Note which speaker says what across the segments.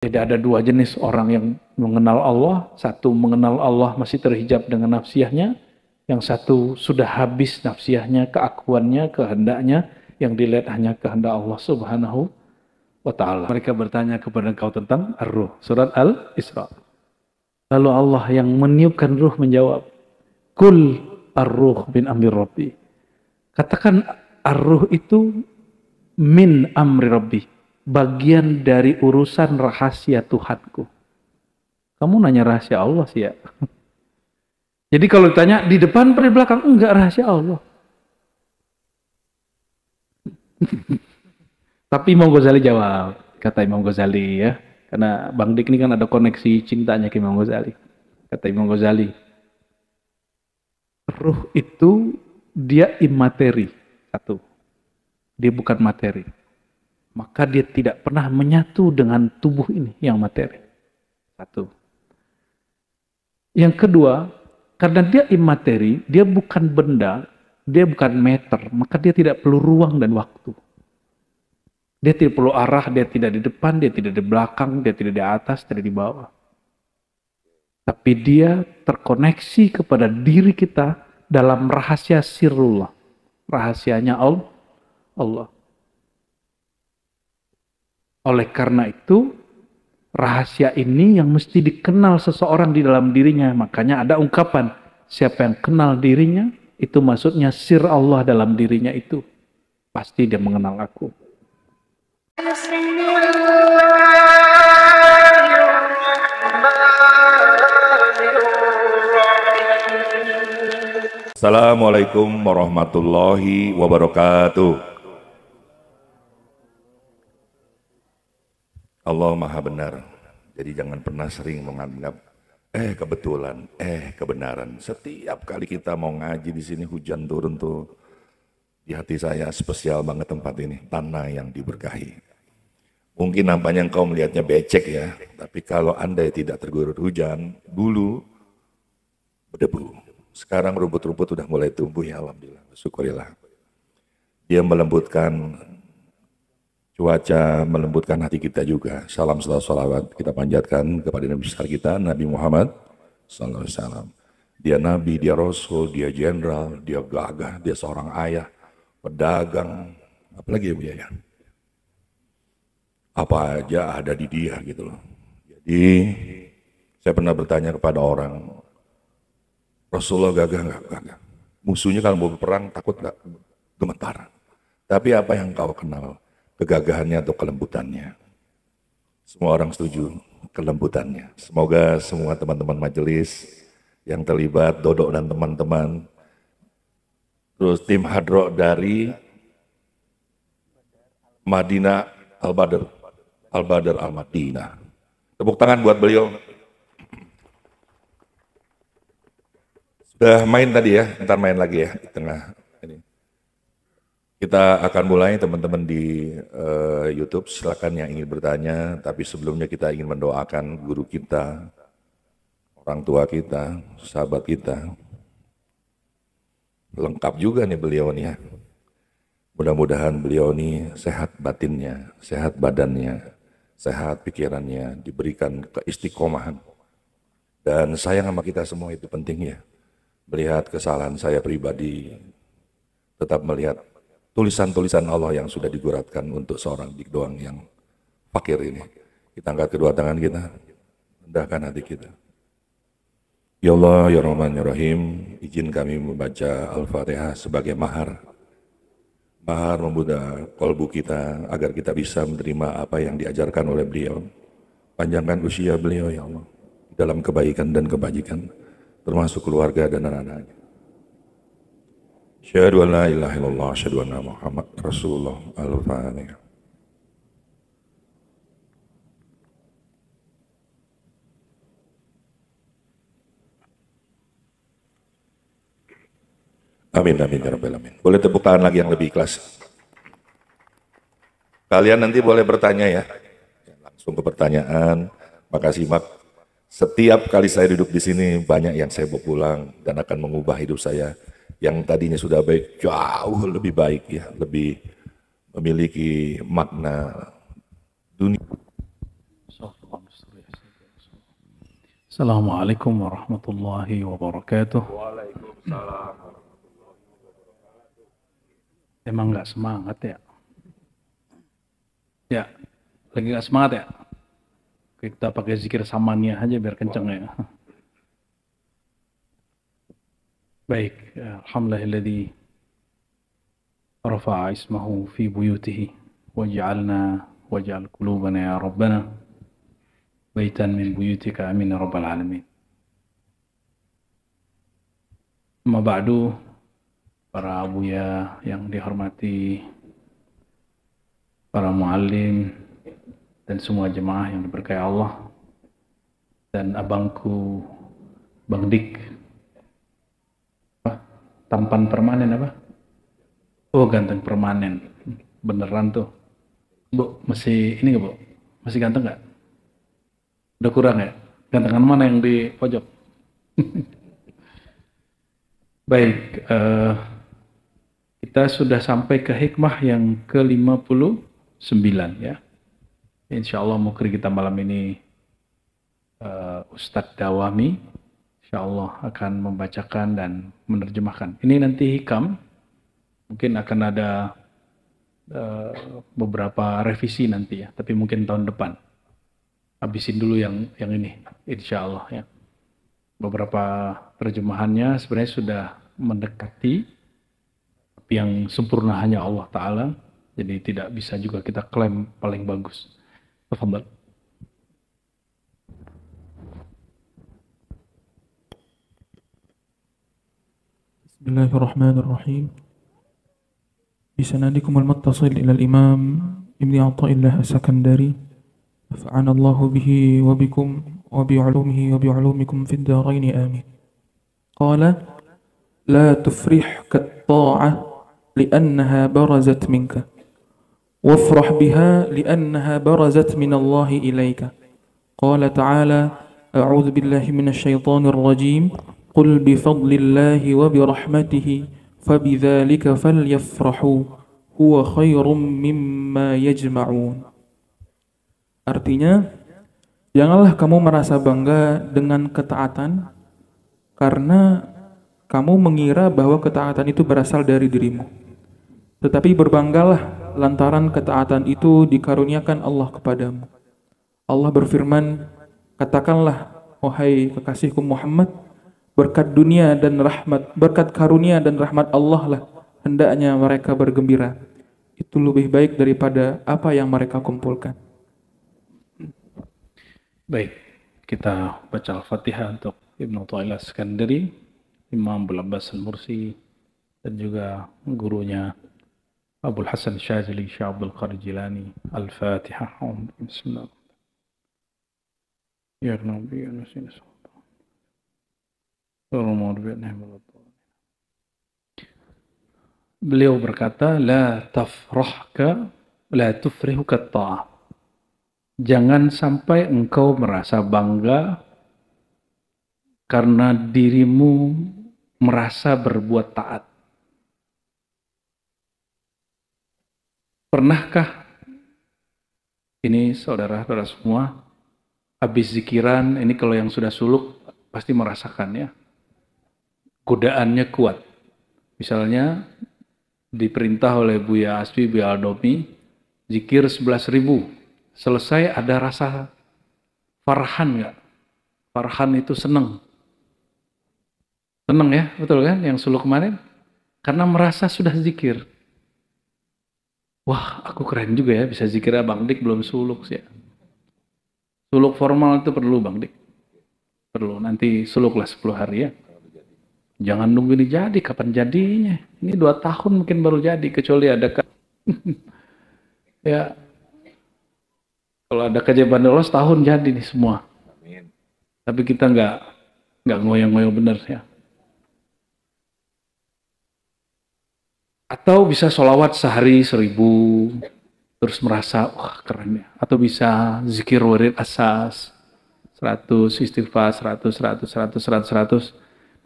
Speaker 1: Jadi ada dua jenis orang yang mengenal Allah. Satu mengenal Allah masih terhijab dengan nafsiyahnya. Yang satu sudah habis nafsiyahnya, keakuannya, kehendaknya. Yang dilihat hanya kehendak Allah subhanahu wa ta'ala. Mereka bertanya kepada engkau tentang ar-ruh. Surat Al-Isra. Lalu Allah yang meniupkan ruh menjawab, Kul ar-ruh bin amri Rabbi. Katakan ar-ruh itu min amri Rabbi. Bagian dari urusan rahasia Tuhanku. Kamu nanya rahasia Allah sih ya. Jadi kalau ditanya di depan atau di belakang, enggak rahasia Allah. Tapi Imam Ghazali jawab, kata Imam Ghazali ya. Karena Bang Dik ini kan ada koneksi cintanya ke Imam Ghazali. Kata Imam Ghazali, ruh itu dia imateri. Satu, dia bukan materi. Maka dia tidak pernah menyatu dengan tubuh ini yang materi. Satu. Yang kedua, karena dia imateri, dia bukan benda, dia bukan meter, maka dia tidak perlu ruang dan waktu. Dia tidak perlu arah, dia tidak di depan, dia tidak di belakang, dia tidak di atas, tidak di bawah. Tapi dia terkoneksi kepada diri kita dalam rahasia sirrullah. Rahasianya Allah. Oleh karena itu, rahasia ini yang mesti dikenal seseorang di dalam dirinya. Makanya ada ungkapan, siapa yang kenal dirinya, itu maksudnya sir Allah dalam dirinya itu. Pasti dia mengenal aku.
Speaker 2: Assalamualaikum warahmatullahi wabarakatuh. Allah Maha Benar. Jadi jangan pernah sering menganggap kebetulan, kebenaran. Setiap kali kita mau ngaji di sini hujan turun tuh di hati saya spesial banget tempat ini, tanah yang diberkahi. Mungkin nampaknya engkau melihatnya becek ya, tapi kalau andai tidak terguyur hujan, dulu berdebu. Sekarang rumput-rumput sudah mulai tumbuh ya alhamdulillah, syukurillah. Dia melembutkan cuaca, melembutkan hati kita juga. Salam salawat kita panjatkan kepada Nabi besar kita, Nabi Muhammad sallallahu alaihi wasallam. Dia nabi, dia rasul, dia jenderal, dia gagah, dia seorang ayah, pedagang, apalagi ya. Apa aja ada di dia gitu loh. Jadi saya pernah bertanya kepada orang, Rasulullah gagah nggak? Gagah. Musuhnya kalau mau berperang takut nggak? Gemetar. Tapi apa yang kau kenal? Kegagahannya atau kelembutannya? Semua orang setuju kelembutannya. Semoga semua teman-teman majelis yang terlibat, Dodok dan teman-teman, terus tim Hadro dari Madinah Al-Badr Al-Madinah. Tepuk tangan buat beliau. Sudah main tadi ya, ntar main lagi ya di tengah ini. Kita akan mulai teman-teman di YouTube, silakan yang ingin bertanya, tapi sebelumnya kita ingin mendoakan guru kita, orang tua kita, sahabat kita. Lengkap juga nih beliau nih ya. Mudah-mudahan beliau ini sehat batinnya, sehat badannya, sehat pikirannya, diberikan keistiqomahan. Dan sayang sama kita semua itu penting ya. Melihat kesalahan saya pribadi, tetap melihat tulisan-tulisan Allah yang sudah diguratkan untuk seorang dik doang yang fakir ini. Kita angkat kedua tangan kita, rendahkan hati kita. Ya Allah, ya Rahman, ya Rahim, izin kami membaca Al-Fatihah sebagai mahar. Mahar membuka kolbu kita agar kita bisa menerima apa yang diajarkan oleh beliau. Panjangkan usia beliau ya Allah, dalam kebaikan dan kebajikan, termasuk keluarga dan anak-anaknya. Asyhadu an la ilaha illallah, asyhadu anna Muhammad Rasulullah. Al-Fatihah. Amin, amin, ya Rabbal alamin. Boleh tepuk tangan lagi yang lebih ikhlas. Kalian nanti boleh bertanya ya. Langsung ke pertanyaan. Maka simak. Setiap kali saya duduk di sini banyak yang saya bawa pulang dan akan mengubah hidup saya. Yang tadinya sudah baik jauh lebih baik ya, lebih memiliki makna dunia.
Speaker 1: Assalamualaikum warahmatullahi wabarakatuh.
Speaker 2: Waalaikumsalam.
Speaker 1: Emang nggak semangat ya? Ya, lagi nggak semangat ya? Kita pakai zikir samania aja biar kenceng ya. Baik, alhamdulillahilladzi rafa'a ismahu fi buyutihi waj'al qulubana ya rabbana baitan min buyutika amin ya rabbal alamin. Amma ba'du, para abuya yang dihormati, para muallim dan semua jemaah yang diberkahi Allah, dan abangku Bang Dik, apa? Tampan permanen apa? Oh, ganteng permanen, beneran tuh. Bu, masih ini nggak Bu? Masih ganteng nggak? Udah kurang ya? Gantengan mana yang di pojok? Baik, kita sudah sampai ke hikmah yang ke-59 ya. Insya Allah mukri kita malam ini Ustadz Dawami insya Allah akan membacakan dan menerjemahkan. Ini nanti hikam, mungkin akan ada beberapa revisi nanti ya, tapi mungkin tahun depan. Habisin dulu yang ini, insya Allah ya. Beberapa terjemahannya sebenarnya sudah mendekati, tapi yang sempurna hanya Allah Ta'ala, jadi tidak bisa juga kita klaim paling bagus. Tafadhal.
Speaker 3: Bismillahirrahmanirrahim. بسندكم المتصل إلى الإمام ابن عطاء الله السكندري نفعنا الله به وبكم وبعلومه وبعلومكم في الدارين آمين. قال: لا تفرحك الطاعة لأنها برزت منك، وافرح بها لأنها برزت من الله إليك. قال تعالى: أعوذ بالله من الشيطان الرجيم، قل بفضل الله وبرحمته فبذلك فليفرحوا هو خير مما يجمعون. Artinya, janganlah kamu merasa bangga dengan ketaatan karena kamu mengira bahwa ketaatan itu berasal dari dirimu. Tetapi berbanggalah lantaran ketaatan itu dikaruniakan Allah kepadamu. Allah berfirman, katakanlah, wahai kekasihku Muhammad, berkat karunia dan rahmat Allah lah hendaknya mereka bergembira. Itu lebih baik daripada apa yang mereka kumpulkan.
Speaker 1: Baik, kita baca Al-Fatihah untuk Ibnu Athaillah Iskandari, Imam Abul Abbas Al-Mursi, dan juga gurunya Abul Hasan Syazili, Syekh Abdul Qadir Jilani. Al-Fatihah. Bismillah. Ya Nabi, ya Nabi. Beliau berkata, la tufrihuka ta'ah. Jangan sampai engkau merasa bangga karena dirimu merasa berbuat taat. Pernahkah ini saudara-saudara semua, habis zikiran, ini kalau yang sudah suluk pasti merasakan ya, godaannya kuat. Misalnya diperintah oleh Buya Asfi, Buya Aldomi, zikir 11.000. Selesai ada rasa farhan nggak? Farhan itu senang. Senang ya, betul kan? Yang suluk kemarin. Karena merasa sudah zikir. Wah, aku keren juga ya, bisa zikir. Bang Dik belum suluk sih ya. Suluk formal itu perlu Bang Dik. Perlu, nanti suluklah 10 hari ya. Jangan nunggu ini jadi, kapan jadinya? Ini 2 tahun mungkin baru jadi, kecuali ada ya. Kalau ada keajaiban Allah setahun jadi nih semua. Amin. Tapi kita nggak ngoyo-ngoyo bener ya. Atau bisa sholawat sehari 1000, terus merasa wah keren ya. Atau bisa zikir wirid asas 100, istighfar 100,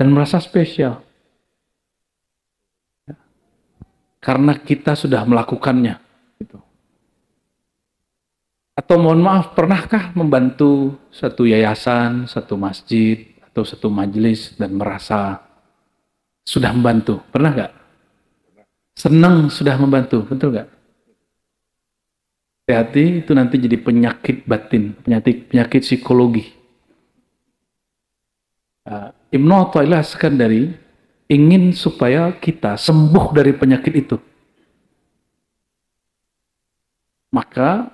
Speaker 1: dan merasa spesial. Karena kita sudah melakukannya. Gitu. Atau mohon maaf, pernahkah membantu satu yayasan, satu masjid, atau satu majelis dan merasa sudah membantu? Pernah nggak? Senang sudah membantu, betul nggak? Hati-hati, itu nanti jadi penyakit batin, penyakit psikologi. Ibnu Athaillah Iskandari ingin supaya kita sembuh dari penyakit itu. Maka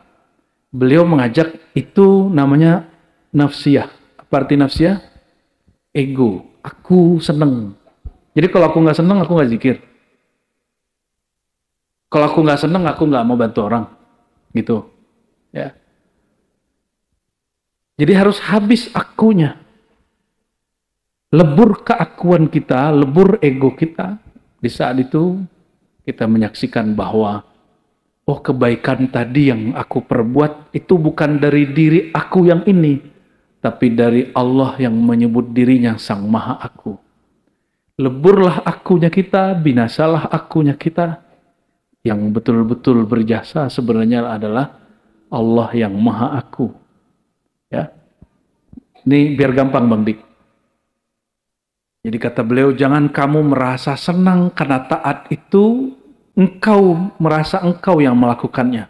Speaker 1: beliau mengajak itu namanya nafsiyah. Apa arti nafsiyah? Ego. Aku seneng. Jadi kalau aku nggak seneng, aku nggak zikir. Kalau aku nggak seneng, aku nggak mau bantu orang. Gitu. Ya. Jadi harus habis akunya. Lebur keakuan kita, lebur ego kita. Di saat itu kita menyaksikan bahwa oh, kebaikan tadi yang aku perbuat itu bukan dari diri aku yang ini, tapi dari Allah yang menyebut dirinya Sang Maha Aku. Leburlah akunya kita, binasalah akunya kita. Yang betul-betul berjasa sebenarnya adalah Allah yang Maha Aku. Ya. Ini biar gampang Bang Dik. Jadi kata beliau, jangan kamu merasa senang karena taat itu engkau merasa engkau yang melakukannya.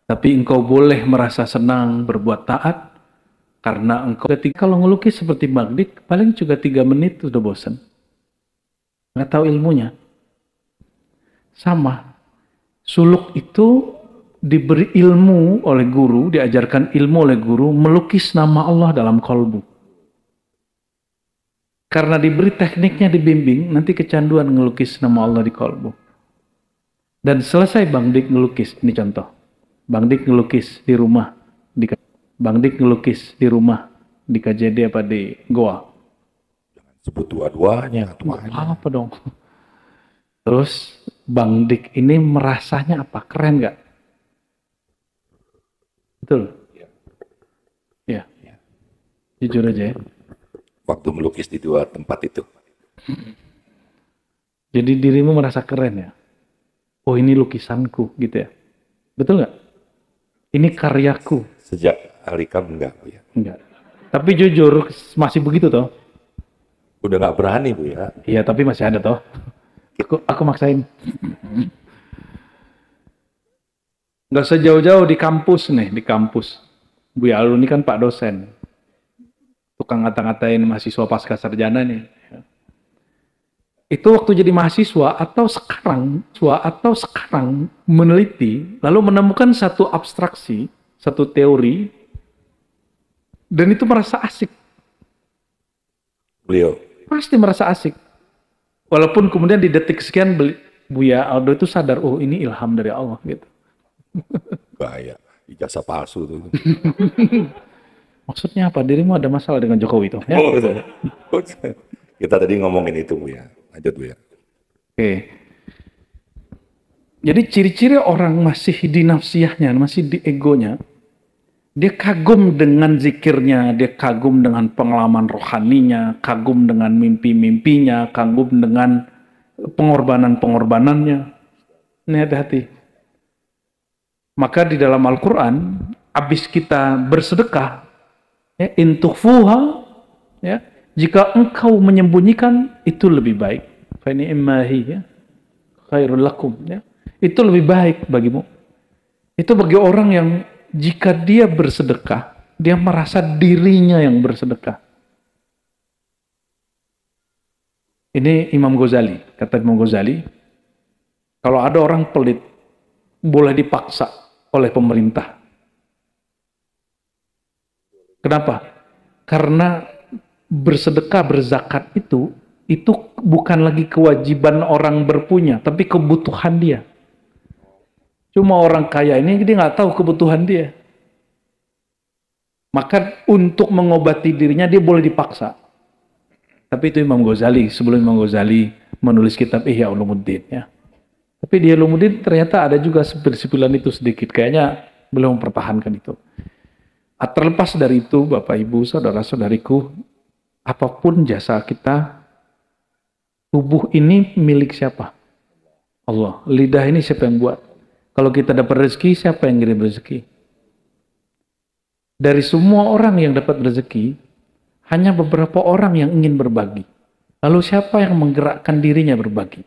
Speaker 1: Tapi engkau boleh merasa senang berbuat taat karena engkau ketika kalau ngelukis seperti Bang Dik, paling juga 3 menit udah bosan. Nggak tahu ilmunya. Sama. Suluk itu diberi ilmu oleh guru, diajarkan ilmu oleh guru, melukis nama Allah dalam kolbu. Karena diberi tekniknya, dibimbing, nanti kecanduan ngelukis nama Allah di kolbu. Dan selesai Bang Dik ngelukis, ini contoh. Bang Dik ngelukis di rumah, Bang Dik ngelukis di rumah, di KJD apa di Goa.
Speaker 2: Jangan sebut dua-duanya.
Speaker 1: Apa dong? Terus Bang Dik ini merasanya apa? Keren nggak? Betul? Ya. Jujur aja ya.
Speaker 2: Waktu melukis di 2 tempat itu.
Speaker 1: Jadi dirimu merasa keren ya? Oh, ini lukisanku gitu ya? Betul nggak? Ini karyaku.
Speaker 2: Sejak Alikam enggak, Bu ya?
Speaker 1: Enggak. Tapi jujur masih begitu toh?
Speaker 2: Udah nggak berani, Bu ya?
Speaker 1: Iya, tapi masih ada toh. Aku maksain. Nggak usah jauh-jauh di kampus nih, di kampus. Bu ya, Alun ini kan Pak dosen. Tukang ngata-ngatain mahasiswa pasca sarjana nih. Itu waktu jadi mahasiswa atau sekarang meneliti, lalu menemukan satu abstraksi, satu teori, dan itu merasa asik.
Speaker 2: Beliau
Speaker 1: Pasti merasa asik. Walaupun kemudian di detik sekian Buya Aldo itu sadar, oh ini ilham dari Allah gitu.
Speaker 2: bahaya, ijazah palsu tuh.
Speaker 1: Maksudnya apa? Dirimu ada masalah dengan Jokowi itu? Ya?
Speaker 2: Oh, betul. Kita tadi ngomongin itu, Bu ya. Lanjut, Bu ya.
Speaker 1: Oke. Jadi ciri-ciri orang masih di nafsiyahnya, masih di egonya, dia kagum dengan zikirnya, dia kagum dengan pengalaman rohaninya, kagum dengan mimpi-mimpinya, kagum dengan pengorbanan-pengorbanannya. Ini hati-hati. Maka di dalam Al-Quran, abis kita bersedekah, ya, intukhfuha, ya, jika engkau menyembunyikan, itu lebih baik. Fa ni'mahi, ya, khairul lakum, ya. Itu lebih baik bagimu. Itu bagi orang yang jika dia bersedekah, dia merasa dirinya yang bersedekah. Ini Imam Ghazali, kata Imam Ghazali, kalau ada orang pelit, boleh dipaksa oleh pemerintah. Kenapa? Karena bersedekah, berzakat itu bukan lagi kewajiban orang berpunya, tapi kebutuhan dia. Cuma orang kaya ini dia nggak tahu kebutuhan dia. Maka untuk mengobati dirinya dia boleh dipaksa. Tapi itu Imam Ghazali, sebelum Imam Ghazali menulis kitab Ihya Ulumuddin ya. Tapi di Ulumuddin ternyata ada juga sipil-sipilan itu sedikit. Kayaknya belum mempertahankan itu. Terlepas dari itu, Bapak Ibu, saudara-saudariku, apapun jasa kita, tubuh ini milik siapa? Allah. Lidah ini siapa yang buat? Kalau kita dapat rezeki, siapa yang ngirim rezeki? Dari semua orang yang dapat rezeki, hanya beberapa orang yang ingin berbagi. Lalu siapa yang menggerakkan dirinya berbagi?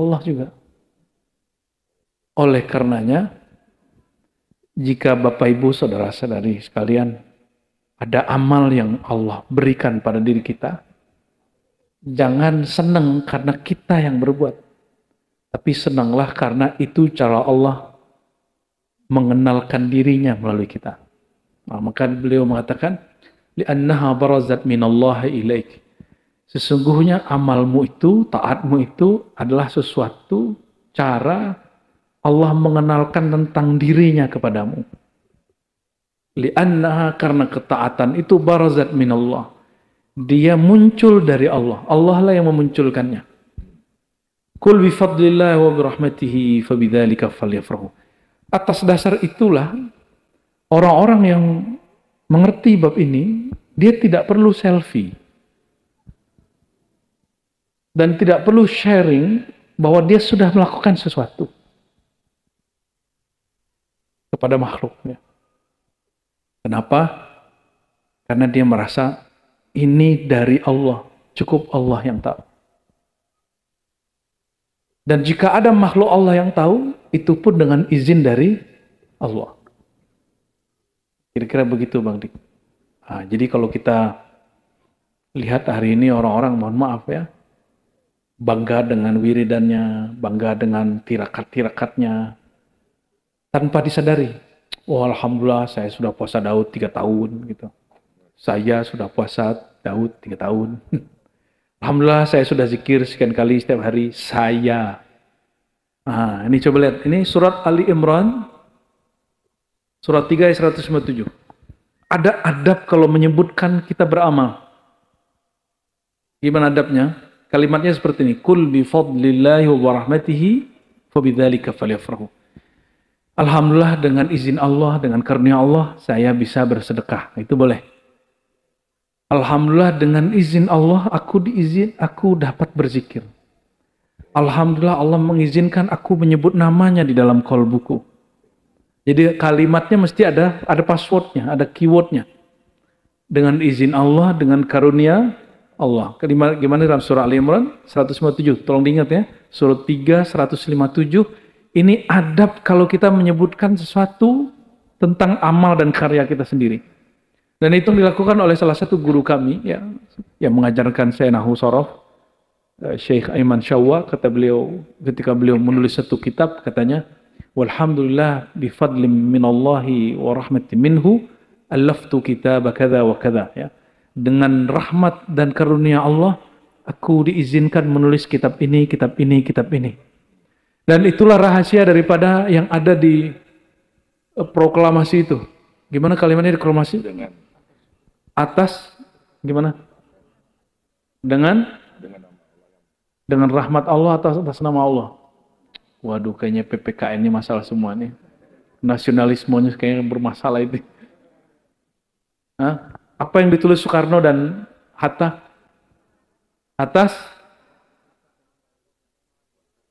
Speaker 1: Allah juga. Oleh karenanya, jika Bapak Ibu saudara-saudari sekalian, ada amal yang Allah berikan pada diri kita, jangan senang karena kita yang berbuat. Tapi senanglah karena itu cara Allah mengenalkan dirinya melalui kita. Nah, maka beliau mengatakan, li'annaha barazat minallahi ilaik. Sesungguhnya amalmu itu, taatmu itu adalah sesuatu cara Allah mengenalkan tentang dirinya kepadamu. Li'annaha, karena ketaatan itu barazat minallah. Dia muncul dari Allah. Allah lah yang memunculkannya. Qul bifadlillah wa birahmatihi fabidzalika falyafrahu. Atas dasar itulah orang-orang yang mengerti bab ini, dia tidak perlu selfie. Dan tidak perlu sharing bahwa dia sudah melakukan sesuatu kepada makhluknya. Kenapa? Karena dia merasa ini dari Allah, cukup Allah yang tahu. Dan jika ada makhluk Allah yang tahu, itu pun dengan izin dari Allah. Kira-kira begitu Bang Dik. Nah, jadi kalau kita lihat hari ini orang-orang, mohon maaf ya, bangga dengan wiridannya, bangga dengan tirakat-tirakatnya, tanpa disadari. Oh alhamdulillah saya sudah puasa Daud 3 tahun gitu. Saya sudah puasa Daud 3 tahun. Alhamdulillah saya sudah zikir sekian kali setiap hari. Saya. Nah ini coba lihat. Ini surat Ali Imran. Surat 3 ayat 157. Ada adab kalau menyebutkan kita beramal. Gimana adabnya? Kalimatnya seperti ini. Kul bifadlillahi wa rahmatihi fabidzalika falyafrahu. Alhamdulillah dengan izin Allah, dengan karunia Allah, saya bisa bersedekah. Itu boleh. Alhamdulillah dengan izin Allah, aku dapat berzikir. Alhamdulillah Allah mengizinkan aku menyebut namanya di dalam qalbuku. Jadi kalimatnya mesti ada passwordnya, ada keywordnya. Dengan izin Allah, dengan karunia Allah. Gimana dalam surah Ali Imran 157? Tolong diingat ya. Surah 3 157. Ini adab kalau kita menyebutkan sesuatu tentang amal dan karya kita sendiri. Dan itu dilakukan oleh salah satu guru kami ya, yang mengajarkan saya Nahwu Shorof, Syekh Aiman Syawwa. Kata beliau ketika beliau menulis satu kitab, katanya, walhamdulillah bifadlim minallahi wa rahmati minhu allaftu kitab kada wa kada. Ya. Dengan rahmat dan karunia Allah, aku diizinkan menulis kitab ini, kitab ini, kitab ini. Dan itulah rahasia daripada yang ada di proklamasi itu. Gimana kalimatnya proklamasi? Dengan atas, gimana? Dengan rahmat Allah atas nama Allah. Waduh, kayaknya PPKN ini masalah semua nih. Nasionalismenya kayaknya bermasalah itu. Hah? Apa yang ditulis Soekarno dan Hatta? Atas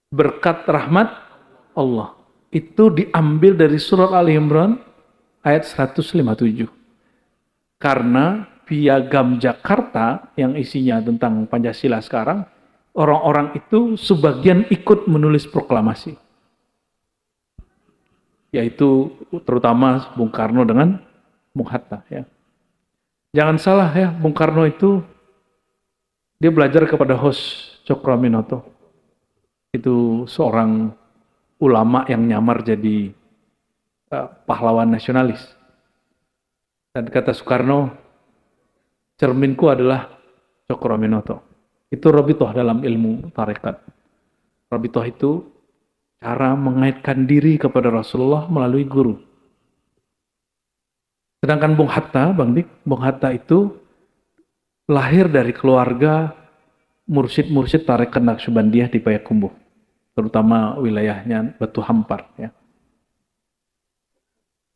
Speaker 1: berkat rahmat Allah. Itu diambil dari surat Ali Imran ayat 157. Karena piagam Jakarta yang isinya tentang Pancasila sekarang, orang-orang itu sebagian ikut menulis proklamasi. Yaitu terutama Bung Karno dengan Bung Hatta. Ya. Jangan salah ya, Bung Karno itu dia belajar kepada Hos Cokroaminoto. Itu seorang ulama yang nyamar jadi pahlawan nasionalis. Dan kata Soekarno, cerminku adalah Cokroaminoto. Itu Rabitoh dalam ilmu tarekat. Rabitoh itu cara mengaitkan diri kepada Rasulullah melalui guru. Sedangkan Bung Hatta, Bang Dik, Bung Hatta itu lahir dari keluarga mursyid-mursyid tarekat Naqsyabandiyah di Payakumbuh, terutama wilayahnya Batu Hampar. Ya.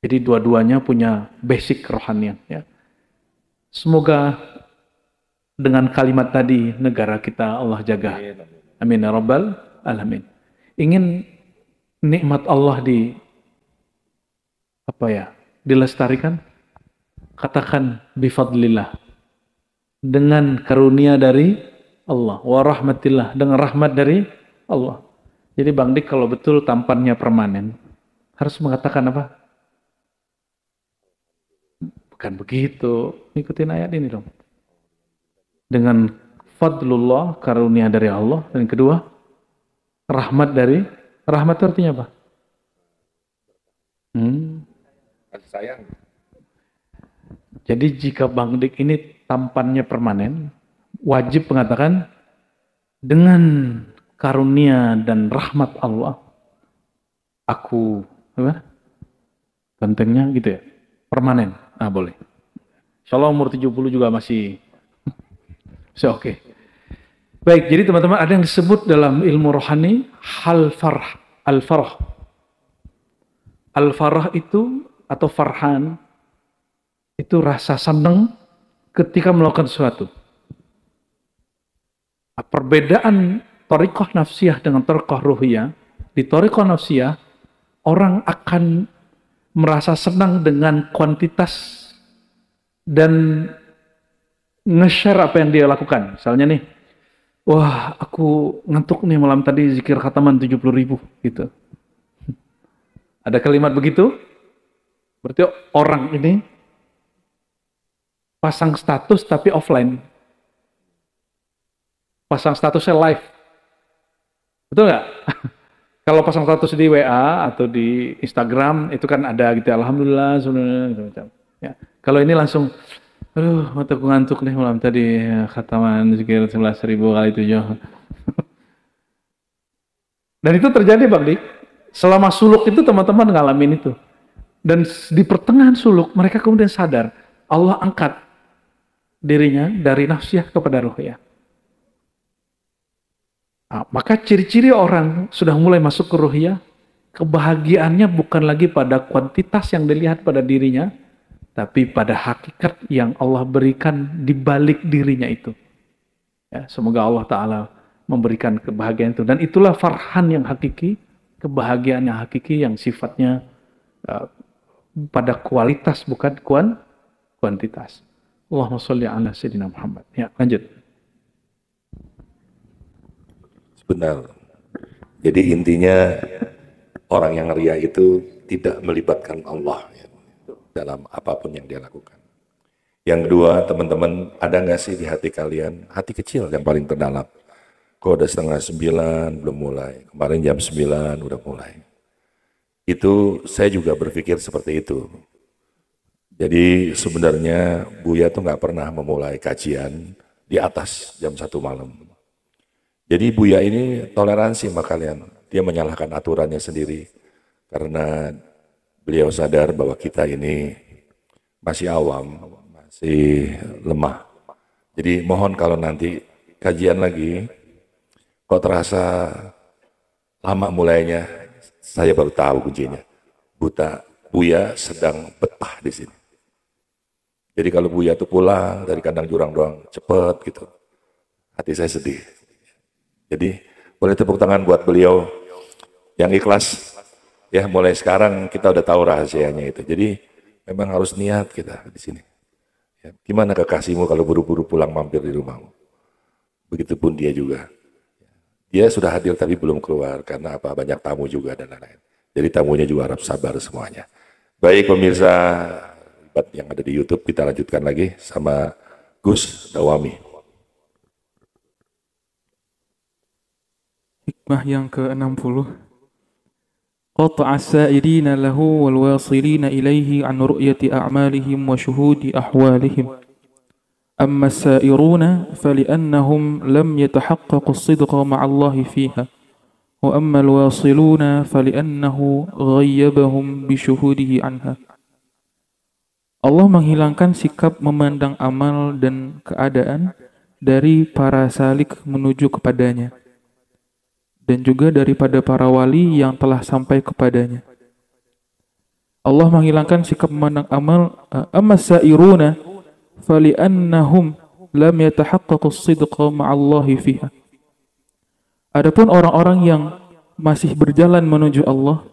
Speaker 1: Jadi dua-duanya punya basic kerohanian. Ya. Semoga dengan kalimat tadi negara kita Allah jaga. Amin ya rabbal alamin. Ingin nikmat Allah dilestarikan? Katakan bifadlillah, dengan karunia dari Allah, wa rahmatillah, dengan rahmat dari Allah. Jadi Bang Dik kalau betul tampannya permanen, harus mengatakan apa? Bukan begitu. Ikutin ayat ini dong. Dengan fadlullah, karunia dari Allah, dan kedua rahmat dari, rahmat itu artinya apa?
Speaker 2: Sayang.
Speaker 1: Jadi jika Bang Dik ini tampannya permanen, wajib mengatakan dengan karunia dan rahmat Allah, aku apa? Bentengnya gitu ya, permanen. Ah boleh. Insyaallah umur 70 juga masih oke. Baik, jadi teman-teman ada yang disebut dalam ilmu rohani al-farah. Al-farah itu atau farhan itu rasa senang ketika melakukan sesuatu. Perbedaan thariqah nafsiyah dengan thariqah ruhiyah, di thariqah nafsiyah orang akan merasa senang dengan kuantitas dan nge-share apa yang dia lakukan. Misalnya nih, wah aku ngantuk nih malam tadi zikir khataman 70.000 gitu. Ada kalimat begitu, berarti orang ini pasang status tapi offline. Pasang statusnya live. Betul nggak? Kalau pasang status di WA atau di Instagram itu kan ada gitu, alhamdulillah, gitu. Ya. Kalau ini langsung, aduh mataku ngantuk nih malam tadi, khataman zikir 11.000 kali 7. Dan itu terjadi Bang Dik. Selama suluk itu teman-teman ngalamin itu. Dan di pertengahan suluk mereka kemudian sadar, Allah angkat dirinya dari nafsiyah kepada ruhiyah. Nah, maka ciri-ciri orang sudah mulai masuk ke ruhiyah, kebahagiaannya bukan lagi pada kuantitas yang dilihat pada dirinya, tapi pada hakikat yang Allah berikan di balik dirinya itu. Ya, semoga Allah Ta'ala memberikan kebahagiaan itu. Dan itulah farhan yang hakiki, kebahagiaan yang hakiki yang sifatnya pada kualitas bukan kuantitas. Allahumma sholli ala sayyidina Muhammad. Ya, lanjut.
Speaker 2: Benar. Jadi intinya orang yang ria itu tidak melibatkan Allah ya, dalam apapun yang dia lakukan. Yang kedua, teman-teman, ada nggak sih di hati kalian, hati kecil yang paling terdalam? Kok udah 8:30 belum mulai, kemarin jam 9 udah mulai. Itu saya juga berpikir seperti itu. Jadi sebenarnya Buya tuh nggak pernah memulai kajian di atas jam 1 malam. Jadi Buya ini toleransi sama kalian. Dia menyalahkan aturannya sendiri. Karena beliau sadar bahwa kita ini masih awam, masih lemah. Jadi mohon kalau nanti kajian lagi, kok terasa lama mulainya, saya baru tahu kuncinya. Buya sedang betah di sini. Jadi kalau Buya tuh pulang dari kandang jurang doang, cepet gitu. Hati saya sedih. Jadi boleh tepuk tangan buat beliau yang ikhlas. Ya mulai sekarang kita udah tahu rahasianya itu. Jadi memang harus niat kita di sini. Ya, gimana kekasihmu kalau buru-buru pulang mampir di rumahmu? Begitupun dia juga. Dia sudah hadir tapi belum keluar karena apa? Banyak tamu juga dan lain-lain. Jadi tamunya juga harap sabar semuanya. Baik pemirsa yang ada di YouTube, kita lanjutkan lagi sama Gus Dawami.
Speaker 3: Hikmah yang ke-60. Qata'a as-sa'irina lahu wal wasilina ilaihi an ru'yati a'malihim wa syuhudi ahwalihim. Amma as-sa'iruna fali'annahum lam yatahaqqaqu as-sidqa ma'allahi fiha. Wa amma al-wasiluna fali'annahu ghayyabahum bi syuhudihi anha. Allah menghilangkan sikap memandang amal dan keadaan dari para salik menuju kepadanya, dan juga daripada para wali yang telah sampai kepadanya. Allah menghilangkan sikap memandang amal. Amma sa'iruna fali'annahum lam yatahaqqaqu as-sidqa ma'allahi fiha. Adapun orang-orang yang masih berjalan menuju Allah,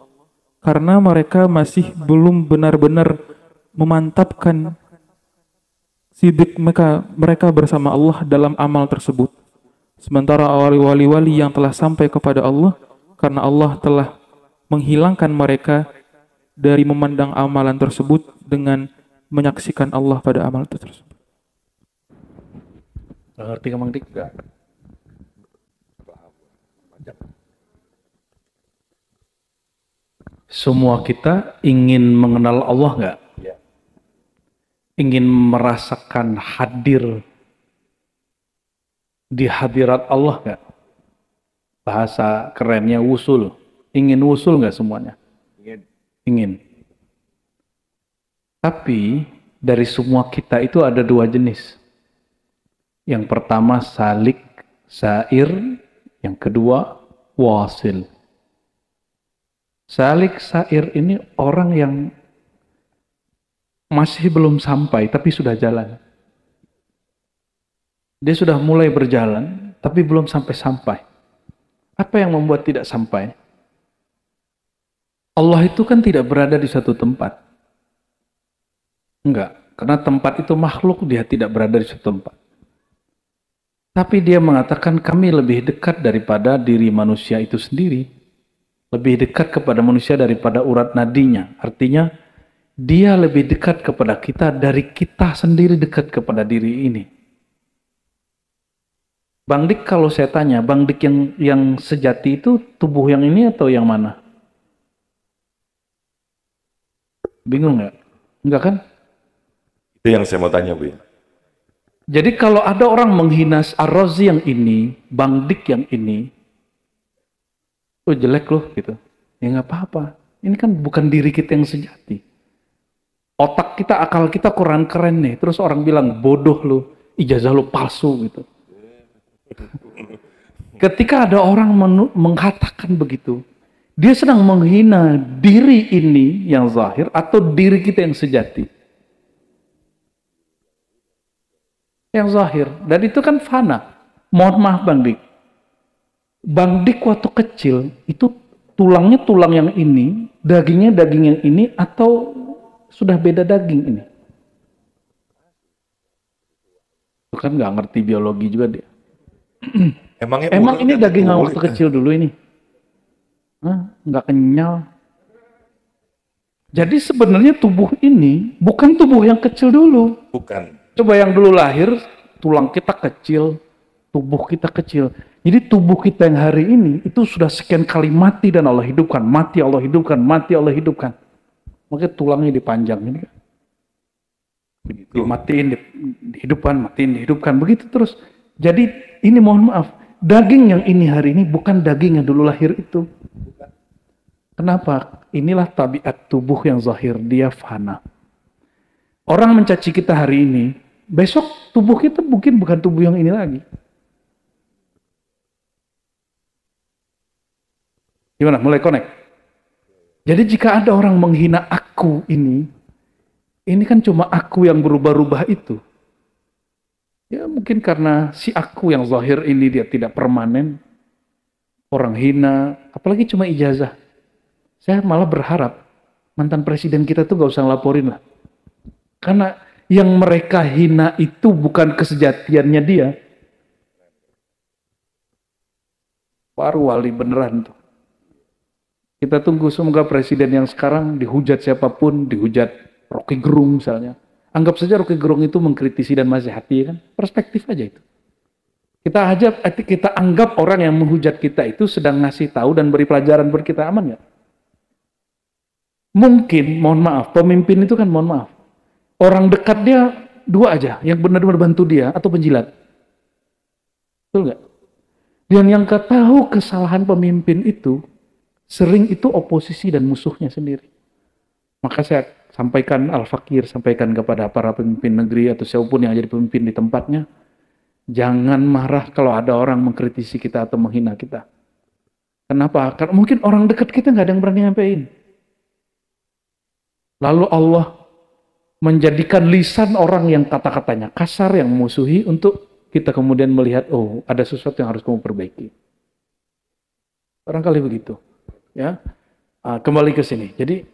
Speaker 3: karena mereka masih belum benar-benar memantapkan sidik mereka bersama Allah dalam amal tersebut. Sementara wali-wali yang telah sampai kepada Allah, karena Allah telah menghilangkan mereka dari memandang amalan tersebut dengan menyaksikan Allah pada amal tersebut.
Speaker 1: Nggak ngerti Kang Dik? Nggak. Semua kita ingin mengenal Allah nggak? Ingin merasakan hadir di hadirat Allah nggak? Bahasa kerennya wusul. Ingin wusul nggak semuanya? Ingin. Tapi dari semua kita itu ada dua jenis. Yang pertama salik, sair. Yang kedua wasil. Salik, sair ini orang yang masih belum sampai tapi sudah jalan. Dia sudah mulai berjalan tapi belum sampai-sampai. Apa yang membuat tidak sampai? Allah itu kan tidak berada di satu tempat. Enggak, karena tempat itu makhluk, dia tidak berada di satu tempat. Tapi dia mengatakan kami lebih dekat daripada diri manusia itu sendiri. Lebih dekat kepada manusia daripada urat nadinya. Artinya dia lebih dekat kepada kita dari kita sendiri dekat kepada diri ini. Bang Dik, kalau saya tanya, Bang Dik yang sejati itu tubuh yang ini atau yang mana? Bingung nggak? Enggak kan?
Speaker 2: Itu yang saya mau tanya, Bu.
Speaker 1: Jadi kalau ada orang menghina Ar-Razi yang ini, Bang Dik yang ini, oh jelek loh gitu. Ya nggak apa-apa. Ini kan bukan diri kita yang sejati. Otak kita, akal kita kurang keren nih. Terus orang bilang bodoh lu, ijazah lu palsu gitu. Ketika ada orang mengatakan begitu, dia sedang menghina diri ini yang zahir atau diri kita yang sejati. Yang zahir. Dan itu kan fana. Mohon maaf Bang Dik. Bang Dik waktu kecil itu tulangnya tulang yang ini, dagingnya daging yang ini, atau sudah beda daging ini? Itu kan nggak ngerti biologi juga dia. Emang ini daging yang waktu kecil dulu ini? Nggak kenyal. Jadi sebenarnya tubuh ini bukan tubuh yang kecil dulu.
Speaker 2: Bukan.
Speaker 1: Coba yang dulu lahir, tulang kita kecil, tubuh kita kecil. Jadi tubuh kita yang hari ini itu sudah sekian kali mati dan Allah hidupkan, mati Allah hidupkan, mati Allah hidupkan. Makanya tulangnya dipanjang ini kan. Dimatiin, dihidupkan, matiin, dihidupkan, begitu terus. Jadi ini mohon maaf, daging yang ini hari ini bukan daging yang dulu lahir itu. Kenapa? Inilah tabiat tubuh yang zahir, dia fana. Orang mencaci kita hari ini, besok tubuh kita mungkin bukan tubuh yang ini lagi. Gimana? Mulai connect? Jadi jika ada orang menghina aku ini kan cuma aku yang berubah-ubah itu. Ya mungkin karena si aku yang zahir ini dia tidak permanen. Orang hina, apalagi cuma ijazah. Saya malah berharap mantan presiden kita tuh gak usah ngelaporin lah. Karena yang mereka hina itu bukan kesejatiannya dia. Baru wali beneran tuh. Kita tunggu semoga presiden yang sekarang dihujat siapapun, dihujat Rocky Gerung misalnya. Anggap saja Rocky Gerung itu mengkritisi dan nasihati, kan? Perspektif aja itu. Kita anggap orang yang menghujat kita itu sedang ngasih tahu dan beri pelajaran buat kita, aman nggak? Mungkin, mohon maaf, pemimpin itu kan mohon maaf. Orang dekat dia dua aja, yang benar-benar bantu dia atau penjilat. Betul nggak? Dan yang tahu kesalahan pemimpin itu, sering itu oposisi dan musuhnya sendiri. Maka saya sampaikan Al-Fakir, sampaikan kepada para pemimpin negeri atau siapapun yang jadi pemimpin di tempatnya, jangan marah kalau ada orang mengkritisi kita atau menghina kita. Kenapa? Karena mungkin orang dekat kita nggak ada yang berani nyampein. Lalu Allah menjadikan lisan orang yang kata-katanya kasar, yang memusuhi, untuk kita kemudian melihat, oh ada sesuatu yang harus kamu perbaiki. Barangkali begitu. Ya, kembali ke sini. Jadi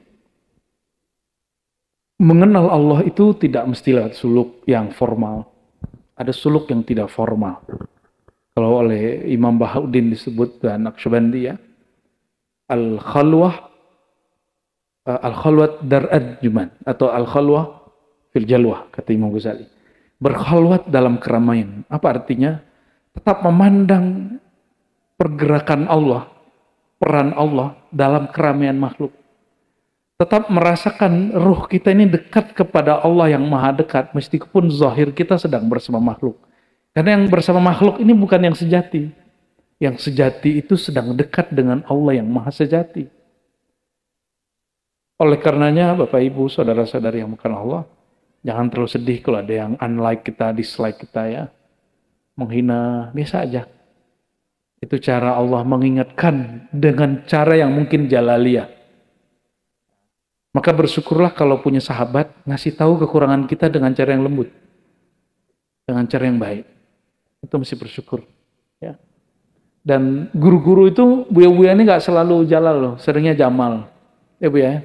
Speaker 1: mengenal Allah itu tidak mesti lewat suluk yang formal. Ada suluk yang tidak formal. Kalau oleh Imam Bahauddin disebut dan Naqsyabandi ya, al-khalwah al-khalwat dar'ad juman atau al-khalwah fil jalwah kata Imam Ghazali. Berkhalwat dalam keramaian. Apa artinya? Tetap memandang pergerakan Allah, peran Allah dalam keramaian makhluk. Tetap merasakan ruh kita ini dekat kepada Allah yang maha dekat, meskipun zahir kita sedang bersama makhluk. Karena yang bersama makhluk ini bukan yang sejati. Yang sejati itu sedang dekat dengan Allah yang maha sejati. Oleh karenanya, Bapak Ibu, saudara-saudari yang bukan Allah, jangan terlalu sedih kalau ada yang unlike kita, dislike kita ya. Menghina, biasa aja. Itu cara Allah mengingatkan dengan cara yang mungkin jalaliyah. Maka bersyukurlah kalau punya sahabat ngasih tahu kekurangan kita dengan cara yang lembut. Dengan cara yang baik. Itu mesti bersyukur. Ya. Dan guru-guru itu, buya-buya ini gak selalu jalal loh. Seringnya jamal. Ya Bu ya.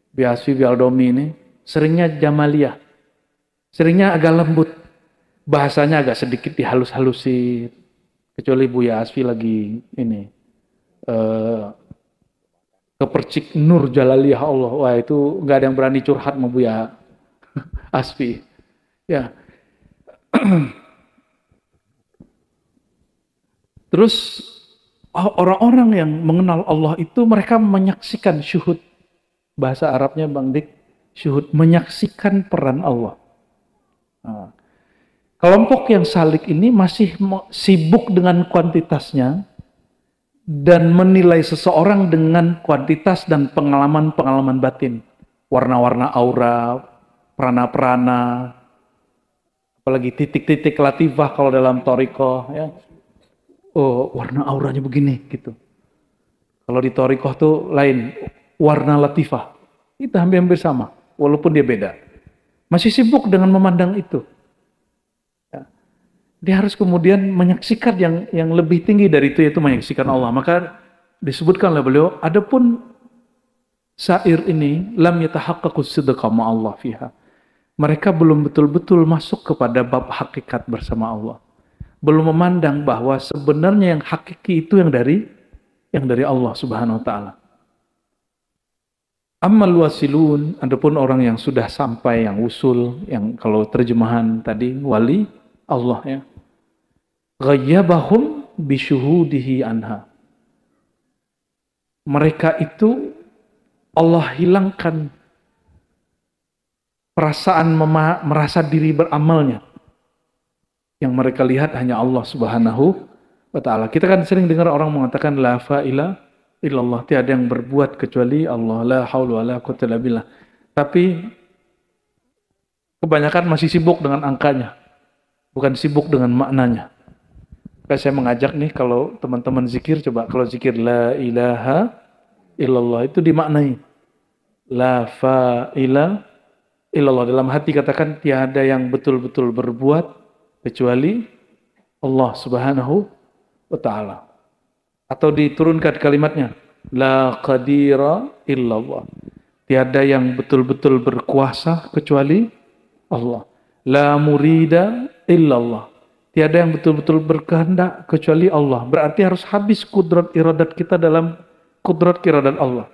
Speaker 1: Biaswi, Bialdomi ini. Seringnya jamaliyah. Seringnya agak lembut. Bahasanya agak sedikit dihalus-halusin. Kecuali Buya Asfi lagi ini. Kepercik nur jalaliyah Allah. Wah itu nggak ada yang berani curhat sama Buya Asfi. Ya. Terus orang-orang yang mengenal Allah itu mereka menyaksikan syuhud. Bahasa Arabnya Bang Dik, syuhud, menyaksikan peran Allah. Nah, kelompok yang salik ini masih sibuk dengan kuantitasnya dan menilai seseorang dengan kuantitas dan pengalaman-pengalaman batin. Warna-warna aura, prana-prana, apalagi titik-titik latifah kalau dalam thariqah ya. Oh, warna auranya begini gitu. Kalau di thariqah tuh lain, warna latifah. Itu hampir-hampir sama, walaupun dia beda. Masih sibuk dengan memandang itu. Ya. Dia harus kemudian menyaksikan yang lebih tinggi dari itu, yaitu menyaksikan Allah. Maka disebutkan oleh beliau, adapun syair ini lam yatahaqqaqu sidqa ma'allah fiha. Mereka belum betul-betul masuk kepada bab hakikat bersama Allah. Belum memandang bahwa sebenarnya yang hakiki itu yang dari Allah Subhanahu wa taala. Ammal wasilun, adapun orang yang sudah sampai, yang usul, yang kalau terjemahan tadi wali Allah ya. Ghayyabahum bisyuhudihi anha. Mereka itu Allah hilangkan perasaan merasa diri beramalnya. Yang mereka lihat hanya Allah Subhanahu wa ta'ala. Kita kan sering dengar orang mengatakan la fa'ila illallah, tiada yang berbuat kecuali Allah, la haula wala quwwata illa billah. Tapi kebanyakan masih sibuk dengan angkanya, bukan sibuk dengan maknanya. Maka saya mengajak nih, kalau teman-teman zikir, coba kalau zikir la ilaha illallah itu dimaknai la fa'ila illallah. Dalam hati katakan tiada yang betul-betul berbuat kecuali Allah Subhanahu wa ta'ala. Atau diturunkan kalimatnya la qadira illallah, tiada yang betul-betul berkuasa kecuali Allah. La murida illallah, tiada yang betul-betul berkehendak kecuali Allah. Berarti harus habis kudrat iradat kita dalam kudrat iradat Allah.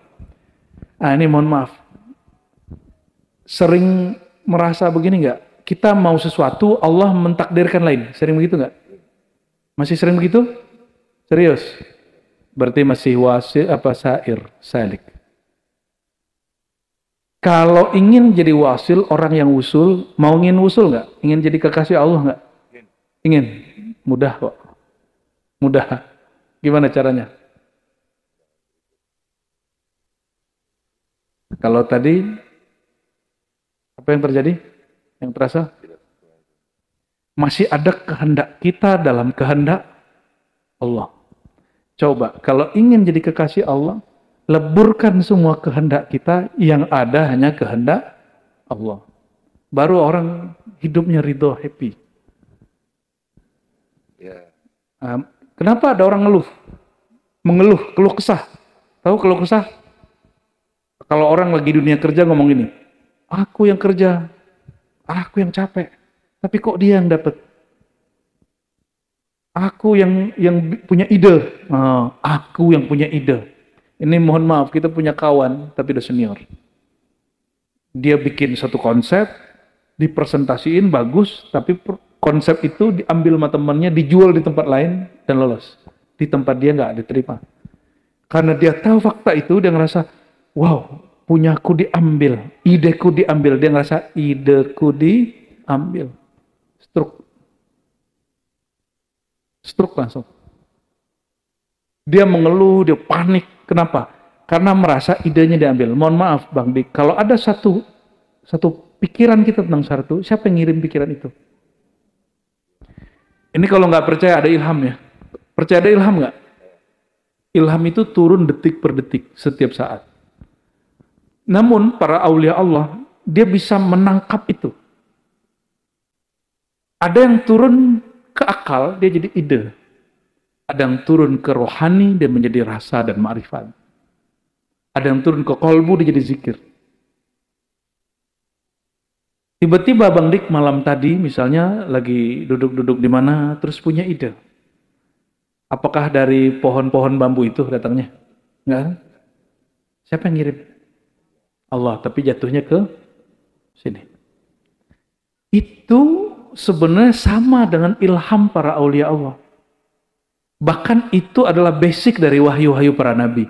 Speaker 1: Nah ini mohon maaf, sering merasa begini nggak? Kita mau sesuatu, Allah mentakdirkan lain. Sering begitu nggak? Masih sering begitu? Serius? Berarti masih wasil salik. Kalau ingin jadi wasil, orang yang usul, mau ingin usul nggak? Ingin jadi kekasih Allah nggak? Ingin. Mudah kok. Mudah. Gimana caranya? Kalau tadi, apa yang terjadi? Yang terasa? Masih ada kehendak kita dalam kehendak Allah. Coba, kalau ingin jadi kekasih Allah, leburkan semua kehendak kita, yang ada hanya kehendak Allah. Baru orang hidupnya ridho, happy. Kenapa ada orang mengeluh, keluh kesah? Tahu keluh kesah? Kalau orang lagi dunia kerja ngomong gini, Aku yang kerja, aku yang capek, tapi kok dia yang dapat? Aku yang punya ide. Aku yang punya ide. Ini mohon maaf, kita punya kawan, tapi udah senior. Dia bikin satu konsep, dipresentasiin bagus, tapi konsep itu diambil sama temannya, dijual di tempat lain, dan lolos. Di tempat dia nggak diterima. Karena dia tahu fakta itu, dia ngerasa, wow, punyaku diambil, ideku diambil. Dia ngerasa, ideku diambil. Stroke langsung. Dia mengeluh, dia panik. Kenapa? Karena merasa idenya diambil. Mohon maaf Bang Dik, kalau ada satu pikiran kita tentang satu, siapa yang ngirim pikiran itu? Ini kalau nggak percaya ada ilham ya. Percaya ada ilham nggak? Ilham itu turun detik per detik, setiap saat. Namun para aulia Allah, dia bisa menangkap itu. Ada yang turun ke akal, dia jadi ide. Ada yang turun ke rohani, dia menjadi rasa dan ma'rifat. Ada yang turun ke kolbu, dia jadi zikir. Tiba-tiba Bang Dik malam tadi, misalnya lagi duduk-duduk di mana, terus punya ide. Apakah dari pohon-pohon bambu itu datangnya? Enggak. Siapa yang ngirim? Allah, tapi jatuhnya ke sini. Itu sebenarnya sama dengan ilham para aulia Allah. Bahkan itu adalah basic dari wahyu-wahyu para nabi.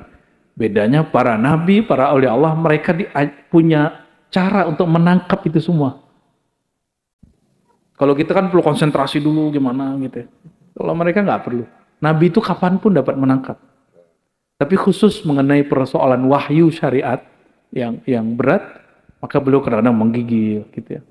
Speaker 1: Bedanya para nabi, para aulia Allah, mereka punya cara untuk menangkap itu semua. Kalau kita kan perlu konsentrasi dulu gimana gitu ya. Kalau mereka nggak perlu. Nabi itu kapanpun dapat menangkap. Tapi khusus mengenai persoalan wahyu syariat yang berat, maka beliau kadang-kadang menggigil gitu ya.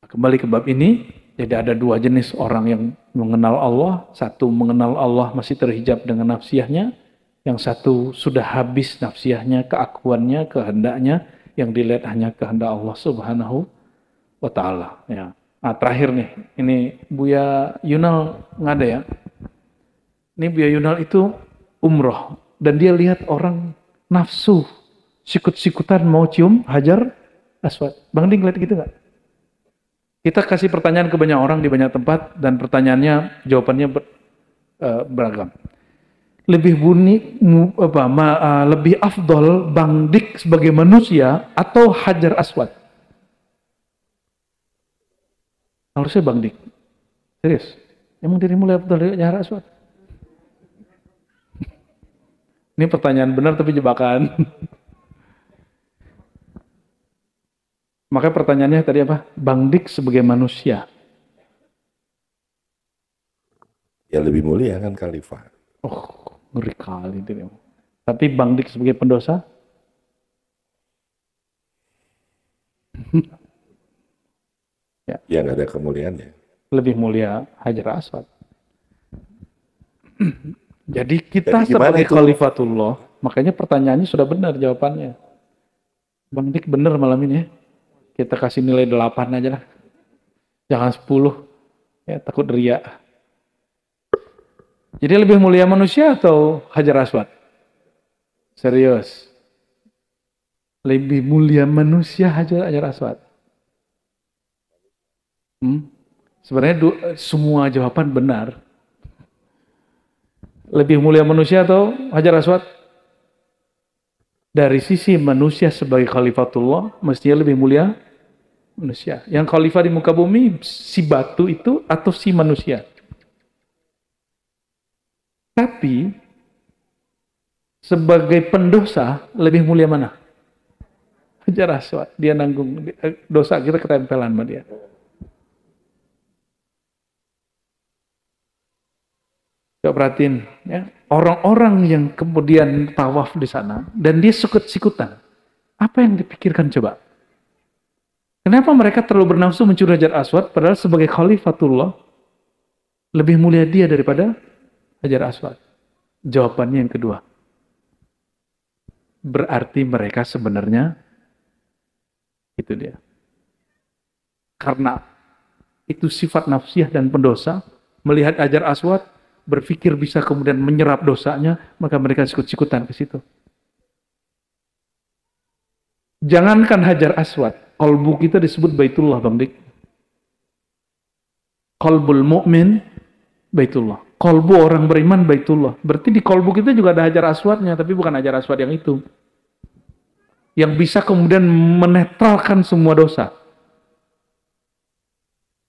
Speaker 1: Kembali ke bab ini, jadi ada dua jenis orang yang mengenal Allah. Satu mengenal Allah masih terhijab dengan nafsiyahnya. Yang satu sudah habis nafsiyahnya, keakuannya, kehendaknya. Yang dilihat hanya kehendak Allah subhanahu wa ta'ala. Ya. Nah, terakhir nih, ini Buya Yunal nggak ada ya. Ini Buya Yunal itu umroh. Dan dia lihat orang nafsu, sikut-sikutan mau cium Hajar Aswad. Bang Ding lihat gitu nggak? Kita kasih pertanyaan ke banyak orang di banyak tempat dan pertanyaannya, jawabannya beragam. Lebih lebih afdol Bang Dik sebagai manusia atau Hajar Aswad? Harusnya Bang Dik. Serius? Emang dirimu lebih afdol dari Hajar Aswad? Ini pertanyaan benar tapi jebakan. Maka pertanyaannya tadi apa? Bang Dik sebagai manusia.
Speaker 2: Ya lebih mulia kan khalifah.
Speaker 1: Oh, ngeri kali itu. Tapi Bang Dik sebagai pendosa?
Speaker 2: Ya nggak ada kemuliaannya.
Speaker 1: Lebih mulia Hajar Aswad. Jadi kita sebagai khalifatullah, makanya pertanyaannya sudah benar jawabannya. Bang Dik benar malam ini ya. Kita kasih nilai 8 aja lah. Jangan 10. Ya, takut riya. Jadi lebih mulia manusia atau Hajar Aswad? Serius. Lebih mulia manusia Hajar Aswad. Sebenarnya semua jawaban benar. Lebih mulia manusia atau Hajar Aswad? Dari sisi manusia sebagai khalifatullah, mestinya lebih mulia manusia. Yang khalifah di muka bumi, si batu itu atau si manusia? Tapi, sebagai pendosa, lebih mulia mana? Hajar Aswad. Dia nanggung dosa kita ketempelan sama dia. Coba perhatiin, ya. Orang-orang yang kemudian tawaf di sana dan dia sikut-sikutan. Apa yang dipikirkan coba? Kenapa mereka terlalu bernafsu mencuri Hajar Aswad padahal sebagai khalifatullah lebih mulia dia daripada Hajar Aswad? Jawabannya yang kedua. Berarti mereka sebenarnya itu dia. Karena itu sifat nafsiyah dan pendosa, melihat Hajar Aswad berpikir bisa kemudian menyerap dosanya, maka mereka sikut-sikutan ke situ. Jangankan Hajar Aswad, kolbu kita disebut Baitullah, Bang Dik. Kolbul mu'min, Baitullah. Kolbu orang beriman, Baitullah. Berarti di kolbu kita juga ada Hajar Aswadnya, tapi bukan Hajar Aswad yang itu. Yang bisa kemudian menetralkan semua dosa.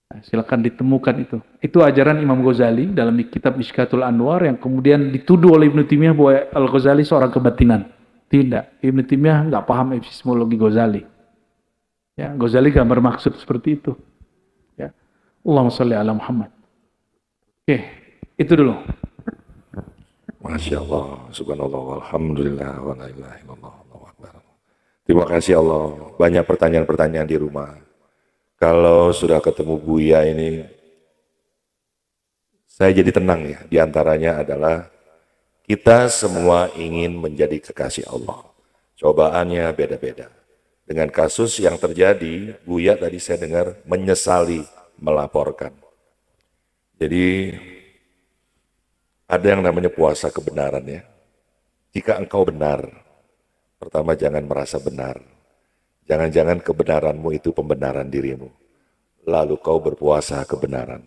Speaker 1: Nah, silakan ditemukan itu. Itu ajaran Imam Ghazali dalam kitab Mishkatul Anwar yang kemudian dituduh oleh Ibnu Taimiyah bahwa Al-Ghazali seorang kebatinan. Tidak, Ibnu Taimiyah nggak paham epistemologi Ghazali. Ya, Ghazali nggak bermaksud seperti itu. Ya. Allahumma sholli ala Muhammad. Oke, itu dulu.
Speaker 2: Masya Allah, subhanallah, alhamdulillah, wa la ilaha illallah, Allahu akbar. Terima kasih Allah. Banyak pertanyaan-pertanyaan di rumah. Kalau sudah ketemu Buya ini, saya jadi tenang ya. Di antaranya adalah kita semua ingin menjadi kekasih Allah. Cobaannya beda-beda. Dengan kasus yang terjadi, Buya tadi saya dengar menyesali melaporkan. Jadi ada yang namanya puasa kebenaran ya. Jika engkau benar, pertama jangan merasa benar. Jangan-jangan kebenaranmu itu pembenaran dirimu. Lalu kau berpuasa kebenaran.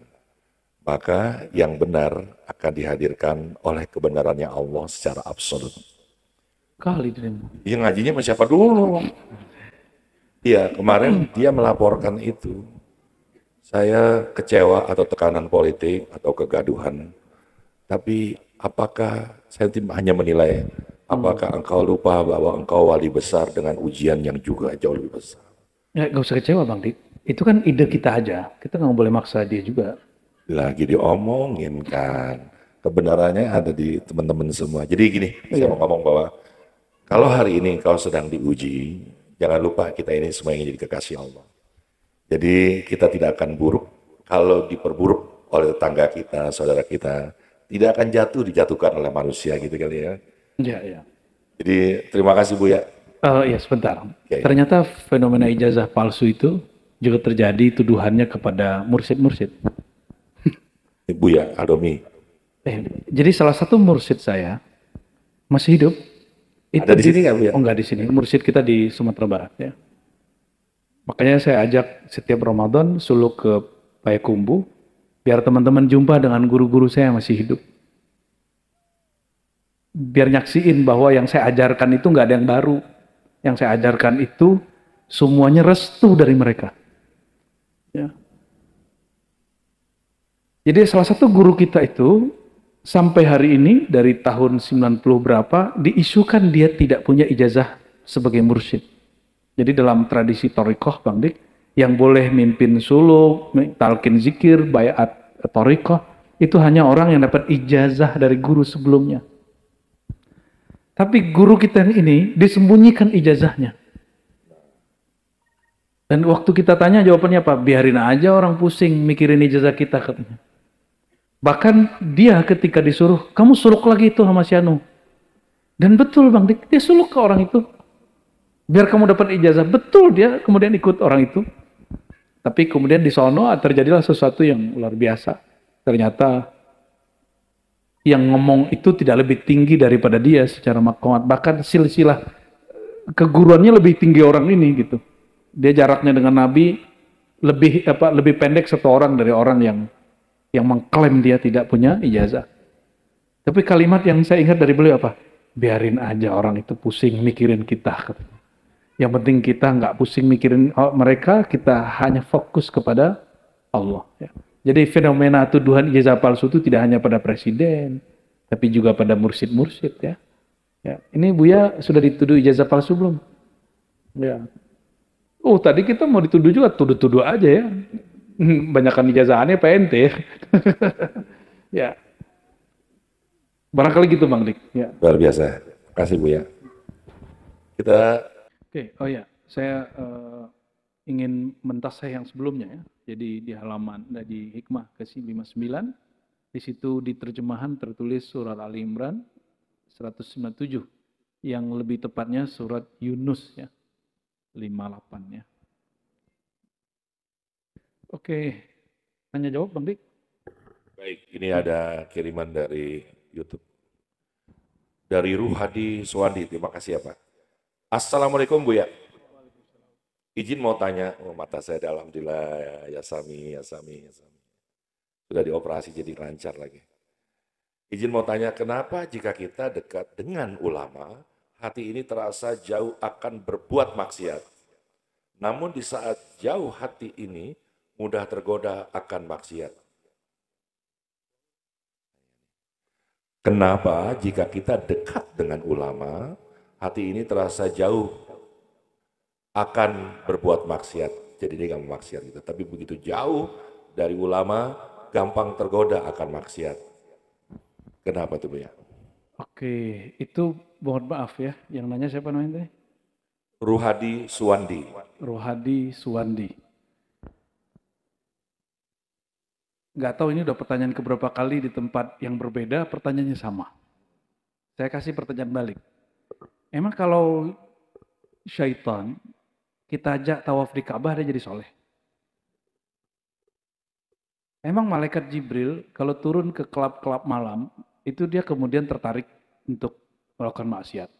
Speaker 2: Maka yang benar akan dihadirkan oleh kebenarannya Allah secara absolut.
Speaker 1: Kali dirimu.
Speaker 2: Iya ngajinya sama siapa dulu? Iya kemarin dia melaporkan itu. Saya kecewa atau tekanan politik atau kegaduhan. Tapi apakah saya hanya menilai apakah engkau lupa bahwa engkau wali besar dengan ujian yang juga jauh lebih besar?
Speaker 1: Ya, gak usah kecewa Bang Dik. Itu kan ide kita aja. Kita nggak boleh maksa dia juga.
Speaker 2: Lagi diomongin kan. Kebenarannya ada di teman-teman semua. Jadi gini, saya mau ngomong bahwa kalau hari ini engkau sedang diuji, jangan lupa kita ini semua ingin jadi kekasih Allah. Jadi kita tidak akan buruk kalau diperburuk oleh tetangga kita, saudara kita. Tidak akan dijatuhkan oleh manusia gitu kali ya.
Speaker 1: Iya, iya.
Speaker 2: Jadi terima kasih Buya.
Speaker 1: Ya sebentar.
Speaker 2: Okay.
Speaker 1: Ternyata fenomena ijazah palsu itu juga terjadi tuduhannya kepada mursyid-mursyid.
Speaker 2: Buya, Adomi.
Speaker 1: Jadi salah satu mursyid saya masih hidup. Itu
Speaker 2: ada di sini nggak Buya?
Speaker 1: Oh nggak di sini. Mursyid kita di Sumatera Barat ya. Makanya saya ajak setiap Ramadan suluk ke Payakumbuh biar teman-teman jumpa dengan guru-guru saya yang masih hidup. Biar nyaksiin bahwa yang saya ajarkan itu nggak ada yang baru. Yang saya ajarkan itu semuanya restu dari mereka. Ya. Jadi salah satu guru kita itu sampai hari ini dari tahun 90 berapa diisukan dia tidak punya ijazah sebagai mursyid. Jadi dalam tradisi thariqah Bang Dik, yang boleh mimpin suluk, talqin zikir, baiat thariqah itu hanya orang yang dapat ijazah dari guru sebelumnya. Tapi guru kita ini disembunyikan ijazahnya. Dan waktu kita tanya jawabannya apa? Biarin aja orang pusing mikirin ijazah kita katanya. Bahkan dia ketika disuruh, kamu suluk lagi itu sama si Anu. Dan betul Bang Dik, dia suluk ke orang itu. Biar kamu dapat ijazah. Betul dia kemudian ikut orang itu. Tapi kemudian di sono terjadilah sesuatu yang luar biasa. Ternyata yang ngomong itu tidak lebih tinggi daripada dia secara maqamat. Bahkan silsilah keguruannya lebih tinggi orang ini gitu. Dia jaraknya dengan Nabi lebih pendek satu orang dari orang yang mengklaim dia tidak punya ijazah. Tapi kalimat yang saya ingat dari beliau apa? Biarin aja orang itu pusing mikirin kita. Yang penting kita nggak pusing mikirin mereka, kita hanya fokus kepada Allah. Ya. Jadi fenomena tuduhan ijazah palsu itu tidak hanya pada presiden, tapi juga pada mursyid-mursyid ya. Ya. Ini Buya sudah dituduh ijazah palsu belum? Ya. Oh tadi kita mau dituduh juga, tuduh-tuduh aja ya. Banyakan ijazahannya PNT ya. Ya. Barangkali gitu Bang Dik. Ya.
Speaker 2: Luar biasa. Terima kasih Buya. Kita
Speaker 1: Oke, oh ya, saya ingin mentasih yang sebelumnya ya. Jadi di halaman di Hikmah ke-59 di situ di terjemahan tertulis surat Ali Imran 197 yang lebih tepatnya surat Yunus ya 58 ya. Oke, tanya jawab Bang Dik.
Speaker 2: baik, ini ada kiriman dari YouTube. Dari Ruhadi Suwandi, terima kasih ya Pak. Assalamualaikum Buya. Izin mau tanya, oh mata saya alhamdulillah ya Sami, ya Sami, ya Sami. Sudah dioperasi jadi lancar lagi. Izin mau tanya, kenapa jika kita dekat dengan ulama, hati ini terasa jauh akan berbuat maksiat. Namun di saat jauh hati ini mudah tergoda akan maksiat. Kenapa jika kita dekat dengan ulama, hati ini terasa jauh akan berbuat maksiat. Jadi dia gak mau maksiat gitu. Tapi begitu jauh dari ulama, gampang tergoda akan maksiat. Kenapa tuh Bu ya?
Speaker 1: Oke, itu mohon maaf ya, yang nanya siapa namanya tadi?
Speaker 2: Ruhadi Suwandi.
Speaker 1: Rohadi Suwandi. Nggak tahu ini udah pertanyaan keberapa kali di tempat yang berbeda, pertanyaannya sama. Saya kasih pertanyaan balik. Emang kalau syaitan, kita ajak tawaf di Ka'bah, dia jadi soleh? Emang malaikat Jibril, kalau turun ke kelab-kelab malam, itu dia kemudian tertarik untuk melakukan maksiat.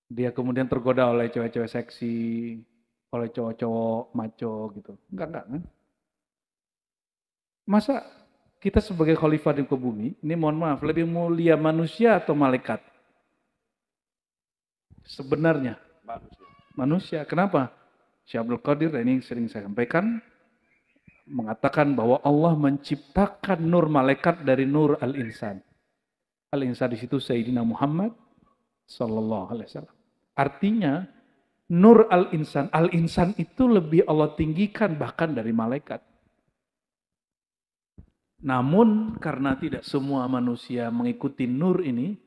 Speaker 1: Dia kemudian tergoda oleh cewek-cewek seksi, oleh cowok-cowok maco gitu. Enggak kan? Masa kita sebagai khalifah di muka bumi, ini mohon maaf, lebih mulia manusia atau malaikat? Sebenarnya manusia. Kenapa? Syekh Abdul Qadir, ini sering saya sampaikan, mengatakan bahwa Allah menciptakan nur malaikat dari nur al-insan. Al-insan di situ Sayyidina Muhammad sallallahu alaihi wasallam. Artinya nur al-insan itu lebih Allah tinggikan bahkan dari malaikat. Namun karena tidak semua manusia mengikuti nur ini,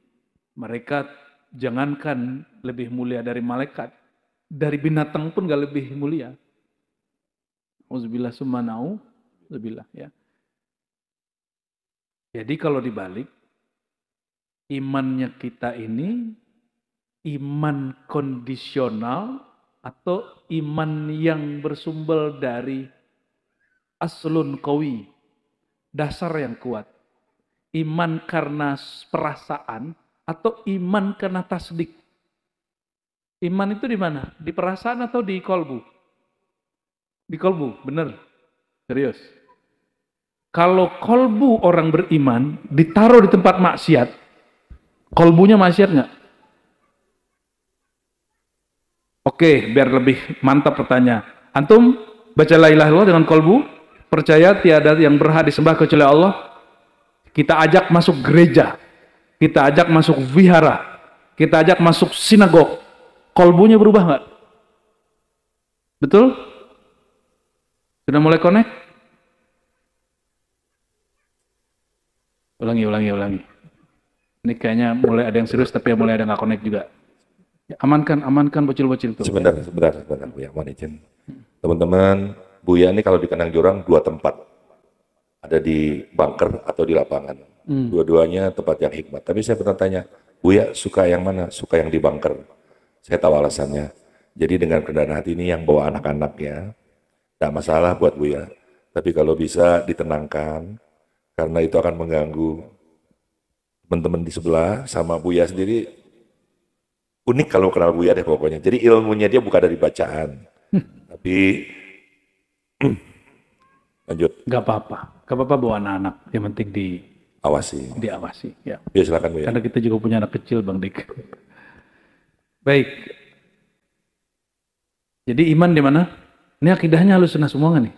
Speaker 1: mereka jangankan lebih mulia dari malaikat, dari binatang pun gak lebih mulia. Auzubillah summa na'udzubillah ya. Jadi kalau dibalik, imannya kita ini iman kondisional atau iman yang bersumber dari aslun qawi, dasar yang kuat. Iman karena perasaan atau iman karena tasdik. Iman itu di mana? Di perasaan atau di kolbu? Di kolbu, benar. Serius. Kalau kolbu orang beriman ditaruh di tempat maksiat, kolbunya maksiat nggak? Oke, biar lebih mantap pertanyaan. Antum baca la ilaha illallah dengan kolbu, percaya tiada yang berhak disembah kecuali Allah. Kita ajak masuk gereja, kita ajak masuk vihara, kita ajak masuk sinagog. Kolbunya berubah nggak? Betul? Sudah mulai connect? Ulangi. Ini kayaknya mulai ada yang serius tapi mulai ada nggak connect juga. Ya, amankan bocil-bocil itu.
Speaker 2: Sebentar Bu ya, mohon izin. Teman-teman, Buya ini kalau di Kandang Jurang 2 tempat. Ada di bunker atau di lapangan. Dua-duanya tempat yang hikmat. Tapi saya pernah tanya, Buya suka yang mana? Suka yang di bunker. Saya tahu alasannya. Jadi dengan kerendahan hati ini yang bawa anak-anaknya, tidak masalah buat Buya. Tapi kalau bisa ditenangkan, karena itu akan mengganggu teman-teman di sebelah sama Buya sendiri. Unik kalau kenal Buya deh pokoknya. Jadi ilmunya dia bukan dari bacaan. Tapi lanjut.
Speaker 1: Gak apa-apa bawa anak-anak. Yang penting diawasi. Ya.
Speaker 2: Ya silakan Buya.
Speaker 1: Karena kita juga punya anak kecil Bang Dik. Baik. Jadi iman di mana? Ini akidahnya Ahlussunnah semua nggak nih?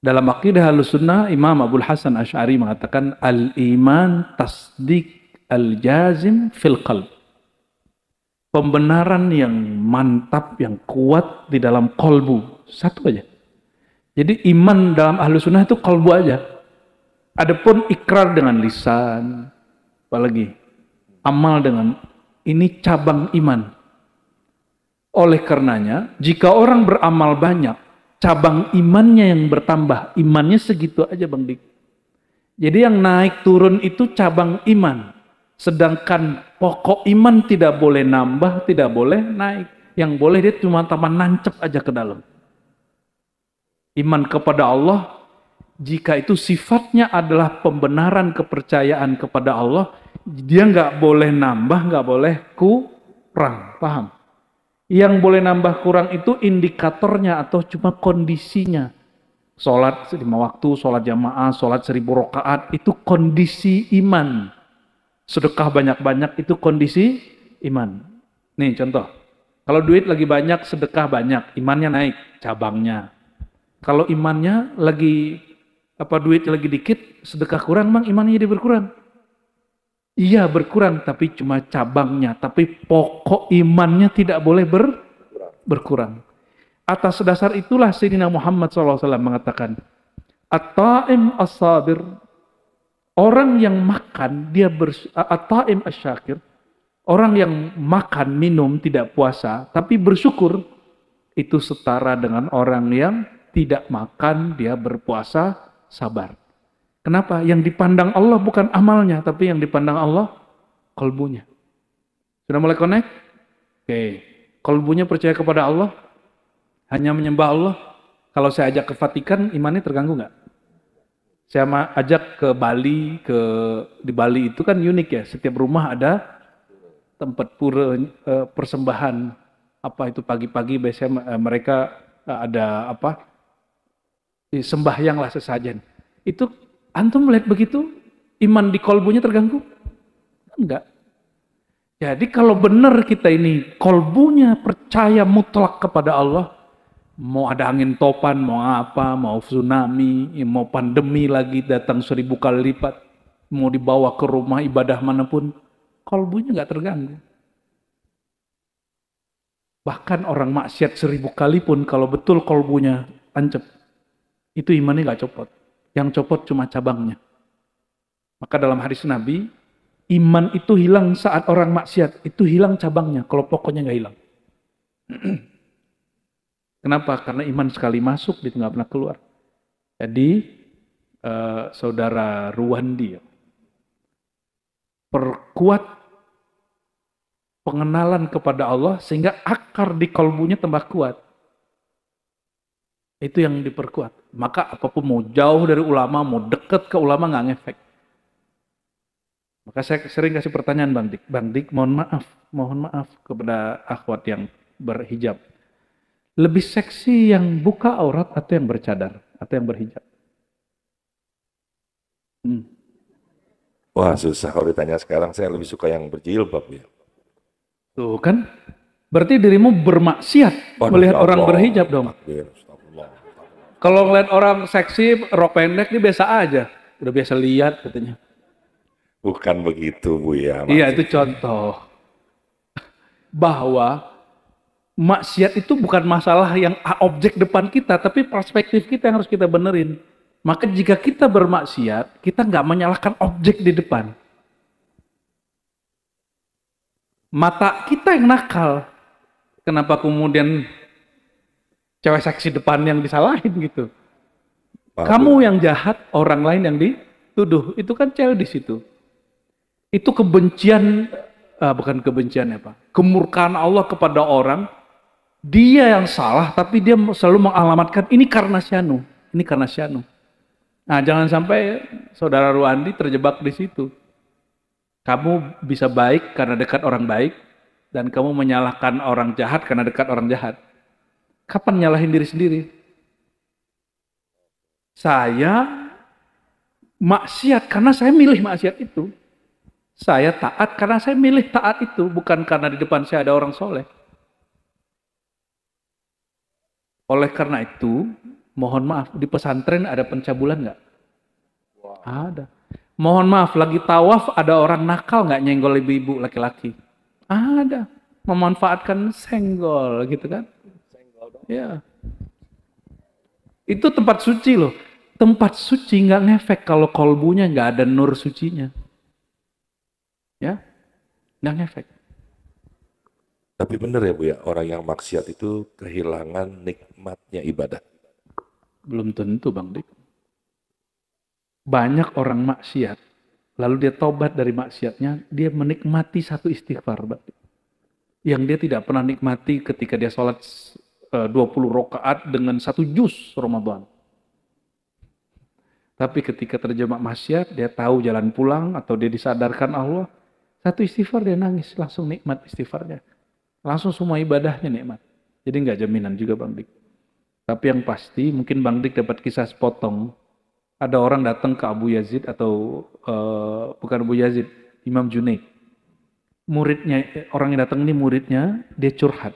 Speaker 1: Dalam akidah Ahlussunnah, Imam Abdul Hasan Asy'ari mengatakan al-iman tasdik al-jazim fil qalb. Pembenaran yang mantap, yang kuat di dalam kolbu. Satu aja. Jadi iman dalam Ahlussunnah itu kolbu aja. Adapun ikrar dengan lisan, apalagi amal dengan, ini cabang iman. Oleh karenanya, jika orang beramal banyak, cabang imannya yang bertambah. Imannya segitu aja Bang Dik. Jadi yang naik turun itu cabang iman. Sedangkan pokok iman tidak boleh nambah, tidak boleh naik. Yang boleh dia cuma tambah nancep aja ke dalam. Iman kepada Allah, jika itu sifatnya adalah pembenaran kepercayaan kepada Allah, dia nggak boleh nambah, nggak boleh kurang. Paham? Yang boleh nambah kurang itu indikatornya atau cuma kondisinya. Sholat 5 waktu, sholat jamaah, sholat 1000 rakaat, itu kondisi iman. Sedekah banyak-banyak, itu kondisi iman. Nih contoh, kalau duit lagi banyak, sedekah banyak, imannya naik, cabangnya. Kalau imannya lagi, duit lagi dikit, sedekah kurang, mang imannya jadi berkurang. Iya berkurang, tapi cuma cabangnya. Tapi pokok imannya tidak boleh berkurang. Atas dasar itulah Sayyidina Muhammad SAW mengatakan, At-ta'im as-sabir, orang yang makan, At-ta'im as-syakir, orang yang makan, minum, tidak puasa, tapi bersyukur, itu setara dengan orang yang tidak makan, dia berpuasa, sabar. Kenapa? Yang dipandang Allah bukan amalnya, tapi yang dipandang Allah, kolbunya. Sudah mulai connect? Oke. Kolbunya percaya kepada Allah, hanya menyembah Allah. Kalau saya ajak ke Vatikan, imannya terganggu nggak? Saya ajak ke Bali, di Bali itu kan unik ya, setiap rumah ada tempat pura persembahan. Apa itu pagi-pagi biasanya mereka ada sembahyang lah sesajen. Itu antum melihat begitu, iman di kolbunya terganggu? Enggak. Jadi kalau benar kita ini kolbunya percaya mutlak kepada Allah, mau ada angin topan, mau apa, mau tsunami, mau pandemi lagi datang 1000 kali lipat, mau dibawa ke rumah ibadah manapun, kolbunya nggak terganggu. Bahkan orang maksiat 1000 kali pun kalau betul kolbunya ancep, itu imannya nggak copot. Yang copot cuma cabangnya. Maka dalam hadis Nabi, iman itu hilang saat orang maksiat, itu hilang cabangnya, kalau pokoknya nggak hilang. Kenapa? Karena iman sekali masuk, dia nggak pernah keluar. Jadi, saudara Ruwandi, perkuat pengenalan kepada Allah, sehingga akar di kolbunya tambah kuat. Itu yang diperkuat. Maka apapun mau jauh dari ulama, mau deket ke ulama nggak ngefek. Maka saya sering kasih pertanyaan Bang Dik, mohon maaf kepada akhwat yang berhijab. Lebih seksi yang buka aurat atau yang bercadar atau yang berhijab?
Speaker 2: Wah susah kalau ditanya sekarang, saya lebih suka yang berjilbab ya.
Speaker 1: Tuh kan, berarti dirimu bermaksiat melihat orang berhijab dong. Kalau ngeliat orang seksi, rok pendek, dia biasa aja. Udah biasa lihat katanya.
Speaker 2: Bukan begitu Bu ya.
Speaker 1: Iya itu contoh. Bahwa maksiat itu bukan masalah yang objek depan kita, tapi perspektif kita yang harus kita benerin. Maka jika kita bermaksiat, kita nggak menyalahkan objek di depan. Mata kita yang nakal. Kenapa kemudian cewek seksi depan yang disalahin gitu? Kamu yang jahat, orang lain yang dituduh. Itu kan cewek di situ. Itu kebencian, bukan kebencian kemurkaan Allah kepada orang. Dia yang salah, tapi dia selalu mengalamatkan ini karena Syanu, ini karena Syanu. Nah, jangan sampai saudara Ruwandi terjebak di situ. Kamu bisa baik karena dekat orang baik, dan kamu menyalahkan orang jahat karena dekat orang jahat. Kapan nyalahin diri sendiri? Saya maksiat karena saya milih maksiat itu. Saya taat karena saya milih taat itu, bukan karena di depan saya ada orang soleh. Oleh karena itu, mohon maaf, di pesantren ada pencabulan nggak? Ada. Mohon maaf, lagi tawaf ada orang nakal nggak nyenggol ibu-ibu laki-laki? Ada. Memanfaatkan senggol gitu kan? Ya. Itu tempat suci loh. Tempat suci nggak ngefek kalau kolbunya nggak ada nur sucinya. Ya, nggak ngefek.
Speaker 2: Tapi benar ya Bu ya, orang yang maksiat itu kehilangan nikmatnya ibadah.
Speaker 1: Belum tentu Bang Dik. Banyak orang maksiat, lalu dia tobat dari maksiatnya, dia menikmati satu istighfar, Bang Dik. Yang dia tidak pernah nikmati ketika dia sholat 20 rakaat dengan 1 juz Ramadan. Tapi ketika terjebak maksiat, dia tahu jalan pulang atau dia disadarkan Allah, satu istighfar dia nangis, langsung nikmat istighfarnya. Langsung semua ibadahnya nikmat. Jadi nggak jaminan juga Bang Dik. Tapi yang pasti mungkin Bang Dik dapat kisah sepotong. Ada orang datang ke Abu Yazid atau bukan Abu Yazid, Imam Junaid. Muridnya, orang yang datang ini muridnya, dia curhat.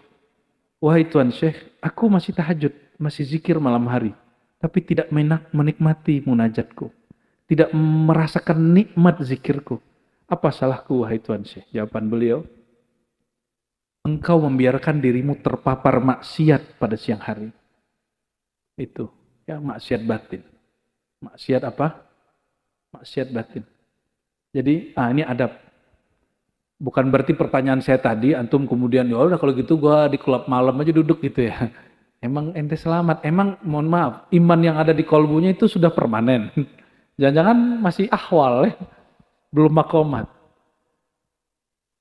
Speaker 1: Wahai Tuan Syekh, aku masih tahajud, masih zikir malam hari. Tapi tidak menikmati munajatku. Tidak merasakan nikmat zikirku. Apa salahku wahai Tuan Syekh? Jawaban beliau, engkau membiarkan dirimu terpapar maksiat pada siang hari. Itu, ya maksiat batin. Maksiat apa? Maksiat batin. Jadi, ini adab. Bukan berarti pertanyaan saya tadi, antum kemudian, ya udah kalau gitu gua di klub malam aja duduk gitu ya. Emang ente selamat. Emang mohon maaf, iman yang ada di kolbunya itu sudah permanen. Jangan-jangan masih ahwal ya. Belum makomat.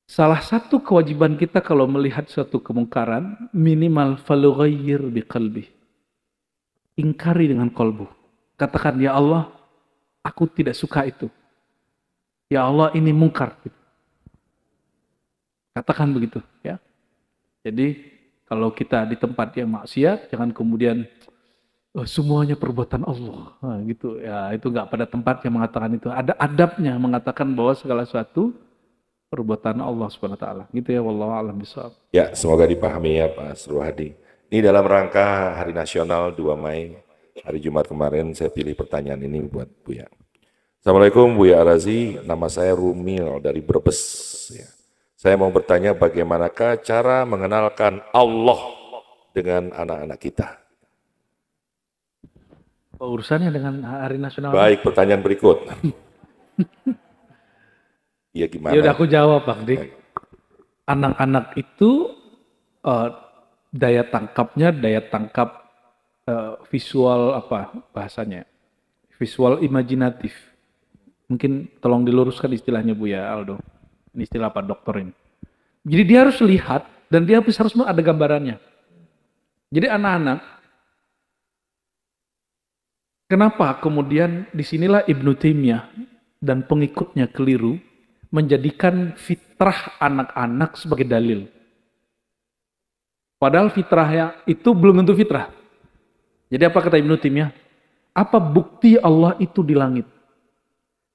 Speaker 1: Salah satu kewajiban kita kalau melihat suatu kemungkaran, minimal falughayyir biqalbi. Ingkari dengan kolbu. Katakan, ya Allah, aku tidak suka itu. Ya Allah, ini mungkar. Katakan begitu, ya. Jadi kalau kita di tempat yang maksiat, jangan kemudian semuanya perbuatan Allah, gitu. Ya itu nggak pada tempatnya mengatakan itu. Ada adabnya mengatakan bahwa segala sesuatu perbuatan Allah Subhanahu Wa Taala. Gitu ya, wallahu a'lam bishawab.
Speaker 2: Ya, semoga dipahami ya Pak Surwadi. Ini dalam rangka Hari Nasional 2 Mei, hari Jumat kemarin saya pilih pertanyaan ini buat Buya. Assalamualaikum Buya Arazi, nama saya Rumil dari Brebes. Ya. Saya mau bertanya bagaimanakah cara mengenalkan Allah dengan anak-anak kita?
Speaker 1: Urusannya dengan Hari Nasional.
Speaker 2: Baik, pertanyaan berikut. Iya gimana?
Speaker 1: Ya udah aku jawab Bang Dik. Anak-anak itu daya tangkap visual apa bahasanya? Visual imajinatif. Mungkin tolong diluruskan istilahnya Buya Aldo. Ini istilah Pak Dokter ini. Jadi dia harus lihat dan dia harus ada gambarannya. Jadi anak-anak, kenapa kemudian disinilah Ibnu Taimiyah dan pengikutnya keliru menjadikan fitrah anak-anak sebagai dalil. Padahal fitrahnya itu belum tentu fitrah. Jadi apa kata Ibnu Taimiyah? Apa bukti Allah itu di langit?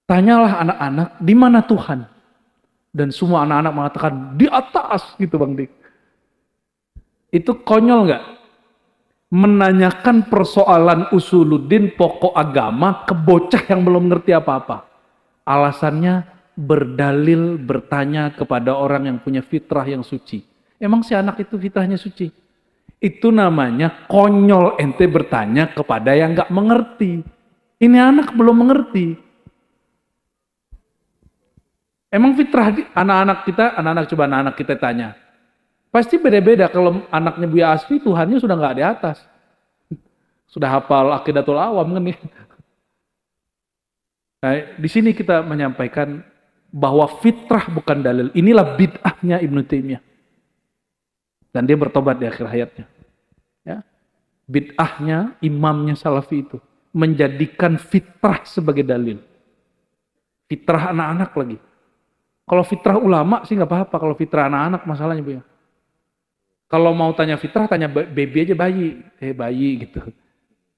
Speaker 1: Tanyalah anak-anak, di mana Tuhan? Dan semua anak-anak mengatakan, di atas gitu Bang Dik. Itu konyol nggak? Menanyakan persoalan usuluddin pokok agama ke bocah yang belum ngerti apa-apa. Alasannya berdalil bertanya kepada orang yang punya fitrah yang suci. Emang si anak itu fitrahnya suci? Itu namanya konyol ente bertanya kepada yang nggak mengerti. Ini anak belum mengerti. Emang fitrah anak-anak kita tanya. Pasti beda-beda. Kalau anaknya Buya Asfi, Tuhannya sudah nggak di atas. Sudah hafal Aqidatul Awam kan ya. Nah, di sini kita menyampaikan bahwa fitrah bukan dalil. Inilah bid'ahnya Ibnu Taimiyah. Dan dia bertobat di akhir hayatnya. Ya. Bid'ahnya imamnya Salafi itu menjadikan fitrah sebagai dalil. Fitrah anak-anak lagi. Kalau fitrah ulama sih nggak apa-apa. Kalau fitrah anak-anak masalahnya Bu ya. Kalau mau tanya fitrah, tanya baby aja bayi. Bayi gitu.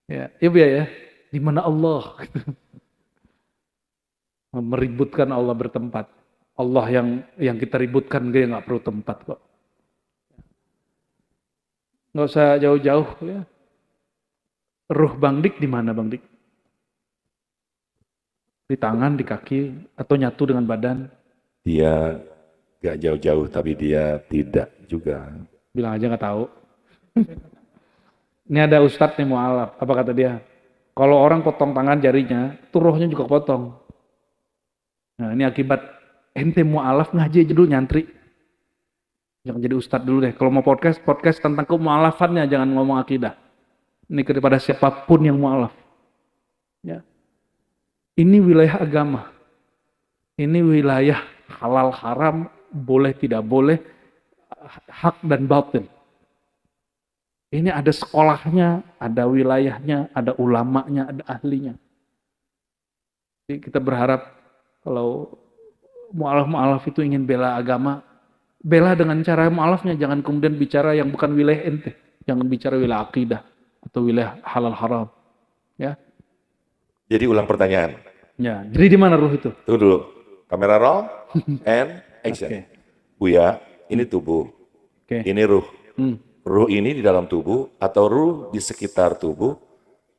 Speaker 1: Ya Bu ya. Di mana Allah? Gitu. Meributkan Allah bertempat. Allah yang kita ributkan dia nggak perlu tempat kok. Nggak usah jauh-jauh ya. Ruh Bang Dik di mana Bang Dik? Di tangan, di kaki, atau nyatu dengan badan?
Speaker 2: Dia gak jauh-jauh, tapi dia tidak juga.
Speaker 1: Bilang aja nggak tahu. Ini ada ustadz nih mu'alaf. Apa kata dia? Kalau orang potong tangan jarinya, tuh rohnya juga potong. Nah ini akibat ente mu'alaf ngaji aja dulu nyantri. Jangan jadi ustadz dulu deh. Kalau mau podcast tentang kemu'alafannya, jangan ngomong akidah. Ini kepada siapapun yang mu'alaf. Ya. Ini wilayah agama. Ini wilayah halal haram, boleh tidak boleh, hak dan batil. Ini ada sekolahnya, ada wilayahnya, ada ulamanya, ada ahlinya. Jadi kita berharap kalau mu'alaf-mu'alaf itu ingin bela agama, Bela dengan cara mu'alafnya, jangan kemudian bicara yang bukan wilayah ente. Jangan bicara wilayah akidah atau wilayah halal haram. Ya.
Speaker 2: Jadi ulang pertanyaan.
Speaker 1: Ya, jadi di mana ruh itu?
Speaker 2: Tunggu dulu. Kamera roll and action.
Speaker 1: Oke.
Speaker 2: Buya, ini tubuh.
Speaker 1: Oke.
Speaker 2: Ini ruh. Ruh ini di dalam tubuh atau ruh di sekitar tubuh.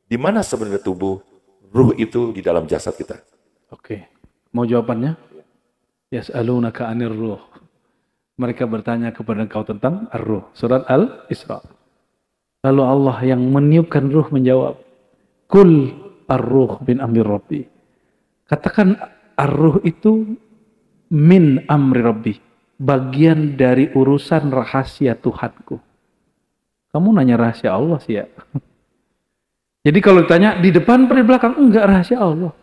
Speaker 2: Di mana sebenarnya tubuh? Ruh itu di dalam jasad kita.
Speaker 1: Oke. Mau jawabannya? Yas'alunaka 'anir ruh. Mereka bertanya kepada engkau tentang ar-ruh. Surat Al-Isra. Lalu Allah yang meniupkan ruh menjawab, Kul ar-ruh min amri Rabbi. Katakan ar-ruh itu min amri Rabbi. Bagian dari urusan rahasia Tuhanku. Kamu nanya rahasia Allah sih ya. Jadi kalau ditanya di depan atau di belakang, enggak, rahasia Allah.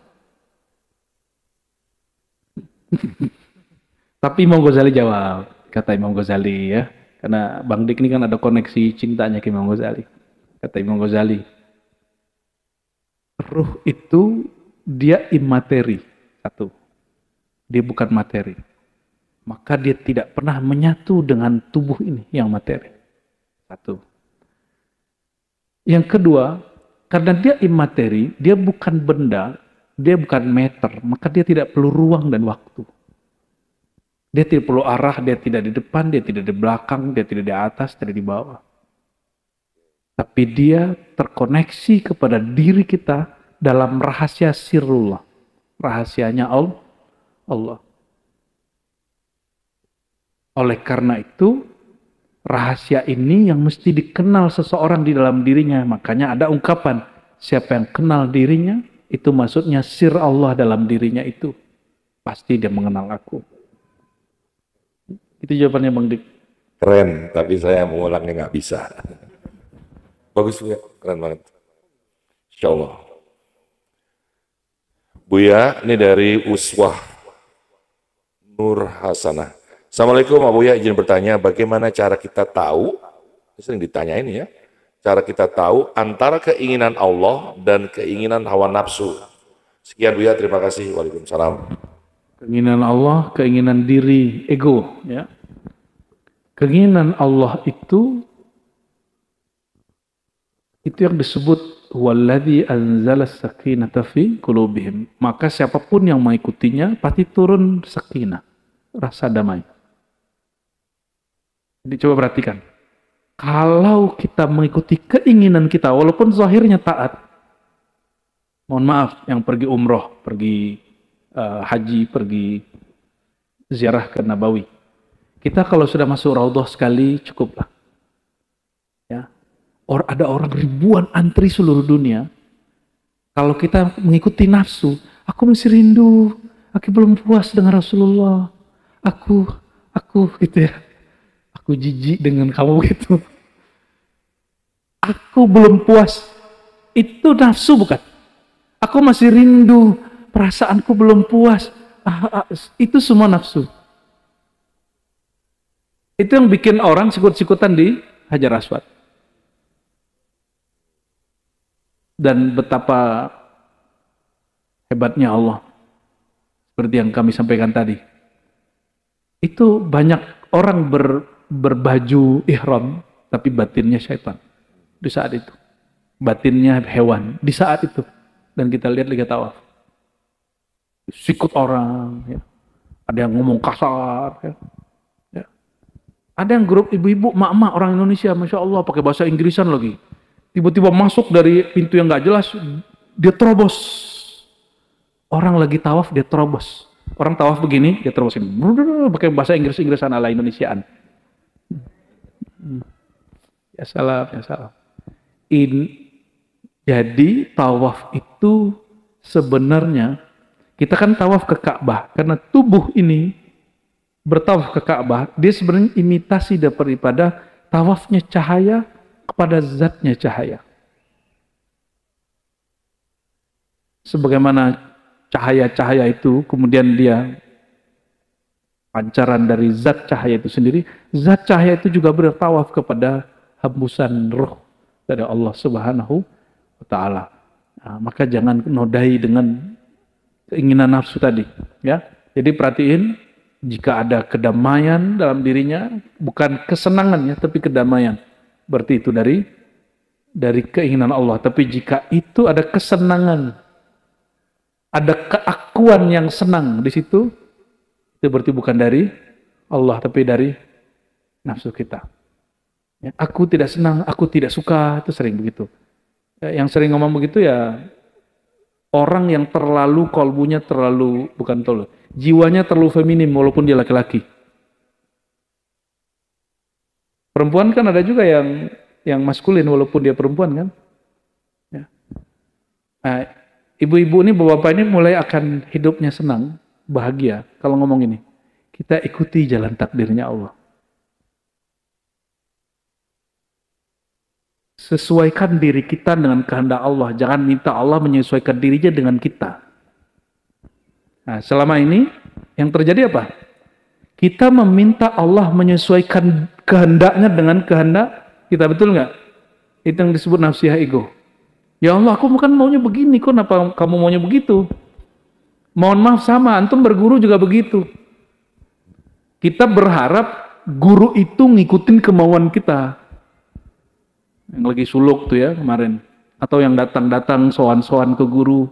Speaker 1: Tapi Imam Ghazali jawab, kata Imam Ghazali ya. Karena Bang Dik ini kan ada koneksi cintanya ke Imam Ghazali. Kata Imam Ghazali, ruh itu dia imateri, satu. Dia bukan materi. Maka dia tidak pernah menyatu dengan tubuh ini yang materi. Satu. Yang kedua, karena dia imateri, dia bukan benda, dia bukan meter, maka dia tidak perlu ruang dan waktu. Dia tidak perlu arah, dia tidak di depan, dia tidak di belakang, dia tidak di atas, tidak di bawah. Tapi dia terkoneksi kepada diri kita dalam rahasia sirrullah. Rahasianya Allah. Oleh karena itu, rahasia ini yang mesti dikenal seseorang di dalam dirinya. Makanya ada ungkapan, siapa yang kenal dirinya, itu maksudnya sir Allah dalam dirinya itu. Pasti dia mengenal aku. Itu jawabannya Bang Dik.
Speaker 2: Keren, tapi saya mengulangnya nggak bisa. Bagus Buya, keren banget. Insya Allah. Buya, ini dari Uswah Nur Hasanah. Assalamualaikum Pak Buya, izin bertanya bagaimana cara kita tahu, ini sering ditanyain ya, cara kita tahu antara keinginan Allah dan keinginan hawa nafsu. Sekian Buya, terima kasih. Waalaikumsalam.
Speaker 1: Keinginan Allah, keinginan diri, ego. Ya. Keinginan Allah itu yang disebut walladzi anzalas sakinata fi qulubihim. Maka siapapun yang mengikutinya pasti turun sakinah, rasa damai. Jadi coba perhatikan. Kalau kita mengikuti keinginan kita, walaupun zahirnya taat, mohon maaf, yang pergi umroh, pergi haji, pergi ziarah ke Nabawi. Kita kalau sudah masuk Raudhah sekali, cukuplah. Ya. Ada orang ribuan antri seluruh dunia. Kalau kita mengikuti nafsu, aku masih rindu, aku belum puas dengan Rasulullah. Aku gitu ya. Aku jijik dengan kamu gitu. Aku belum puas. Itu nafsu bukan? Aku masih rindu, perasaanku belum puas. Itu semua nafsu. Itu yang bikin orang sikut-sikutan di Hajar Aswad. Dan betapa hebatnya Allah. Seperti yang kami sampaikan tadi. Itu banyak orang berbaju ihram, tapi batinnya syaitan. Di saat itu. Batinnya hewan. Di saat itu. Dan kita lihat lagi tawaf. Sikut orang. Ya. Ada yang ngomong kasar. Ya. Ya. Ada yang grup ibu-ibu, mak-mak orang Indonesia, Masya Allah, pakai bahasa Inggrisan lagi. Tiba-tiba masuk dari pintu yang gak jelas, dia terobos. Orang lagi tawaf, dia terobos. Orang tawaf begini, dia terobosin. Pakai bahasa Inggris-Inggrisan ala Indonesiaan. Ya salah. Jadi tawaf itu sebenarnya, kita kan tawaf ke Ka'bah. Karena tubuh ini bertawaf ke Ka'bah, dia sebenarnya imitasi daripada tawafnya cahaya kepada zatnya cahaya. Sebagaimana cahaya-cahaya itu kemudian dia pancaran dari zat cahaya itu sendiri, zat cahaya itu juga bertawaf kepada hembusan roh dari Allah Subhanahu wa Ta'ala. Nah, maka jangan nodai dengan keinginan nafsu tadi, ya. Jadi perhatiin Jika ada kedamaian dalam dirinya, bukan kesenangannya, tapi kedamaian. Berarti itu dari keinginan Allah. Tapi jika itu ada kesenangan, ada keakuan yang senang di situ, itu berarti bukan dari Allah, tapi dari nafsu kita. Ya, aku tidak senang, aku tidak suka, itu sering begitu. Ya, yang sering ngomong begitu ya orang yang terlalu kolbunya terlalu, bukan terlalu, jiwanya terlalu feminim walaupun dia laki-laki. Perempuan kan ada juga yang maskulin walaupun dia perempuan kan. Ya. Nah, ibu-ibu ini, bapak-bapak ini mulai akan hidupnya senang, bahagia kalau ngomong ini. Kita ikuti jalan takdirnya Allah. Sesuaikan diri kita dengan kehendak Allah. Jangan minta Allah menyesuaikan dirinya dengan kita. Nah, selama ini yang terjadi apa? Kita meminta Allah menyesuaikan kehendaknya dengan kehendak kita, betul nggak? Itu yang disebut nafsiyah ego. Ya Allah, aku bukan maunya begini, kok kenapa kamu maunya begitu? Mohon maaf, sama, antum berguru juga begitu. Kita berharap guru itu ngikutin kemauan kita. Yang lagi suluk tuh ya kemarin. Atau yang datang-datang sowan-sowan ke guru.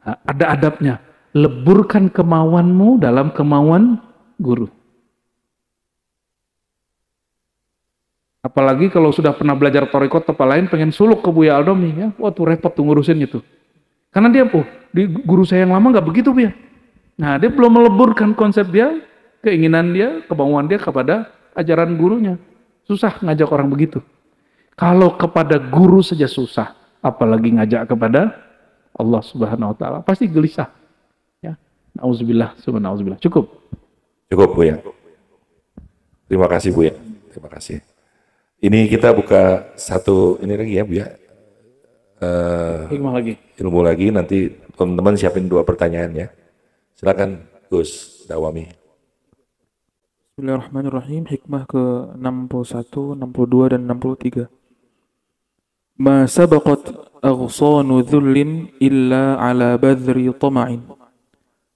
Speaker 1: Nah, ada adabnya. Leburkan kemauanmu dalam kemauan guru. Apalagi kalau sudah pernah belajar torikot apa lain, pengen suluk ke Buya Aldomi, ya, wah tuh repot tuh ngurusin itu. Karena dia, di guru saya yang lama nggak begitu, Buya. Nah, dia belum meleburkan konsep dia, keinginan dia, kemauan dia kepada ajaran gurunya. Susah ngajak orang begitu. Kalau kepada guru saja susah, apalagi ngajak kepada Allah Subhanahu wa taala, pasti gelisah. Ya. Nauzubillah, subhanallah. Cukup.
Speaker 2: Cukup, Buya. Terima kasih, Buya. Terima kasih. Ini kita buka satu ini lagi ya, Buya.
Speaker 1: Hikmah lagi.
Speaker 2: Ilmu lagi, nanti teman-teman siapin 2 pertanyaan ya. Silakan Gus Dawami.
Speaker 3: Bismillahirrahmanirrahim. Hikmah ke-61, 62 dan 63. Ma sabaqat aghsanu dhullin illa ala badri tama'in.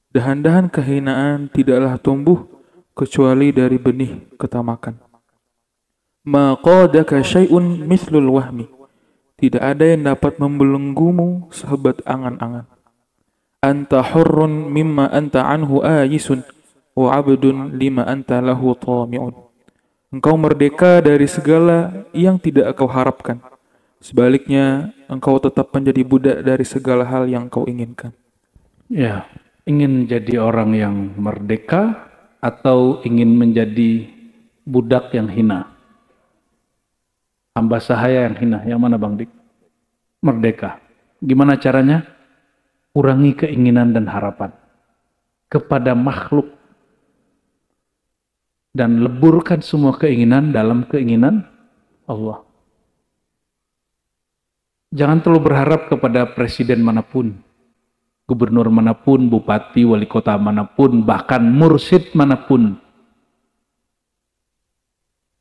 Speaker 3: Dahan-dahan kehinaan tidaklah tumbuh kecuali dari benih ketamakan. Ma qadaka syai'un mithlul wahmi. Tidak ada yang dapat membelenggumu sehebat angan-angan. Anta hurrun mimma anta anhu ayisun wa abdun lima anta lahu tami'un. Engkau merdeka dari segala yang tidak kau harapkan. Sebaliknya, engkau tetap menjadi budak dari segala hal yang kau inginkan.
Speaker 1: Ya, ingin jadi orang yang merdeka atau ingin menjadi budak yang hina? Hamba sahaya yang hina, yang mana Bang Dik? Merdeka. Gimana caranya? Kurangi keinginan dan harapan kepada makhluk dan leburkan semua keinginan dalam keinginan Allah. Jangan terlalu berharap kepada presiden manapun, gubernur manapun, bupati, wali kota manapun, bahkan mursyid manapun.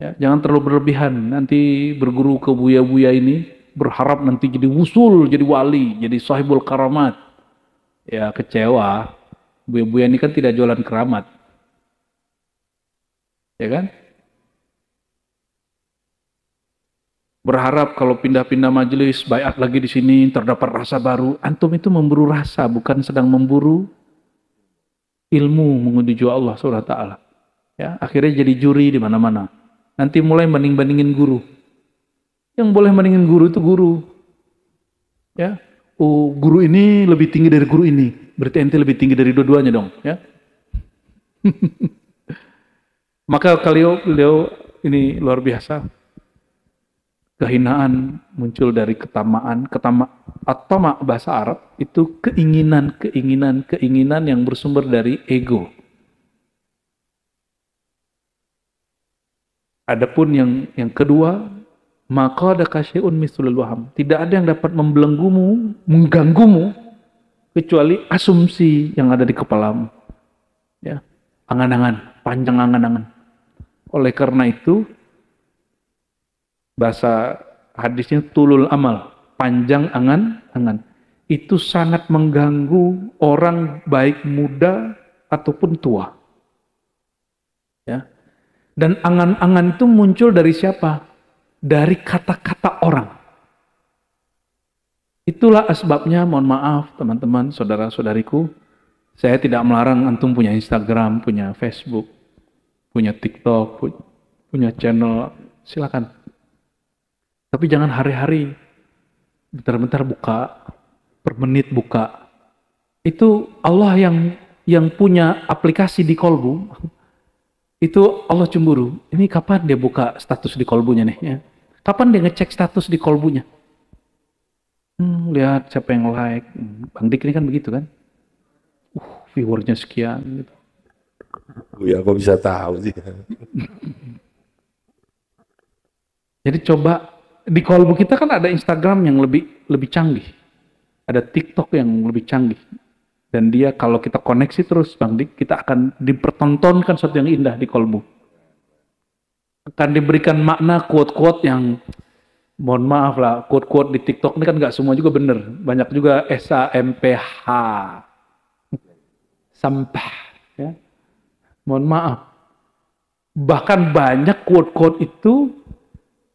Speaker 1: Ya, jangan terlalu berlebihan. Nanti berguru ke buya-buya ini berharap nanti jadi wusul, jadi wali, jadi sahibul karamat. Ya kecewa. Buya-buya ini kan tidak jualan keramat. Ya kan? Berharap kalau pindah-pindah majelis, baiat lagi di sini, terdapat rasa baru. Antum itu memburu rasa, bukan sedang memburu ilmu menuju Allah SWT. Ya, akhirnya jadi juri di mana-mana. Nanti mulai banding-bandingin guru. Yang boleh bandingin guru itu guru. Ya, oh guru ini lebih tinggi dari guru ini. Berarti ente lebih tinggi dari dua-duanya dong. Ya. Maka beliau ini luar biasa. Kehinaan muncul dari ketamaan. At-tama' bahasa Arab itu keinginan yang bersumber dari ego. Adapun yang kedua, maka ada kasyai'un mislul waham. Tidak ada yang dapat membelenggumu, mengganggumu kecuali asumsi yang ada di kepalamu. Ya, angan-angan, panjang angan-angan. Oleh karena itu bahasa hadisnya tulul amal, panjang angan-angan. Itu sangat mengganggu orang baik muda ataupun tua. Dan angan-angan itu muncul dari siapa? Dari kata-kata orang. Itulah asbabnya, mohon maaf teman-teman, saudara-saudariku, saya tidak melarang antum punya Instagram, punya Facebook, punya TikTok, punya channel, silakan. Tapi jangan hari-hari, bentar-bentar buka, per menit buka. Itu Allah yang punya aplikasi di kolbu. Itu Allah cemburu. Ini kapan dia buka status di kolbunya nih? Ya? Kapan dia ngecek status di kolbunya? Lihat siapa yang like. Bang Dik ini kan begitu kan? Viewernya sekian. Gitu.
Speaker 2: Ya kok bisa tahu sih?
Speaker 1: Jadi coba di kolbu kita kan ada Instagram yang lebih canggih. Ada TikTok yang lebih canggih. Dan dia kalau kita koneksi terus Bang Dik, kita akan dipertontonkan sesuatu yang indah di kolbu. Akan diberikan makna quote-quote yang, mohon maaf lah, quote-quote di TikTok ini kan nggak semua juga bener. Banyak juga SAMPH. Sampah. Ya. Mohon maaf. Bahkan banyak quote-quote itu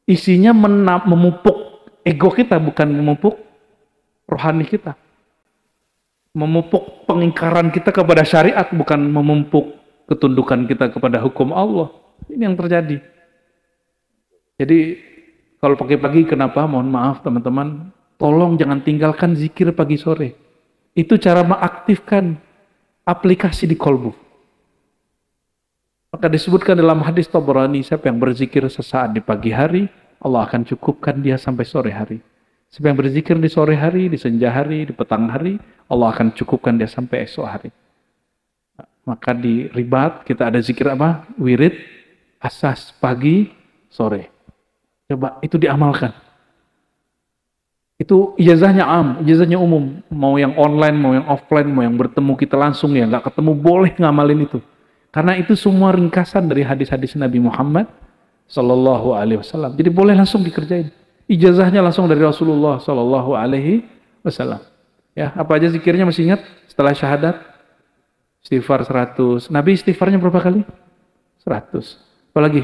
Speaker 1: isinya memupuk ego kita, bukan memupuk rohani kita. Memupuk pengingkaran kita kepada syariat, bukan memupuk ketundukan kita kepada hukum Allah. Ini yang terjadi. Jadi kalau pagi-pagi kenapa? Mohon maaf teman-teman, tolong jangan tinggalkan zikir pagi sore. Itu cara mengaktifkan aplikasi di kolbu. Maka disebutkan dalam hadis Tabrani, siapa yang berzikir sesaat di pagi hari, Allah akan cukupkan dia sampai sore hari. Siapa yang berzikir di sore hari, di senja hari, di petang hari, Allah akan cukupkan dia sampai esok hari. Maka di ribat kita ada zikir apa? Wirid, asas, pagi, sore. Coba itu diamalkan. Itu ijazahnya ijazahnya umum. Mau yang online, mau yang offline, mau yang bertemu kita langsung ya, nggak ketemu boleh ngamalin itu. Karena itu semua ringkasan dari hadis-hadis Nabi Muhammad Sallallahu Alaihi Wasallam. Jadi boleh langsung dikerjain. Ijazahnya langsung dari Rasulullah Sallallahu Alaihi Wasallam. Ya, apa aja zikirnya masih ingat? Setelah syahadat, istighfar 100. Nabi istighfarnya berapa kali? 100. Apalagi?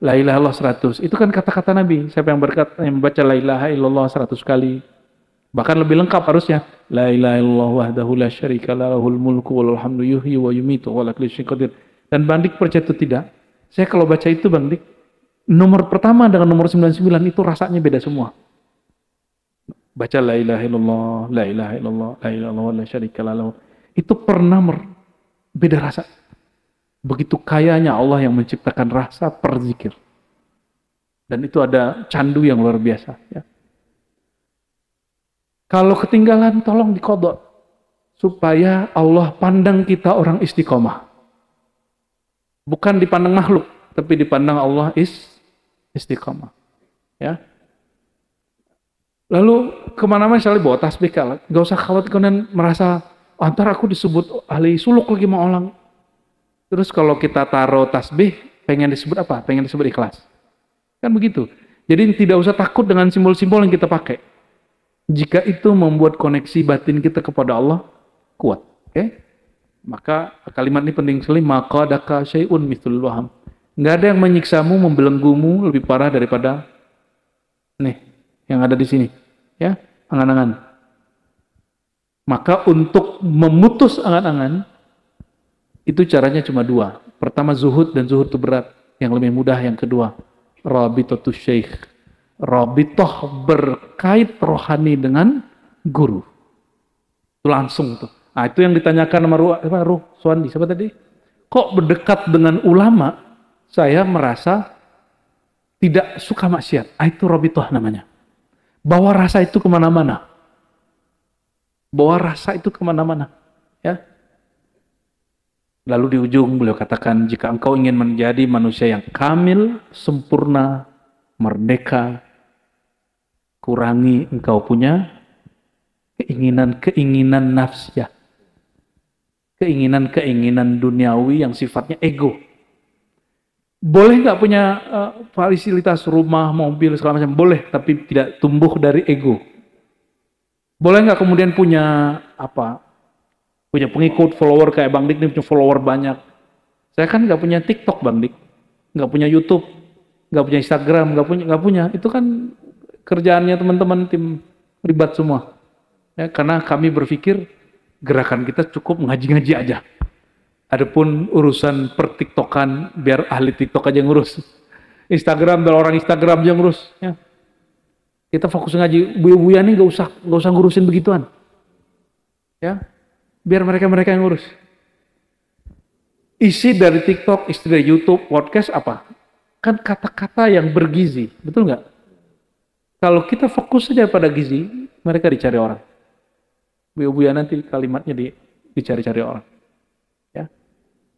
Speaker 1: La ilaha illallah 100. Itu kan kata-kata Nabi. Siapa yang membaca la ilaha illallah 100 kali. Bahkan lebih lengkap harusnya. La ilaha illallah wahdahu la syarika lahul mulku walal hamdu yuhyi wa yumitu wa ala kulli syai'in qadir. Dan Bang Dik percaya itu tidak? Saya kalau baca itu Bang Dik, nomor pertama dengan nomor 99 itu rasanya beda semua. Baca la ilaha illallah, la ilaha illallah, la ilaha illallah la syarika lahu. Itu pernah beda rasa. Begitu kayanya Allah yang menciptakan rasa perzikir. Dan itu ada candu yang luar biasa. Ya. Kalau ketinggalan tolong dikodok. Supaya Allah pandang kita orang istiqomah. Bukan dipandang makhluk. Tapi dipandang Allah istiqomah. Ya. Lalu kemana-mana misalnya bawa tasbih. Gak usah khawatir kemudian merasa antar aku disebut ahli suluk lagi mau orang. Terus kalau kita taruh tasbih, pengen disebut apa? Pengen disebut ikhlas. Kan begitu. Jadi tidak usah takut dengan simbol-simbol yang kita pakai. Jika itu membuat koneksi batin kita kepada Allah kuat. Okay? Maka kalimat ini penting sekali. Maka daka syai'un mithlul waham. Nggak ada yang menyiksamu, membelenggumu lebih parah daripada nih yang ada di sini. Ya, angan-angan. Maka untuk memutus angan-angan, itu caranya cuma dua. Pertama zuhud, dan zuhud itu berat. Yang lebih mudah yang kedua, rabitatus syekh. Rabitoh berkait rohani dengan guru. Itu langsung tuh. Nah itu yang ditanyakan sama Ruh Suwandi. Siapa tadi? Kok berdekat dengan ulama, saya merasa tidak suka maksiat. Ah, itu rabitoh namanya. Bawa rasa itu kemana-mana. Bawa rasa itu kemana-mana. Ya. Lalu di ujung beliau katakan, jika engkau ingin menjadi manusia yang kamil, sempurna, merdeka, kurangi engkau punya keinginan-keinginan nafsiyah. Keinginan-keinginan duniawi yang sifatnya ego. Boleh nggak punya fasilitas rumah, mobil, segala macam? Boleh, tapi tidak tumbuh dari ego. Boleh nggak kemudian punya apa? Punya pengikut, follower kayak Bang Dik ini punya follower banyak. Saya kan nggak punya TikTok Bang Dik. nggak punya YouTube, nggak punya Instagram, nggak punya. Itu kan kerjaannya teman-teman tim ribat semua. Ya, karena kami berpikir gerakan kita cukup ngaji-ngaji aja. Adapun urusan per-tiktokan, biar ahli TikTok aja yang ngurus. Instagram, biar orang Instagram aja yang ngurus. Ya. Kita fokus ngaji. Buya-buya nih nggak usah ngurusin begituan. Ya, biar mereka yang ngurus. Isi dari TikTok, isi dari YouTube, podcast apa? Kan kata-kata yang bergizi, betul nggak? Kalau kita fokus saja pada gizi, mereka dicari orang. Buya-buya nanti kalimatnya dicari-cari orang. Ya.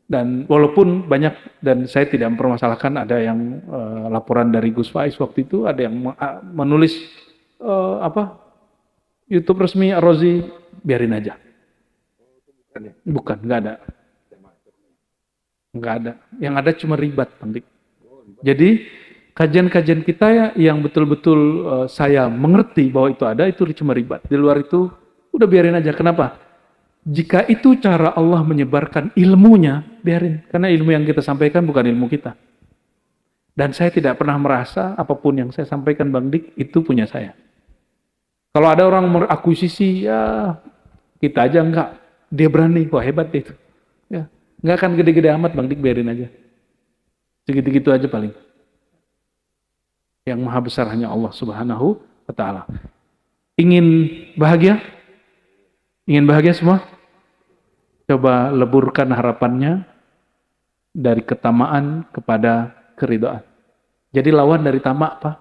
Speaker 1: Dan walaupun banyak, dan saya tidak mempermasalahkan, ada yang laporan dari Gus Faiz waktu itu, ada yang menulis YouTube resmi Ar-Razi, biarin aja. Bukan, nggak ada. Nggak ada. Yang ada cuma ribat, Bang Dik. Jadi kajian-kajian kita yang betul-betul saya mengerti bahwa itu ada, itu cuma ribat. Di luar itu udah biarin aja. Kenapa? Jika itu cara Allah menyebarkan ilmunya, biarin. Karena ilmu yang kita sampaikan bukan ilmu kita. Dan saya tidak pernah merasa apapun yang saya sampaikan Bang Dik itu punya saya. Kalau ada orang mengakuisisi, ya kita aja enggak. Dia berani, wah hebat itu. Ya, enggak akan gede-gede amat Bang Dik, biarin aja. Segitu-gitu aja paling. Yang maha besar hanya Allah Subhanahu wa Ta'ala. Ingin bahagia? Ingin bahagia semua? Coba leburkan harapannya dari ketamaan kepada keridhaan. Jadi lawan dari tamak apa?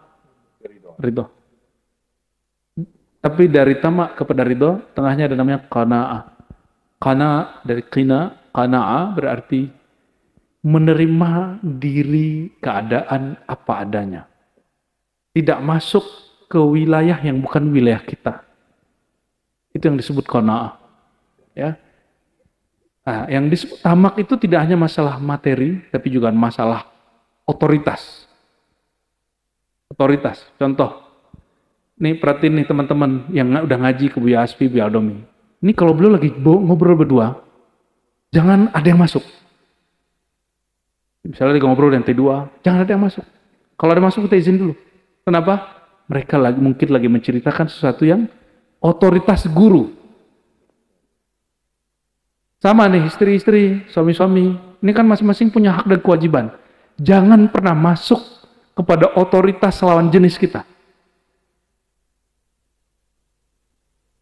Speaker 1: Ridho. Tapi dari tamak kepada ridho, tengahnya ada namanya qanaah. Qanaah dari qanaah berarti menerima diri keadaan apa adanya. Tidak masuk ke wilayah yang bukan wilayah kita. Itu yang disebut qanaah. Ya. Nah, yang disebut tamak itu tidak hanya masalah materi, tapi juga masalah otoritas. Otoritas. Contoh, nih perhatiin nih teman-teman yang udah ngaji ke Buya Asfi, Buya Adomi. Ini kalau beliau lagi ngobrol berdua, jangan ada yang masuk. Misalnya lagi ngobrol dengan T2, jangan ada yang masuk. Kalau ada masuk kita izin dulu. Kenapa? Mereka mungkin lagi menceritakan sesuatu yang otoritas guru. Sama nih istri-istri, suami-suami. Ini kan masing-masing punya hak dan kewajiban. Jangan pernah masuk kepada otoritas lawan jenis kita.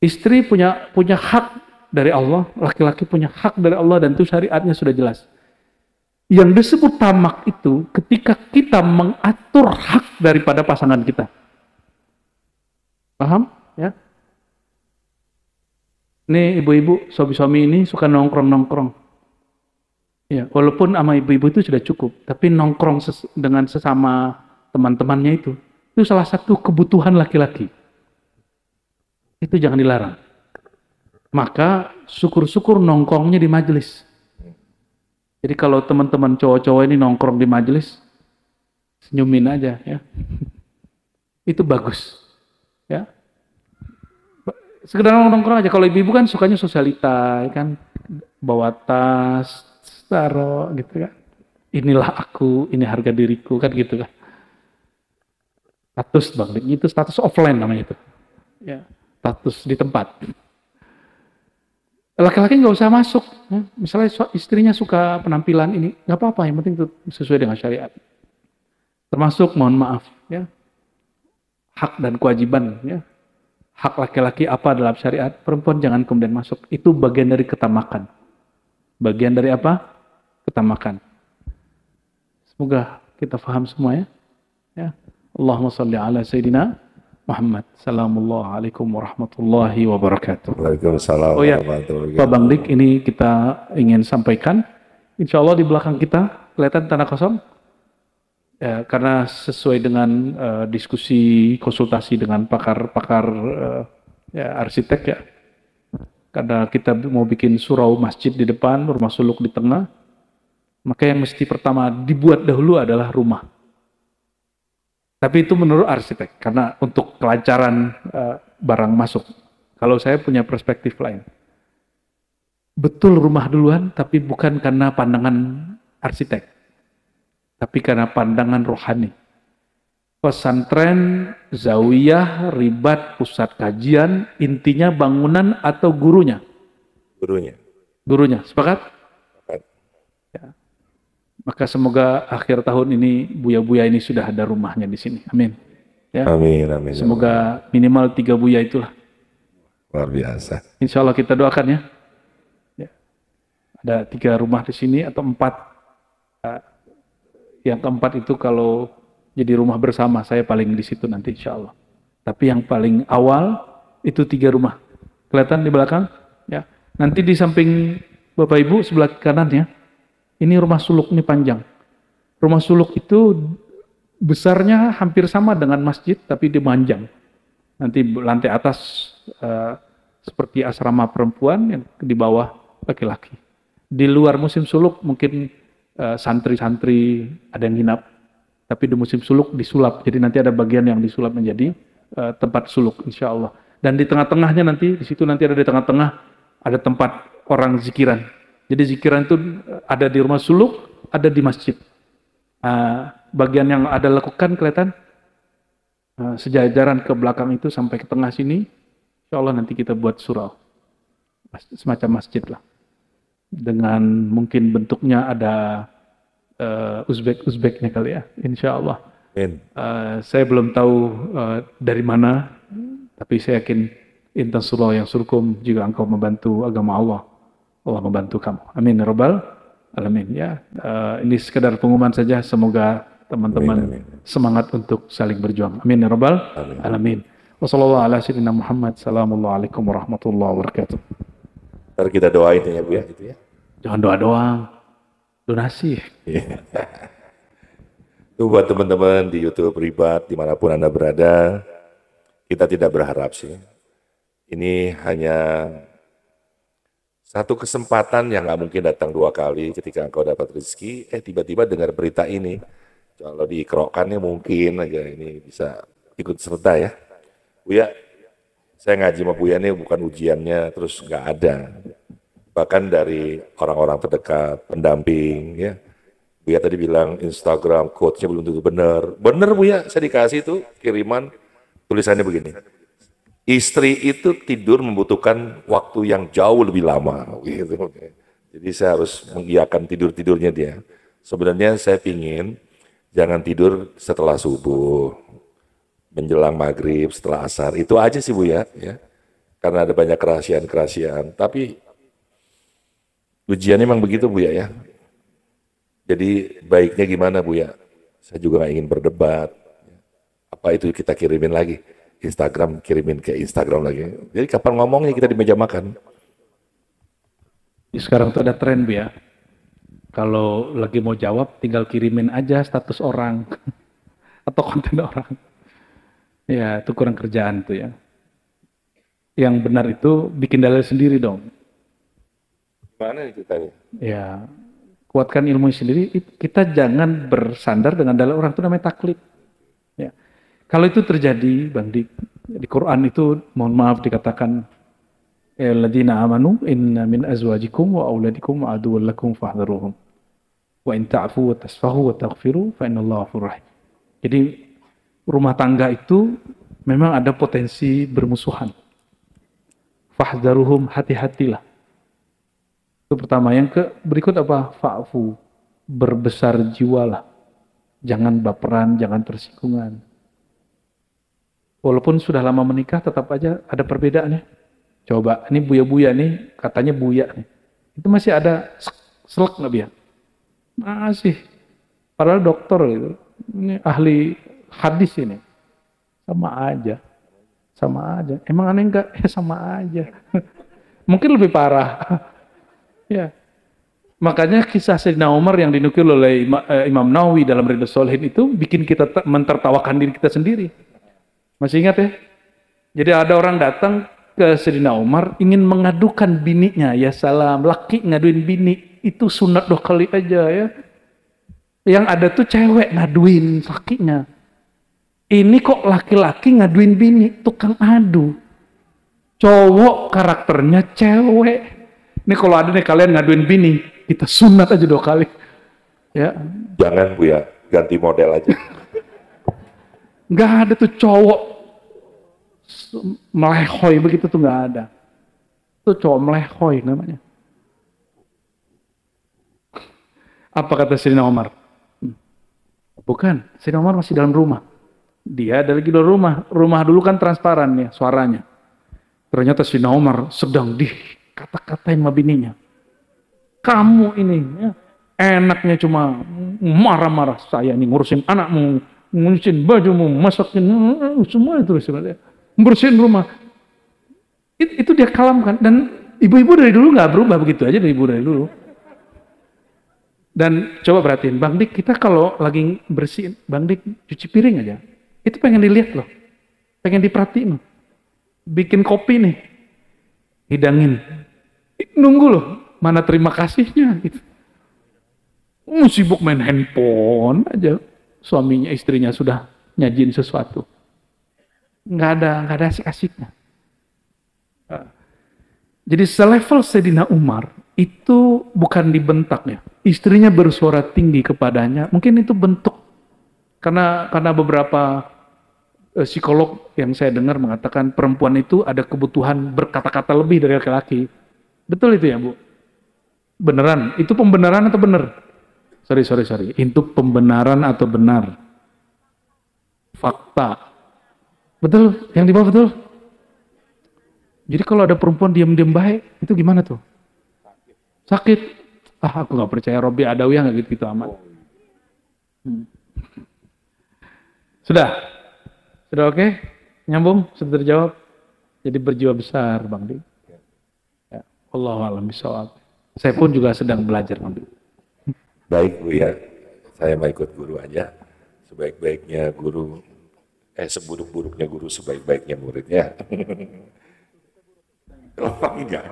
Speaker 1: Istri punya hak dari Allah, laki-laki punya hak dari Allah, dan itu syariatnya sudah jelas. Yang disebut tamak itu ketika kita mengatur hak daripada pasangan kita. Paham? Ya. Nih ibu-ibu, suami-suami ini suka nongkrong-nongkrong. Ya, walaupun sama ibu-ibu itu sudah cukup, tapi nongkrong dengan sesama teman-temannya itu salah satu kebutuhan laki-laki. Itu jangan dilarang. Maka syukur-syukur nongkrongnya di majelis. Jadi kalau teman-teman cowok-cowok ini nongkrong di majelis, senyumin aja ya. Itu bagus. Ya. Sekedar nongkrong aja. Kalau ibu-ibu kan sukanya sosialita, kan bawa tas, taruh gitu kan. Inilah aku, ini harga diriku, kan gitu kan. Status Bang, itu status offline namanya itu. Ya. Status di tempat. Laki-laki nggak usah masuk. Ya. Misalnya istrinya suka penampilan ini, nggak apa-apa. Yang penting itu sesuai dengan syariat. Termasuk mohon maaf, ya, hak dan kewajiban. Ya. Hak laki-laki apa dalam syariat? Perempuan jangan kemudian masuk. Itu bagian dari ketamakan. Bagian dari apa? Ketamakan. Semoga kita paham semua ya. Ya. Allahumma sholli ala Sayyidina Muhammad. Assalamualaikum warahmatullahi wabarakatuh.
Speaker 2: Waalaikumsalam
Speaker 1: warahmatullahi wabarakatuh. Pak Bang Dik, ini kita ingin sampaikan. Insya Allah di belakang kita kelihatan tanah kosong. Ya, karena sesuai dengan diskusi konsultasi dengan pakar-pakar ya, arsitek ya. Karena kita mau bikin surau masjid di depan, rumah suluk di tengah. Maka yang mesti pertama dibuat dahulu adalah rumah. Tapi itu menurut arsitek, karena untuk kelancaran barang masuk. Kalau saya punya perspektif lain. Betul rumah duluan, tapi bukan karena pandangan arsitek. tapi karena pandangan rohani. Pesantren, zawiyah, ribat, pusat kajian, intinya bangunan atau gurunya?
Speaker 2: Gurunya.
Speaker 1: Gurunya, sepakat?
Speaker 2: Sepakat.
Speaker 1: Ya. Maka semoga akhir tahun ini buya-buya ini sudah ada rumahnya di sini. Amin. Ya.
Speaker 2: Amin, amin.
Speaker 1: Semoga minimal 3 buya itulah.
Speaker 2: Luar biasa.
Speaker 1: Insya Allah kita doakan ya. Ya. Ada 3 rumah di sini atau 4. Yang keempat itu kalau jadi rumah bersama, saya paling di situ nanti insya Allah. Tapi yang paling awal itu 3 rumah. Kelihatan di belakang? Ya. Nanti di samping Bapak Ibu sebelah kanannya, ini rumah suluk, ini panjang. Rumah suluk itu besarnya hampir sama dengan masjid, tapi dimanjang. Nanti lantai atas seperti asrama perempuan, yang di bawah laki-laki. Di luar musim suluk mungkin santri-santri ada yang nginap, tapi di musim suluk disulap. Jadi nanti ada bagian yang disulap menjadi tempat suluk, insya Allah. Dan di tengah-tengahnya nanti, di situ nanti ada di tengah-tengah ada tempat orang zikiran. Jadi zikiran itu ada di rumah suluk, ada di masjid. Bagian yang ada lakukan kelihatan sejajaran ke belakang itu sampai ke tengah sini. Insya Allah nanti kita buat surau, semacam masjid lah. Dengan mungkin bentuknya ada Uzbek-Uzbeknya kali ya, insya Allah. Saya belum tahu dari mana, tapi saya yakin intan surau yang surkum jika engkau membantu agama Allah, Allah membantu kamu. Amin ya rabbal alamin. Ya, ini sekedar pengumuman saja. Semoga teman-teman semangat untuk saling berjuang. Amin ya rabbal alamin. Wassalamualaikum warahmatullahi wabarakatuh.
Speaker 2: Ntar kita doain ya Bu ya, gitu ya.
Speaker 1: Jangan doa doang, donasi.
Speaker 2: Itu buat teman-teman di YouTube Ribat dimanapun Anda berada, kita tidak berharap sih. Ini hanya satu kesempatan yang nggak mungkin datang 2 kali ketika engkau dapat rezeki, tiba-tiba dengar berita ini. Kalau dikerokkannya mungkin aja ini bisa ikut serta ya. Buya, saya ngaji sama Buya ini bukan ujiannya terus nggak ada. Bahkan dari orang-orang terdekat, pendamping ya. Buya tadi bilang Instagram quotes-nya belum tentu benar. Benar Buya, saya dikasih itu kiriman tulisannya begini. Istri itu tidur membutuhkan waktu yang jauh lebih lama gitu. Jadi saya harus mengiyakan tidur-tidurnya dia. Sebenarnya saya pingin jangan tidur setelah subuh, menjelang maghrib, setelah asar. Itu aja sih Bu ya. Karena ada banyak kerahasiaan-kerahasiaan. Tapi ujiannya memang begitu Bu ya. Jadi baiknya gimana Bu ya? Saya juga nggak ingin berdebat. Apa itu kita kirimin lagi? Instagram kirimin ke Instagram lagi. Jadi kapan ngomongnya kita di meja makan?
Speaker 1: Sekarang tuh ada tren Bu ya. Kalau lagi mau jawab tinggal kirimin aja status orang atau konten orang. Ya itu kurang kerjaan tuh ya. Yang benar itu bikin dalil sendiri dong.
Speaker 2: Gimana nih ceritanya? Ya.
Speaker 1: Kuatkan ilmu sendiri, kita jangan bersandar dengan dalil orang, itu namanya taklid. Ya. Kalau itu terjadi, Bang Dik, di Quran itu, mohon maaf dikatakan, alladzina amanu inna min azwajikum wa auladikum aduwwan lakum fahdharuhum. Wa in ta'fu wa tasfahu wa taghfiru fa innallaha ghafurur rahim. Jadi rumah tangga itu memang ada potensi bermusuhan. Fahdharuhum, hati-hatilah. Itu pertama. Yang berikut apa? Fa'fu, berbesar jiwalah. Jangan baperan, jangan tersinggungan. Walaupun sudah lama menikah, tetap aja ada perbedaannya. Coba, ini buya-buya nih, katanya buya nih. Itu masih ada selek nggak Buya? Masih. Padahal dokter gitu. Ini ahli hadis ini. Sama aja. Sama aja. Emang aneh enggak? Ya sama aja. Mungkin lebih parah. Ya. Makanya kisah Sayyidina Umar yang dinukil oleh Imam Nawawi dalam Riyadhus Shalihin itu bikin kita mentertawakan diri kita sendiri. Masih ingat ya? Jadi ada orang datang ke Sayyidina Umar ingin mengadukan bininya. Ya salam, laki ngaduin bini itu sunat 2 kali aja ya. Yang ada tuh cewek ngaduin lakinya. Ini kok laki-laki ngaduin bini, tukang adu. Cowok karakternya cewek. Ini kalau ada nih kalian ngaduin bini, kita sunat aja 2 kali. Ya,
Speaker 2: Jangan Bu ya, ganti model aja.
Speaker 1: nggak ada tuh cowok melehoy begitu tuh nggak ada. Itu cowok melehoy namanya. Apa kata Sayyidina Umar? Bukan, Sayyidina Umar masih dalam rumah. Dia ada lagi dalam rumah. Rumah dulu kan transparan ya suaranya. Ternyata Sayyidina Umar sedang dikata-katain sama bininya. Kamu ini ya, enaknya cuma marah-marah. Saya nih ngurusin anakmu, ngurusin bajumu, masakin semua itu sebenarnya. Bersihin rumah. Itu dia kalamkan. Dan ibu-ibu dari dulu nggak berubah begitu aja dari ibu dari dulu. Dan coba perhatiin, Bang Dik, kita kalau lagi bersihin, Bang Dik cuci piring aja, itu pengen dilihat loh, pengen diperhatiin loh. Bikin kopi nih, hidangin, nunggu loh, mana terima kasihnya gitu. Sibuk main handphone aja, suaminya, istrinya sudah nyajin sesuatu. Nggak ada asik-asiknya. Jadi selevel Sayyidina Umar, itu bukan dibentak ya. Istrinya bersuara tinggi kepadanya, mungkin itu bentuk. Karena beberapa psikolog yang saya dengar mengatakan perempuan itu ada kebutuhan berkata-kata lebih dari laki-laki. Betul itu ya Bu? Beneran? Itu pembenaran atau benar? Sorry. Itu pembenaran atau benar? Fakta. Betul? Yang di bawah betul? Jadi kalau ada perempuan diam-diam baik, itu gimana tuh? Sakit. Aku nggak percaya Robi Adawiyah nggak gitu amat. Sudah oke? Nyambung? Sudah terjawab? Jadi berjiwa besar, Bang Dik. Ya. Allahu a'lam bishawab. Saya pun juga sedang belajar, Bang Dik.
Speaker 2: Baik Bu ya, saya mau ikut guru aja. Sebaik-baiknya guru, seburuk-buruknya guru, sebaik-baiknya muridnya. Oh enggak.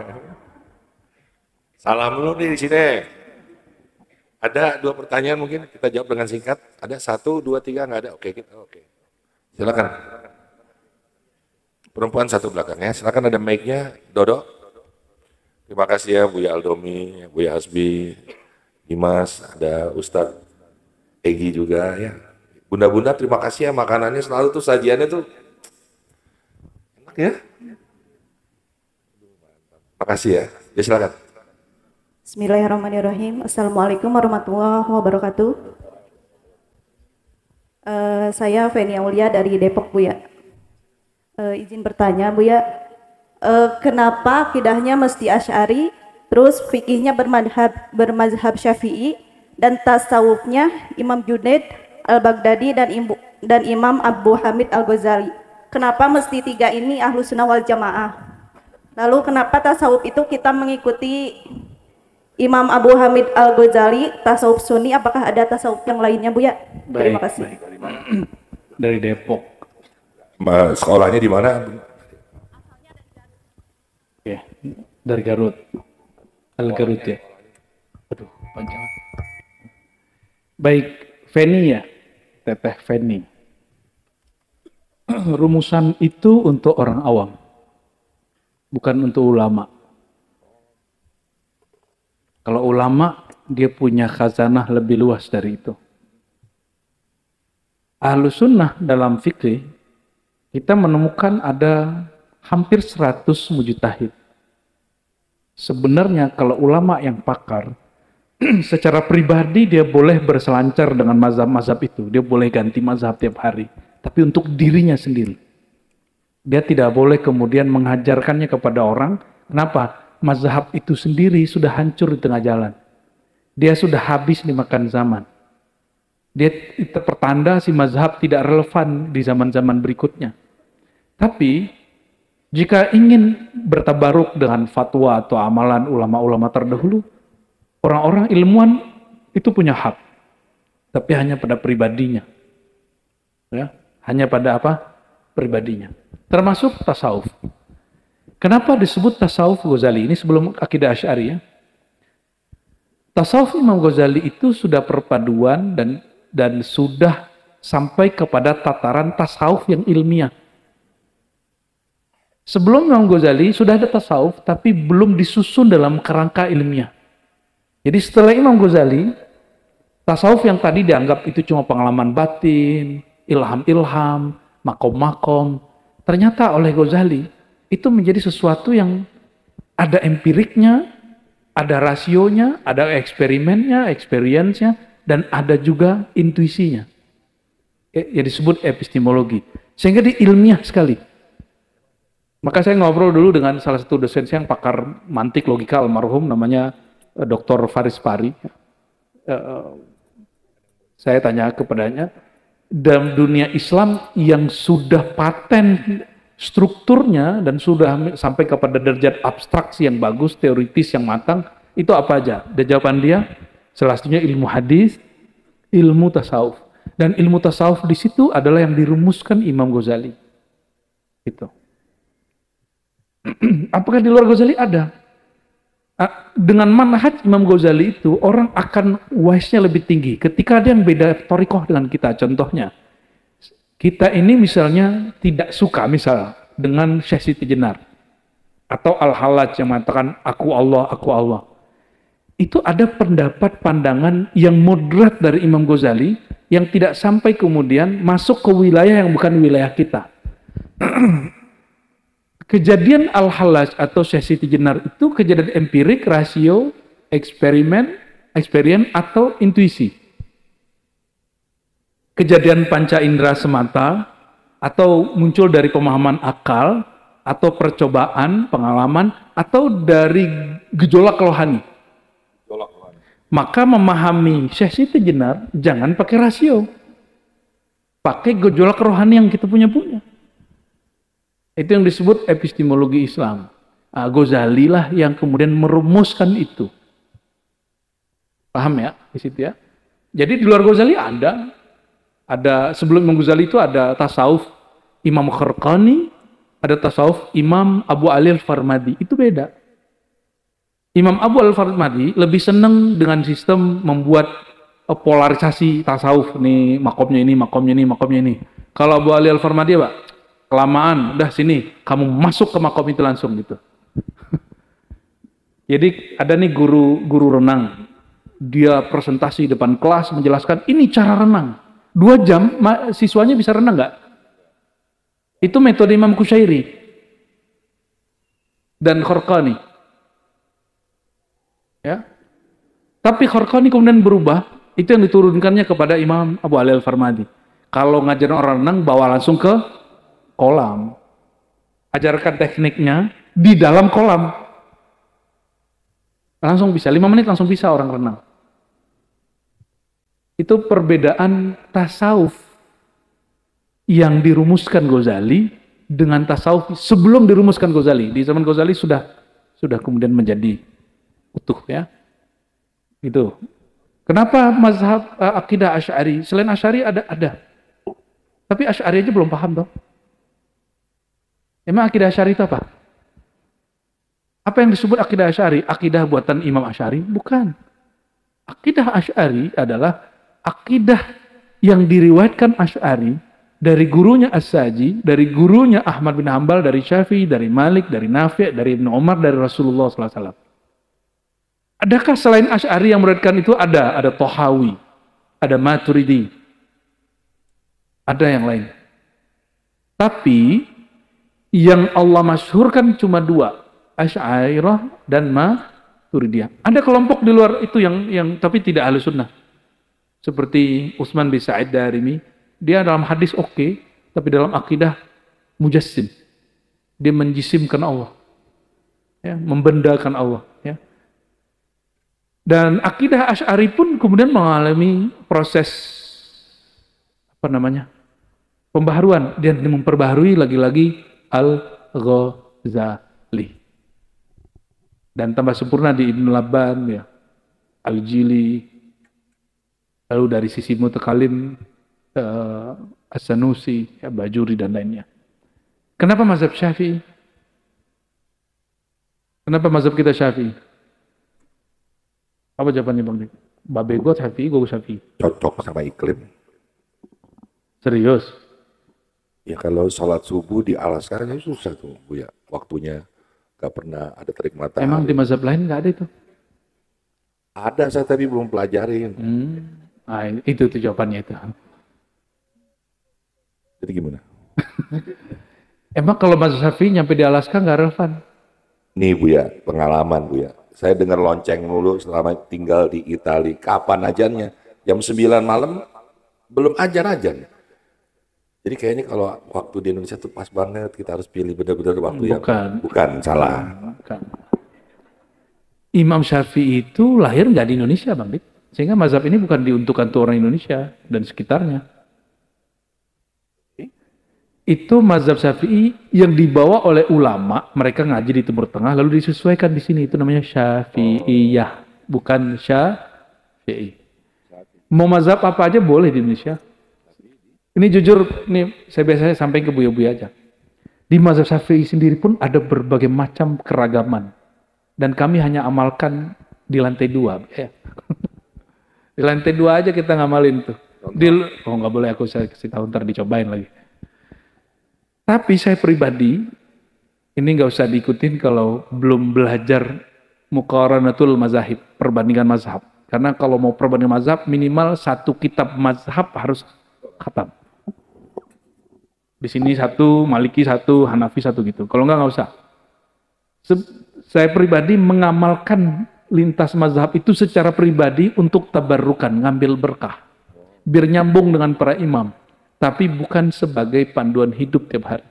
Speaker 2: Salam dulu nih di sini. Ada 2 pertanyaan mungkin kita jawab dengan singkat. Ada 1, 2, 3 nggak ada. Oke. Silakan. Perempuan satu belakangnya. Silakan ada mic-nya. Dodo. Terima kasih ya Buya Aldomi, Buya Hasbi, Dimas, ada Ustadz Egi juga ya. Bunda-bunda terima kasih ya, makanannya selalu tuh sajiannya tuh enak ya. Terima kasih ya. Ya silakan.
Speaker 4: Bismillahirrahmanirrahim. Assalamualaikum warahmatullahi wabarakatuh. Saya Feni Aulia dari Depok, Bu ya. Izin bertanya, Bu ya. Kenapa akidahnya mesti Asy'ari, terus fikihnya bermazhab Syafi'i, dan tasawufnya Imam Junaid Al-Baghdadi dan Imam Abu Hamid Al-Ghazali? Kenapa mesti 3 ini Ahlus Sunnah wal Jamaah? Lalu kenapa tasawuf itu kita mengikuti Imam Abu Hamid Al-Ghazali, tasawuf Sunni, apakah ada tasawuf yang lainnya Bu ya? Terima kasih.
Speaker 1: Baik. Dari Depok.
Speaker 2: Sekolahnya di mana?
Speaker 1: Ya, dari Garut. Al-Garut ya. Aduh, panjang. Baik, Feni ya. Teteh Feni. Rumusan itu untuk orang awam. Bukan untuk ulama. Kalau ulama, dia punya khazanah lebih luas dari itu. Ahlus sunnah dalam fikih, kita menemukan ada hampir 100 mujtahid. Sebenarnya kalau ulama yang pakar, secara pribadi dia boleh berselancar dengan mazhab-mazhab itu. Dia boleh ganti mazhab tiap hari. Tapi untuk dirinya sendiri. Dia tidak boleh kemudian mengajarkannya kepada orang. Kenapa? Mazhab itu sendiri sudah hancur di tengah jalan. Dia sudah habis dimakan zaman. Dia itu pertanda si mazhab tidak relevan di zaman-zaman berikutnya. Tapi jika ingin bertabaruk dengan fatwa atau amalan ulama-ulama terdahulu, orang-orang ilmuwan itu punya hak. Tapi hanya pada pribadinya. Ya, hanya pada apa? Pribadinya. Termasuk tasawuf. Kenapa disebut tasawuf Ghazali? Ini sebelum akidah Asy'ari ya. Tasawuf Imam Ghazali itu sudah perpaduan dan sudah sampai kepada tataran tasawuf yang ilmiah. Sebelum Imam Ghazali sudah ada tasawuf tapi belum disusun dalam kerangka ilmiah. Jadi setelah Imam Ghazali Tasawuf yang tadi dianggap itu cuma pengalaman batin, ilham-ilham, makom-makom, ternyata oleh Ghazali itu menjadi sesuatu yang ada empiriknya, ada rasionya, ada eksperimennya, experience-nya, dan ada juga intuisinya. Yang disebut epistemologi. Sehingga dia ilmiah sekali. Maka saya ngobrol dulu dengan salah satu dosen saya yang pakar mantik logika almarhum, namanya Dr. Faris Pari. Saya tanya kepadanya, dalam dunia Islam yang sudah paten strukturnya dan sudah sampai kepada derajat abstraksi yang bagus, teoritis yang matang, itu apa aja? Dan jawaban dia, salah satunya ilmu hadis, ilmu tasawuf. Dan ilmu tasawuf di situ adalah yang dirumuskan Imam Ghazali. Itu. Apakah di luar Ghazali? Ada. Dengan manhaj Imam Ghazali itu orang akan wise-nya lebih tinggi. Ketika ada yang beda thorikoh dengan kita, contohnya kita ini misalnya tidak suka misal dengan Syekh Siti Jenar atau Al-Hallaj yang mengatakan aku Allah, aku Allah. Itu ada pendapat pandangan yang moderat dari Imam Ghazali yang tidak sampai kemudian masuk ke wilayah yang bukan wilayah kita. Kejadian Al-Hallaj atau Syekh Siti Jenar itu kejadian empirik, rasio, eksperimen, experience atau intuisi. Kejadian panca indera semata atau muncul dari pemahaman akal atau percobaan, pengalaman atau dari gejolak rohani. Maka memahami Syekh Siti Jenar jangan pakai rasio. Pakai gejolak rohani yang kita punya. Itu yang disebut epistemologi Islam. Ghazali lah yang kemudian merumuskan itu. Paham ya di situ ya? Jadi di luar Ghazali ada sebelum Imam Ghazali itu ada tasawuf Imam Kharqani, ada tasawuf Imam Abu Ali Al-Farmadi. Itu beda. Imam Abu Al-Farmadi lebih senang dengan sistem membuat polarisasi tasawuf nih, makomnya ini, makomnya ini, makomnya ini. Kalau Abu Ali Al-Farmadi Pak, kelamaan, udah sini, kamu masuk ke makom itu langsung gitu. Jadi ada nih guru renang, dia presentasi depan kelas menjelaskan ini cara renang. 2 jam siswanya bisa renang nggak? Itu metode Imam Kusyairi dan Kharqani. Ya, tapi Kharqani kemudian berubah, itu yang diturunkannya kepada Imam Abu Ali Al-Farmadi. Kalau ngajarin orang renang bawa langsung ke kolam, ajarkan tekniknya di dalam kolam, langsung bisa 5 menit langsung bisa orang renang. Itu perbedaan tasawuf yang dirumuskan Ghazali dengan tasawuf sebelum dirumuskan Ghazali. Di zaman Ghazali sudah kemudian menjadi utuh ya. Itu. Kenapa mazhab akidah Asy'ari? Selain Asy'ari ada. Tapi Asy'ari aja belum paham toh. Emang akidah Asy'ari itu apa? Apa yang disebut akidah Asy'ari? Akidah buatan Imam Asy'ari? Bukan. Akidah Asy'ari adalah akidah yang diriwayatkan Asy'ari dari gurunya As-Saji, dari gurunya Ahmad bin Hanbal, dari Syafi'i, dari Malik, dari Nafi', dari Ibnu Umar, dari Rasulullah SAW. Adakah selain Asy'ari yang meriwayatkan itu? Ada Thahawi, ada Maturidi, ada yang lain. Tapi yang Allah masyhurkan cuma 2, Asy'ariyah dan Maturidiyah. Ada kelompok di luar itu yang tapi tidak Ahlus Sunnah. Seperti Utsman bin Sa'id Darimi, dia dalam hadis oke, tapi dalam akidah mujassim. Dia menjisimkan Allah. Ya, membendakan Allah, ya. Dan akidah Asy'ari pun kemudian mengalami proses pembaharuan. Dia memperbaharui lagi-lagi Al-Ghazali. Dan tambah sempurna di Ibnu Labban, ya, Al-Jili. Lalu dari sisi mutakalim As-Sanusi, ya, Bajuri dan lainnya. Kenapa mazhab Syafi'i? Kenapa mazhab kita Syafi'i? Apa jawabannya Bang Dik? Babe gue Syafi'i, gue Syafi'i.
Speaker 2: Cocok sama iklim.
Speaker 1: Serius?
Speaker 2: Ya kalau sholat subuh di Alaskar kan susah tuh Bu ya. Waktunya gak pernah ada terik matahari.
Speaker 1: Emang di mazhab lain gak ada itu?
Speaker 2: Ada, saya tapi belum pelajarin.
Speaker 1: Nah, itu tuh jawabannya itu.
Speaker 2: Jadi gimana?
Speaker 1: Emang kalau mazhab Syafi'i nyampe di Alaska nggak relevan?
Speaker 2: Nih Buya, pengalaman Buya. Saya dengar lonceng mulu selama tinggal di Italia. Kapan ajannya? Jam 9 malam belum ajan-ajan. Jadi kayaknya kalau waktu di Indonesia tuh pas banget, kita harus pilih benar-benar waktu yang bukan salah.
Speaker 1: Bukan. Imam Syafi'i itu lahir nggak di Indonesia, Bang Dik. Sehingga mazhab ini bukan diuntukkan untuk orang Indonesia dan sekitarnya. Itu mazhab Syafi'i yang dibawa oleh ulama, mereka ngaji di Timur Tengah lalu disesuaikan di sini, itu namanya Syafi'iyah, bukan Syafi'i. Mau mazhab apa aja boleh di Indonesia. Ini jujur, nih saya biasanya sampai ke buya-buya aja. Di mazhab Syafi'i sendiri pun ada berbagai macam keragaman. Dan kami hanya amalkan di lantai 2. Ya. Di lantai 2 aja kita ngamalin tuh. Oh nggak boleh, aku saya kasih tahu, ntar dicobain lagi. Tapi saya pribadi, ini nggak usah diikutin kalau belum belajar muqaranatul mazahib, perbandingan mazhab. Karena kalau mau perbandingan mazhab, minimal 1 kitab mazhab harus khatam. Di sini 1, Maliki 1, Hanafi 1 gitu. Kalau nggak usah. Saya pribadi mengamalkan lintas mazhab itu secara pribadi untuk tabarrukan, ngambil berkah. Biar nyambung dengan para imam. Tapi bukan sebagai panduan hidup tiap hari.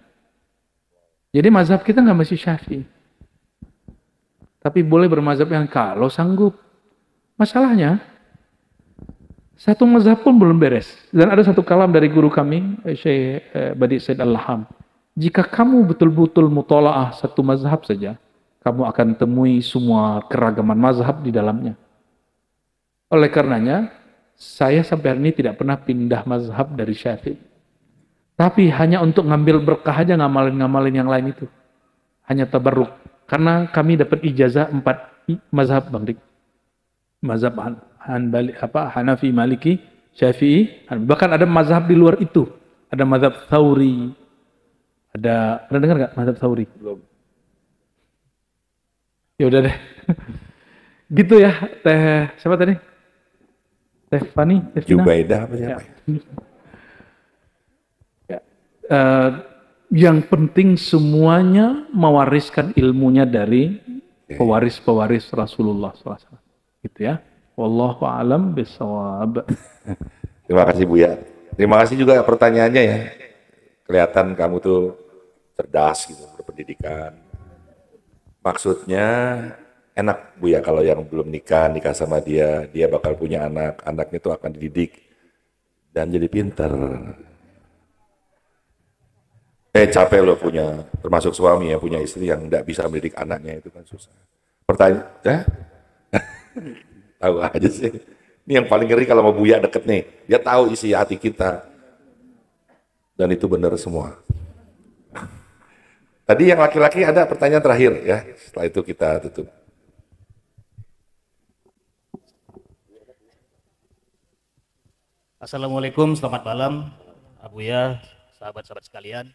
Speaker 1: Jadi mazhab kita nggak mesti Syafi'i. Tapi boleh bermazhab yang kalau sanggup. Masalahnya, 1 mazhab pun belum beres. Dan ada 1 kalam dari guru kami, Syekh Badi Said Al-Laham. Jika kamu betul-betul mutola'ah 1 mazhab saja, kamu akan temui semua keragaman mazhab di dalamnya. Oleh karenanya, saya sampai hari ini tidak pernah pindah mazhab dari Syafi'i. Tapi hanya untuk ngambil berkah aja, ngamalin-ngamalin yang lain itu. Hanya tabarruk. Karena kami dapat ijazah 4 mazhab, Bang Dik. Mazhab Hanafi, Maliki, Syafi'i. Bahkan ada mazhab di luar itu. Ada mazhab Tsauri. Pernah dengar nggak mazhab Tsauri? Belum. Ya udah deh. Gitu ya, Teh siapa tadi? Teh Fani, Teh Fina?
Speaker 2: Jubaidah apa siapa?
Speaker 1: Ya. Yang penting semuanya mewariskan ilmunya dari pewaris-pewaris Rasulullah SAW. Gitu ya. Wallahu a'lam bishawab.
Speaker 2: Terima kasih Buya. Terima kasih juga pertanyaannya ya. Kelihatan kamu tuh cerdas gitu, berpendidikan. Maksudnya enak Buya kalau yang belum nikah sama dia bakal punya anak, anaknya tuh akan dididik dan jadi pinter. Capek loh punya, termasuk suami ya, punya istri yang nggak bisa mendidik anaknya, itu kan susah. Pertanyaan, tahu aja sih. Ini yang paling ngeri kalau mau Buya deket nih, dia tahu isi hati kita. Dan itu benar semua. Tadi yang laki-laki ada pertanyaan terakhir ya, setelah itu kita tutup.
Speaker 5: Assalamualaikum, selamat malam, Abuya, sahabat-sahabat sekalian.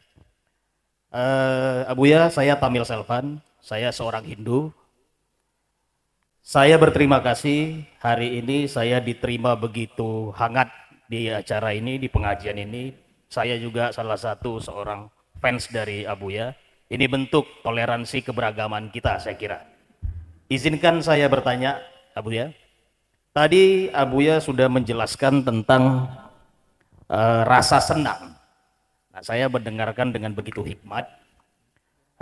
Speaker 5: Abuya, saya Tamil Selvan, saya seorang Hindu. Saya berterima kasih hari ini saya diterima begitu hangat di acara ini, di pengajian ini. Saya juga salah satu seorang fans dari Abuya. Ini bentuk toleransi keberagaman kita, saya kira. Izinkan saya bertanya, Abuya. Tadi Abuya sudah menjelaskan tentang rasa senang. Nah, saya mendengarkan dengan begitu hikmat.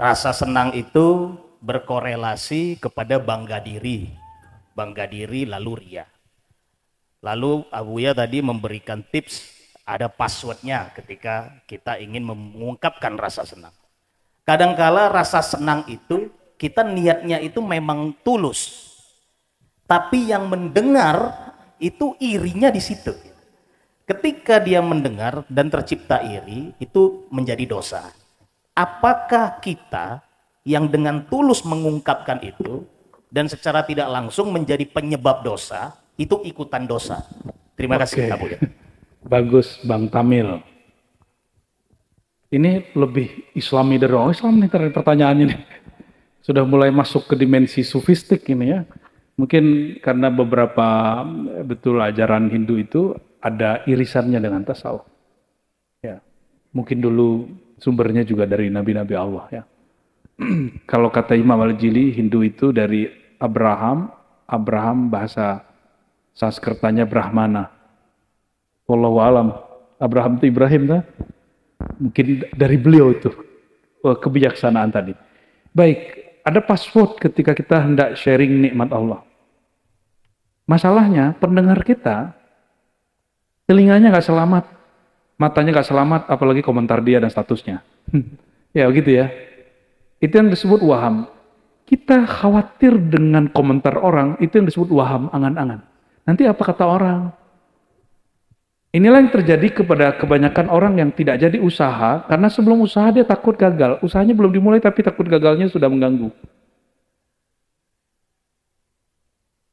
Speaker 5: Rasa senang itu berkorelasi kepada bangga diri lalu ria. Lalu Abuya tadi memberikan tips, ada passwordnya ketika kita ingin mengungkapkan rasa senang. Kadangkala rasa senang itu kita niatnya itu memang tulus, tapi yang mendengar itu irinya di situ. Ketika dia mendengar dan tercipta iri, itu menjadi dosa. Apakah kita yang dengan tulus mengungkapkan itu dan secara tidak langsung menjadi penyebab dosa, itu ikutan dosa? Terima kasih, Abuya.
Speaker 1: Bagus, Bang Tamil. Ini lebih Islami dari orang Islam nih pertanyaannya nih. Sudah mulai masuk ke dimensi sufistik ini ya. Mungkin karena beberapa betul ajaran Hindu itu ada irisannya dengan tasawuf. Ya, mungkin dulu sumbernya juga dari nabi-nabi Allah ya. Kalau kata Imam Al-Jili, Hindu itu dari Abraham. Abraham bahasa Sanskertanya Brahmana. Wallahu alam. Abraham itu Ibrahim kan? Mungkin dari beliau itu kebijaksanaan tadi. Baik, ada password ketika kita hendak sharing nikmat Allah. Masalahnya pendengar kita telinganya nggak selamat, matanya nggak selamat, apalagi komentar dia dan statusnya. Ya begitu ya. Itu yang disebut waham. Kita khawatir dengan komentar orang, itu yang disebut waham, angan-angan. Nanti apa kata orang? Inilah yang terjadi kepada kebanyakan orang yang tidak jadi usaha, karena sebelum usaha dia takut gagal. Usahanya belum dimulai tapi takut gagalnya sudah mengganggu.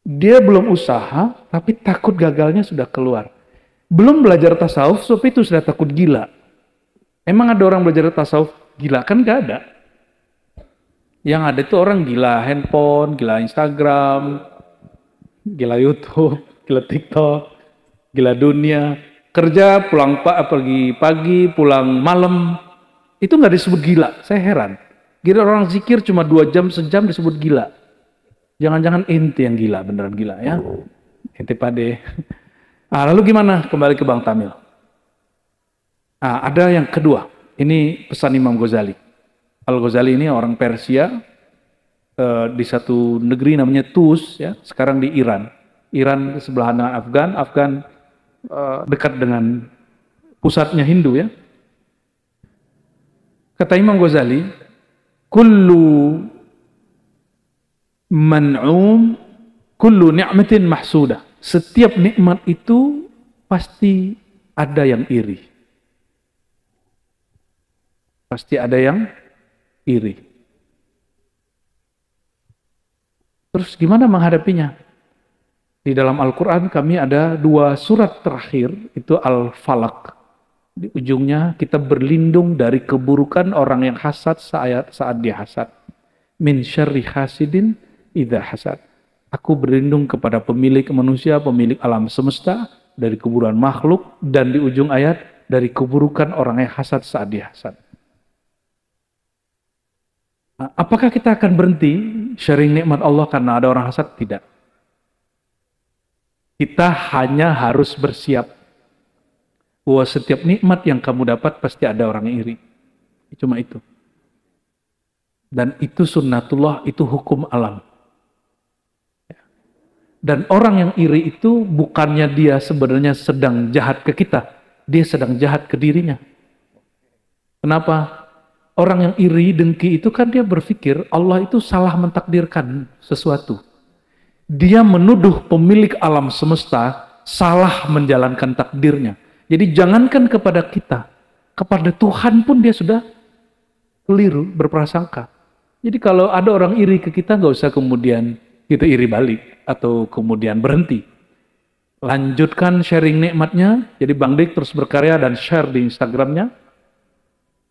Speaker 1: Dia belum usaha tapi takut gagalnya sudah keluar. Belum belajar tasawuf, sebab itu sudah takut gila. Emang ada orang belajar tasawuf gila? Kan gak ada. Yang ada itu orang gila handphone, gila Instagram, gila YouTube, gila TikTok, gila dunia. Kerja pulang pergi pagi, pulang malam, itu nggak disebut gila. Saya heran. Gila orang zikir cuma 2 jam, sejam disebut gila. Jangan-jangan ente yang gila, beneran gila ya. Ente pade. Lalu gimana? Kembali ke Bang Tamil. Ada yang kedua. Ini pesan Imam Ghazali. Al-Ghazali ini orang Persia di satu negeri namanya Tus, ya. Sekarang di Iran. Iran sebelahan dengan Afgan. Afgan dekat dengan pusatnya Hindu ya. Kata Imam Ghazali, kullu man'um kullu ni'matin mahsudah. Setiap nikmat itu pasti ada yang iri. Pasti ada yang iri. Terus gimana menghadapinya? Di dalam Al-Quran kami ada 2 surat terakhir, itu Al-Falaq. Di ujungnya kita berlindung dari keburukan orang yang hasad saat dia hasad. Min syarri hasidin idza hasad. Aku berlindung kepada pemilik manusia, pemilik alam semesta, dari keburukan makhluk, dan di ujung ayat, dari keburukan orang yang hasad saat dia hasad. Apakah kita akan berhenti sharing nikmat Allah karena ada orang hasad? Tidak. Kita hanya harus bersiap bahwa setiap nikmat yang kamu dapat pasti ada orang yang iri. Cuma itu. Dan itu sunnatullah, itu hukum alam. Dan orang yang iri itu bukannya dia sebenarnya sedang jahat ke kita, dia sedang jahat ke dirinya. Kenapa? Orang yang iri, dengki itu kan dia berpikir Allah itu salah mentakdirkan sesuatu. Dia menuduh pemilik alam semesta salah menjalankan takdirnya. Jadi jangankan kepada kita, kepada Tuhan pun dia sudah keliru, berprasangka. Jadi kalau ada orang iri ke kita, nggak usah kemudian kita iri balik atau kemudian berhenti. Lanjutkan sharing nikmatnya. Jadi Bang Dik terus berkarya dan share di Instagramnya.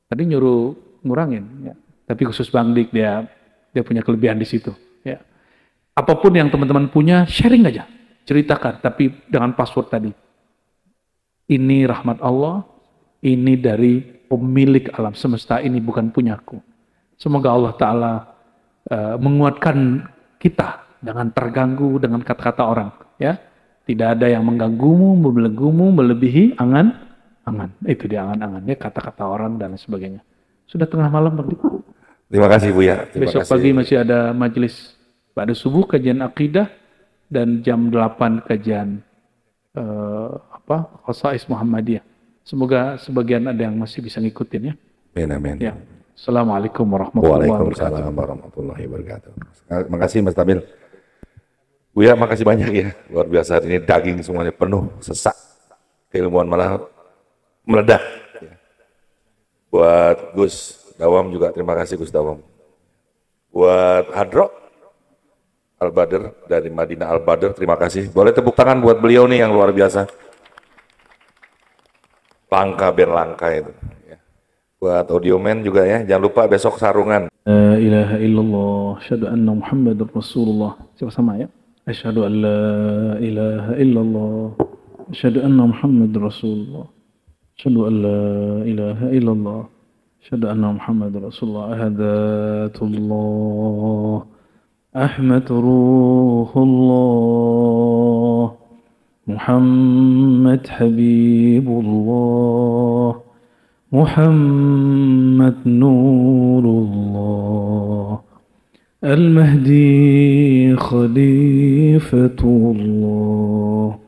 Speaker 1: Tadi nyuruh ngurangin, ya. Tapi khusus Bang Dik dia punya kelebihan di situ. Ya. Apapun yang teman-teman punya, sharing aja. Ceritakan, tapi dengan password tadi. Ini rahmat Allah, ini dari pemilik alam semesta, ini bukan punyaku. Semoga Allah Ta'ala menguatkan kita, jangan terganggu dengan kata-kata orang. Ya, tidak ada yang mengganggumu, membelenggumu, melebihi angan-angan. Itu dia angan-angannya, kata-kata orang dan sebagainya. Sudah tengah malam, Bang.
Speaker 2: Terima kasih Bu ya.
Speaker 1: Besok pagi masih ada majelis pada subuh kajian akidah dan jam 8 kajian Khosais Muhammadiyah. Semoga sebagian ada yang masih bisa ngikutin ya.
Speaker 2: Amin, amin.
Speaker 1: Ya. Assalamualaikum warahmatullahi wabarakatuh.
Speaker 2: Waalaikumsalam warahmatullahi wabarakatuh. Makasih Mas Tamil. Buya makasih banyak ya. Luar biasa hari ini daging semuanya penuh, sesak. Keilmuan malah meledak. Buat Gus Dawam juga terima kasih Gus Dawam. Buat Hadro Al-Badr dari Madinah Al-Badr, terima kasih. Boleh tepuk tangan buat beliau nih yang luar biasa. Langka ben langka itu. Buat Audioman juga ya, jangan lupa besok sarungan.
Speaker 1: La ilaha illallah, syahadu anna Muhammadur Rasulullah. Sama-sama ya. أشهد أن لا إله إلا الله أشهد أن محمد رسول الله أشهد أن لا إله إلا الله أشهد أن محمد رسول الله أهدات الله أحمد روح الله محمد حبيب الله محمد نور الله المهدي خليفة الله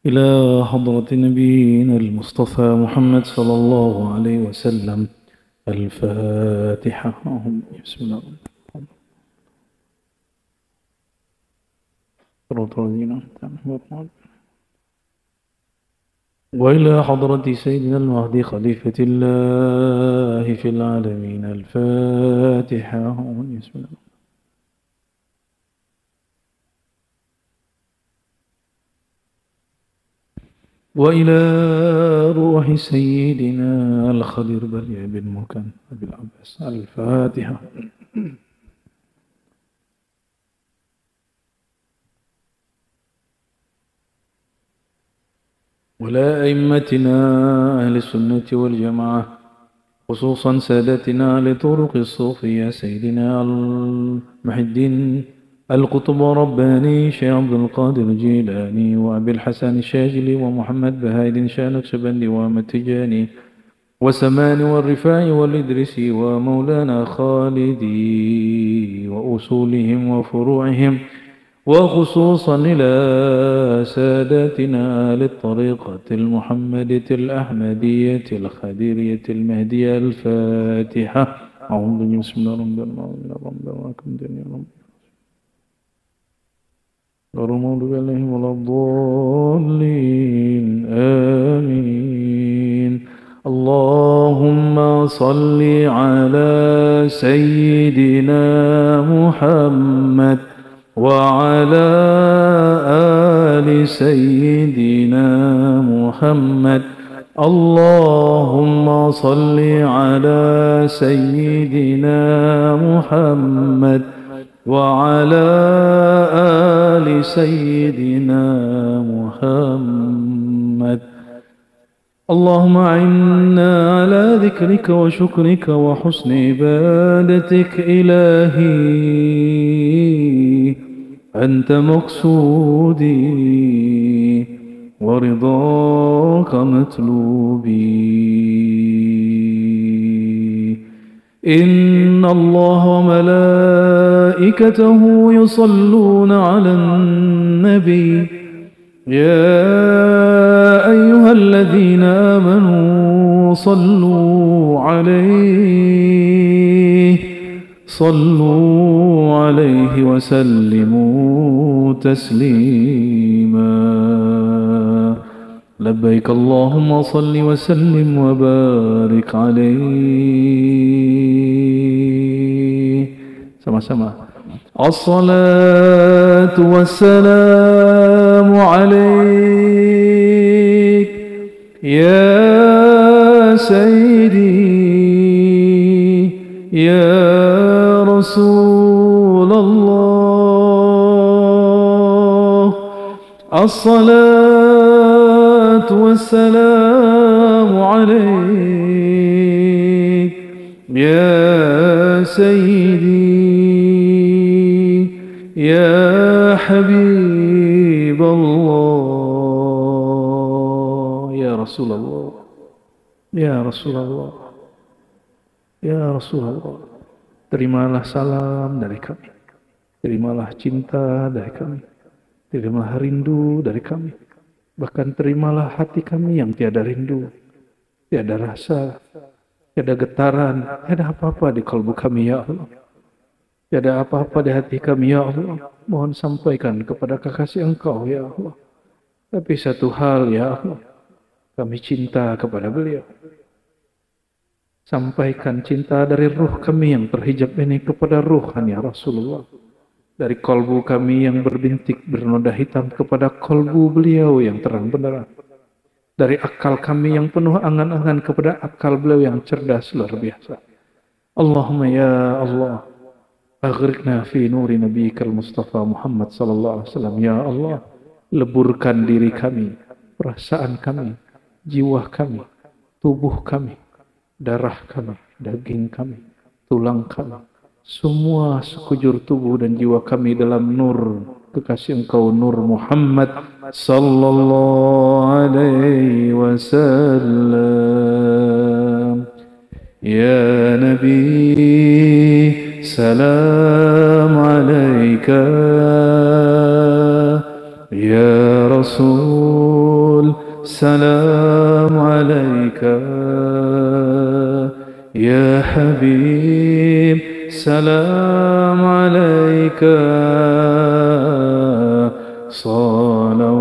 Speaker 1: إلى حضرة نبينا المصطفى محمد صلى الله عليه وسلم الفاتحة بسم الله الرحمن الرحيم وإلى حضرة سيدنا المهدي خليفة الله في العالمين الفاتحة بسم الله وإلى روح سيدنا الخضر بن مكان أبي العباس الفاتحة ولا أئمتنا أهل السنة والجماعة خصوصا سادتنا لطرق الصوفية سيدنا محي الدين القطب رباني شيخ عبد القادر الجيلاني وأبي الحسن الشاذلي ومحمد بهاء شاه نقشبندي والتجاني وسمان والرفاعي والإدريسي ومولانا خالدي وأصولهم وفروعهم وخصوصا إلى ساداتنا للطريقة المحمدية الأحمدية الخديرية المهدية الفاتحة أعوذ بالله بسم الله الرحمن الرحيم غير المغضوب عليهم ولا الضالين آمين اللهم صل على سيدنا محمد وعلى آل سيدنا محمد اللهم صل على سيدنا محمد وعلى آل سيدنا محمد اللهم أعنا على ذكرك وشكرك وحسن عبادتك إلهي أنت مقصودي ورضاك مطلوبي إن الله وملائكته يصلون على النبي يا أيها الذين آمنوا صلوا عليه وسلموا تسليما لبيك اللهم صل وسلم وبارك عليه sama-sama الصلاة والسلام عليك يا سيدي يا رسول الله الصلاة والسلام عليك يا سيدي يا حبيب الله يا رسول الله يا رسول الله يا رسول الله terimalah salam dari kami, terimalah cinta dari kami, terimalah rindu dari kami, bahkan terimalah hati kami yang tiada rindu, tiada rasa, tiada getaran, tiada apa-apa di kalbu kami ya Allah, tiada apa-apa di hati kami ya Allah. Mohon sampaikan kepada kekasih Engkau ya Allah. Tapi satu hal ya Allah, kami cinta kepada beliau. Sampaikan cinta dari ruh kami yang terhijab ini kepada ruhani ya Rasulullah. Dari kalbu kami yang berbintik bernoda hitam kepada kalbu beliau yang terang benderang. Dari akal kami yang penuh angan-angan kepada akal beliau yang cerdas luar biasa. Allahumma ya Allah, Aghrikna fi nuri nabiyikal Mustafa Muhammad sallallahu alaihi wasallam. Ya Allah, leburkan diri kami, perasaan kami, jiwa kami, tubuh kami, darah kami, daging kami, tulang kami, semua sekujur tubuh dan jiwa kami dalam nur kekasih Engkau, Nur Muhammad sallallahu alaihi wasallam. Ya Nabi, salam alaika. Ya Rasul, salam alaika. Ya Habib, salam alaika. Salawatullah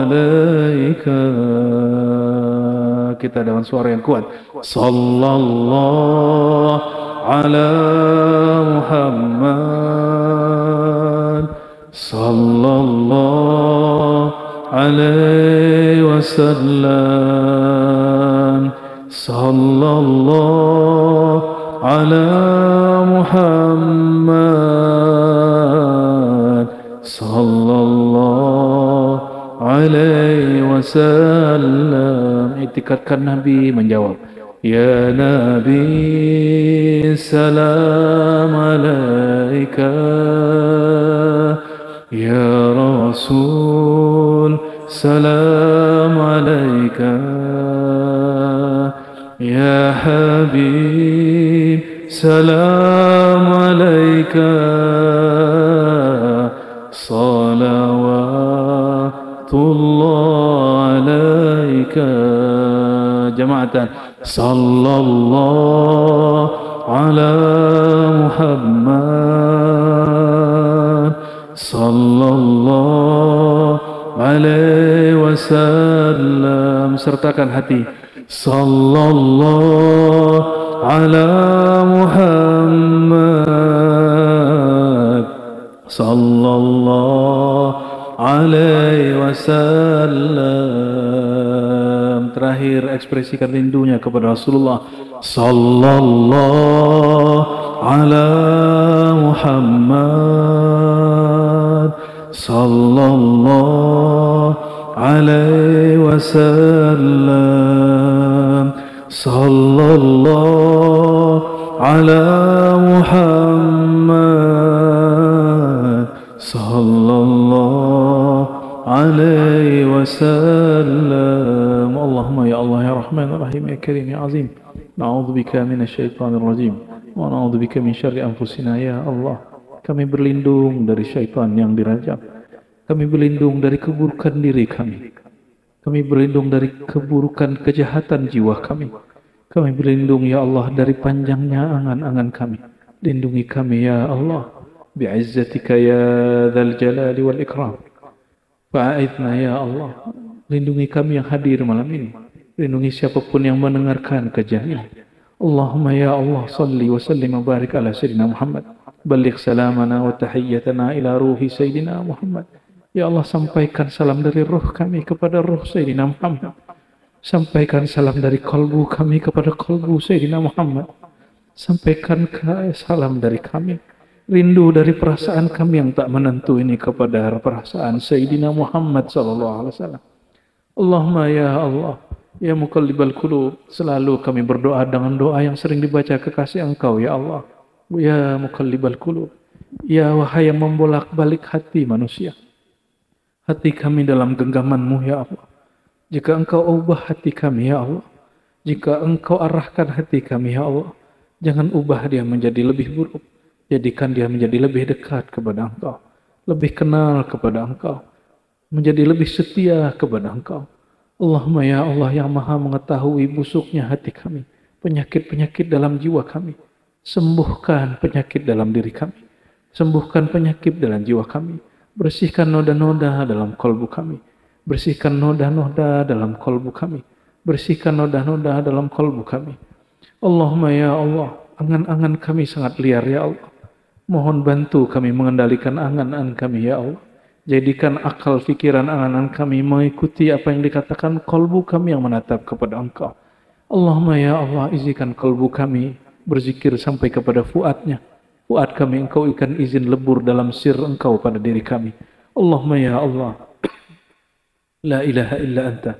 Speaker 1: alaika. Kita dengan suara yang kuat. Sallallahu ala Muhammad, sallallahu alaihi wasallam, sallallahu ala Muhammad, sallallahu alaihi wasallam. Itikadkan Nabi menjawab, ya Nabi, salam alaika. Ya Rasul, salam alaika. Ya Habib, salam alaika. Salawatullah alaika. Jamaatan, sallallahu ala Muhammad, sallallahu alaihi wasallam. Sertakan hati, sallallahu ala Muhammad, sallallahu alaihi wasallam. Terakhir, ekspresikan rindunya kepada Rasulullah. Sallallahu ala Muhammad, sallallahu alaihi wasallam, sallallahu ala Muhammad, sallallahu alaihi wasallam. Allahumma ya Allah ya Rahman ya Rahim ya Karim ya Azim, na'udzubika minasyaitonir rajim wa na'udzubika min syarri anfusina. Ya Allah, kami berlindung dari syaitan yang dirajam, kami berlindung dari keburukan diri kami, kami berlindung dari keburukan kejahatan jiwa kami, kami berlindung ya Allah dari panjangnya angan-angan kami. Lindungi kami ya Allah, bi'izzatika ya dzal jalali wal ikram. Fa'idna ya Allah, lindungi kami yang hadir malam ini, lindungi siapapun yang mendengarkan kajian ini. Allahumma ya Allah, salli wa sallim wa barik ala Sayyidina Muhammad, balligh salamana wa tahiyyatana ila ruhi Sayyidina Muhammad. Ya Allah, sampaikan salam dari ruh kami kepada ruh Sayyidina Muhammad, sampaikan salam dari kalbu kami kepada kalbu Sayyidina Muhammad, sampaikan salam dari kami, rindu dari perasaan kami yang tak menentu ini kepada perasaan Sayyidina Muhammad sallallahu alaihi wasallam. Allahumma ya Allah, ya muqallibal qulub, selalu kami berdoa dengan doa yang sering dibaca kekasih Engkau ya Allah. Ya muqallibal qulub, ya wahai yang membolak-balik hati manusia, hati kami dalam genggaman-Mu ya Allah. Jika Engkau ubah hati kami ya Allah, jika Engkau arahkan hati kami ya Allah, jangan ubah dia menjadi lebih buruk. Jadikan dia menjadi lebih dekat kepada Engkau, lebih kenal kepada Engkau, menjadi lebih setia kepada Engkau. Allahumma ya Allah yang maha mengetahui busuknya hati kami, penyakit-penyakit dalam jiwa kami, sembuhkan penyakit dalam diri kami, sembuhkan penyakit dalam jiwa kami, bersihkan noda-noda dalam kolbu kami, bersihkan noda-noda dalam kolbu kami, bersihkan noda-noda dalam kolbu kami. Allahumma ya Allah, angan-angan kami sangat liar ya Allah. Mohon bantu kami mengendalikan angan-angan kami ya Allah. Jadikan akal fikiran angan-angan kami mengikuti apa yang dikatakan kolbu kami yang menatap kepada Engkau. Allahumma ya Allah, izinkan kolbu kami berzikir sampai kepada fuadnya. Fuad kami engkau ikan izin lebur dalam sir engkau pada diri kami. Allahumma ya Allah, la ilaha illa anta,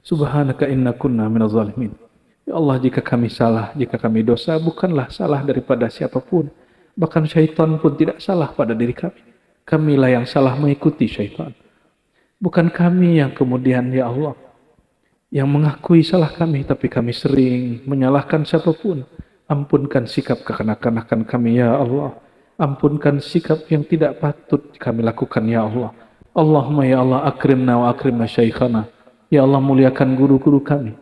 Speaker 1: subhanaka inna kunna minaz zalimin. Ya Allah, jika kami salah, jika kami dosa, bukanlah salah daripada siapapun. Bahkan syaitan pun tidak salah pada diri kami. Kamilah yang salah mengikuti syaitan. Bukan kami yang kemudian, ya Allah, yang mengakui salah kami, tapi kami sering menyalahkan siapapun. Ampunkan sikap kekanak-kanakan kami, ya Allah. Ampunkan sikap yang tidak patut kami lakukan, ya Allah. Allahumma ya Allah, akrimna wa akrim masyaikhana. Ya Allah, muliakan guru-guru kami.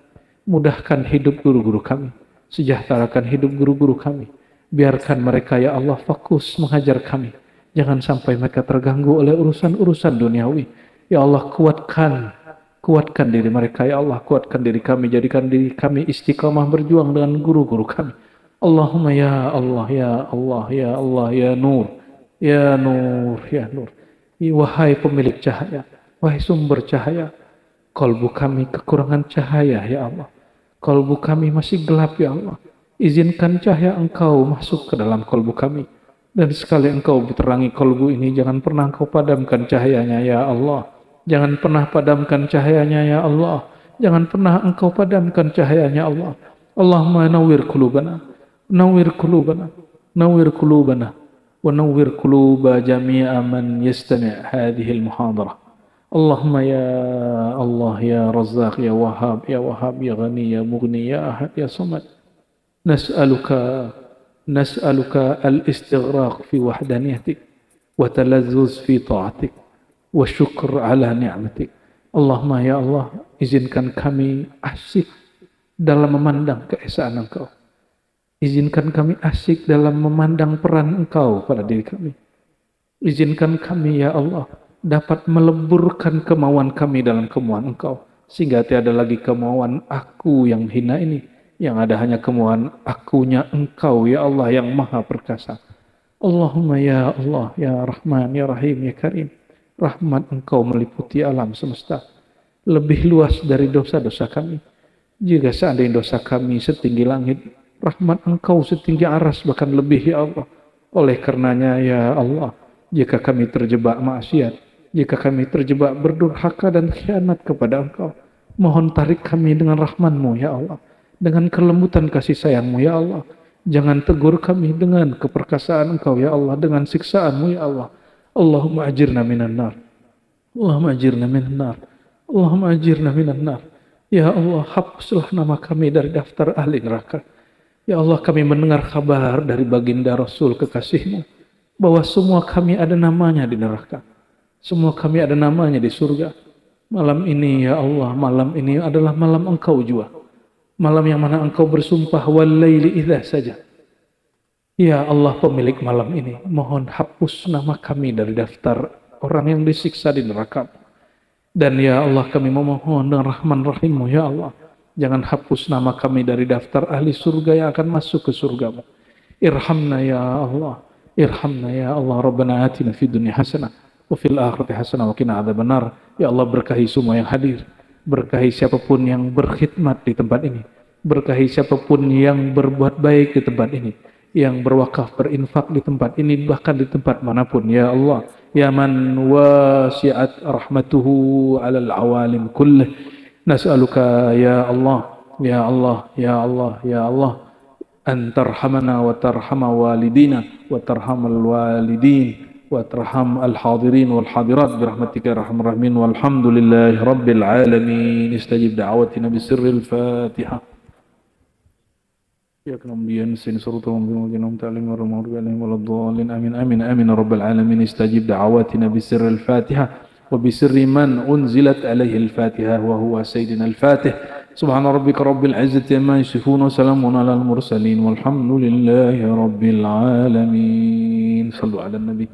Speaker 1: Mudahkan hidup guru-guru kami. Sejahterakan hidup guru-guru kami. Biarkan mereka, ya Allah, fokus mengajar kami. Jangan sampai mereka terganggu oleh urusan-urusan duniawi. Ya Allah, kuatkan diri mereka, ya Allah. Kuatkan diri kami, jadikan diri kami istiqamah berjuang dengan guru-guru kami. Allahumma ya Allah, ya Allah, ya Allah, ya Nur, ya Nur, ya Nur. Wahai pemilik cahaya, wahai sumber cahaya, kalbu kami kekurangan cahaya, ya Allah. Kalbu kami masih gelap, ya Allah. Izinkan cahaya engkau masuk ke dalam kalbu kami. Dan sekali engkau terangi kalbu ini, jangan pernah engkau padamkan cahayanya, ya Allah. Jangan pernah padamkan cahayanya, ya Allah. Jangan pernah engkau padamkan cahayanya, Allah. Allahumma nawwir qulubana. Nawwir qulubana, nawwir qulubana, wa nawwir quluba jami'a man yastami' hadhihi al-muhadarah. Allahumma ya Allah, ya Razzaq, ya Wahhab, ya Wahhab, ya Ghani, ya Mughni, ya Ahad, ya Samad. Nas'aluka al-istighraq fi wahdaniyatik, wa talazzuz fi ta'atik, wa syukr ala ni'matik. Allahumma ya Allah, izinkan kami asyik dalam memandang keesaan Engkau. Izinkan kami asyik dalam memandang peran Engkau pada diri kami. Izinkan kami, ya Allah, dapat meleburkan kemauan kami dalam kemauan Engkau. Sehingga tiada lagi kemauan aku yang hina ini. Yang ada hanya kemauan akunya Engkau, ya Allah, yang maha perkasa. Allahumma ya Allah, ya Rahman, ya Rahim, ya Karim. Rahmat Engkau meliputi alam semesta. Lebih luas dari dosa-dosa kami. Jika seandainya dosa kami setinggi langit, rahmat Engkau setinggi aras, bahkan lebih, ya Allah. Oleh karenanya, ya Allah, jika kami terjebak maksiat, jika kami terjebak berdurhaka dan khianat kepada Engkau, mohon tarik kami dengan rahmat-Mu, ya Allah. Dengan kelembutan kasih sayang-Mu, ya Allah. Jangan tegur kami dengan keperkasaan Engkau, ya Allah. Dengan siksaan-Mu, ya Allah. Allahumma ajirna minan nar. Allahumma ajirna minan nar. Allahumma ajirna minan nar. Ya Allah, hapuslah nama kami dari daftar ahli neraka. Ya Allah, kami mendengar kabar dari baginda Rasul kekasih-Mu bahwa semua kami ada namanya di neraka. Semua kami ada namanya di surga. Malam ini, ya Allah, malam ini adalah malam Engkau jua. Malam yang mana Engkau bersumpah wal-laili idza saja. Ya Allah, pemilik malam ini, mohon hapus nama kami dari daftar orang yang disiksa di neraka. Dan ya Allah, kami memohon dengan Rahman Rahim-Mu, ya Allah, jangan hapus nama kami dari daftar ahli surga yang akan masuk ke surga-Mu. Irhamna ya Allah. Irhamna ya Allah. Rabbana atina fid dunya hasanah wa fil akhirati hasanah wa qina adzabannar. Ya Allah, berkahi semua yang hadir. Berkahi siapapun yang berkhidmat di tempat ini. Berkahi siapapun yang berbuat baik di tempat ini. Yang berwakaf, berinfak di tempat ini, bahkan di tempat manapun. Ya Allah, ya man wasi'at rahmatuhu alal awalim kullih. Nas'aluka ya Allah, ya Allah, ya Allah, ya Allah, an tarhamana wa tarhama walidina wa tarhamal walidin wa tarham al-hadirin wal hadirat birahmatika ya arhamar rahimin walhamdulillahi rabbil alamin. Istajib da'awatina bisirril Fatihah. Ya kanamdiyan sin surutahum bimujinahum ta'lim wa rahmatullahi alaihim waladhdallin amin amin amin rabbal alamin. Istajib da'awatina bisirril Fatihah وبسر من أنزلت عليه الفاتحة وهو سيدنا الفاتح. سبحان ربك رب العزة عما يصفون وسلام على المرسلين والحمد لله رب العالمين. صلوا على النبي.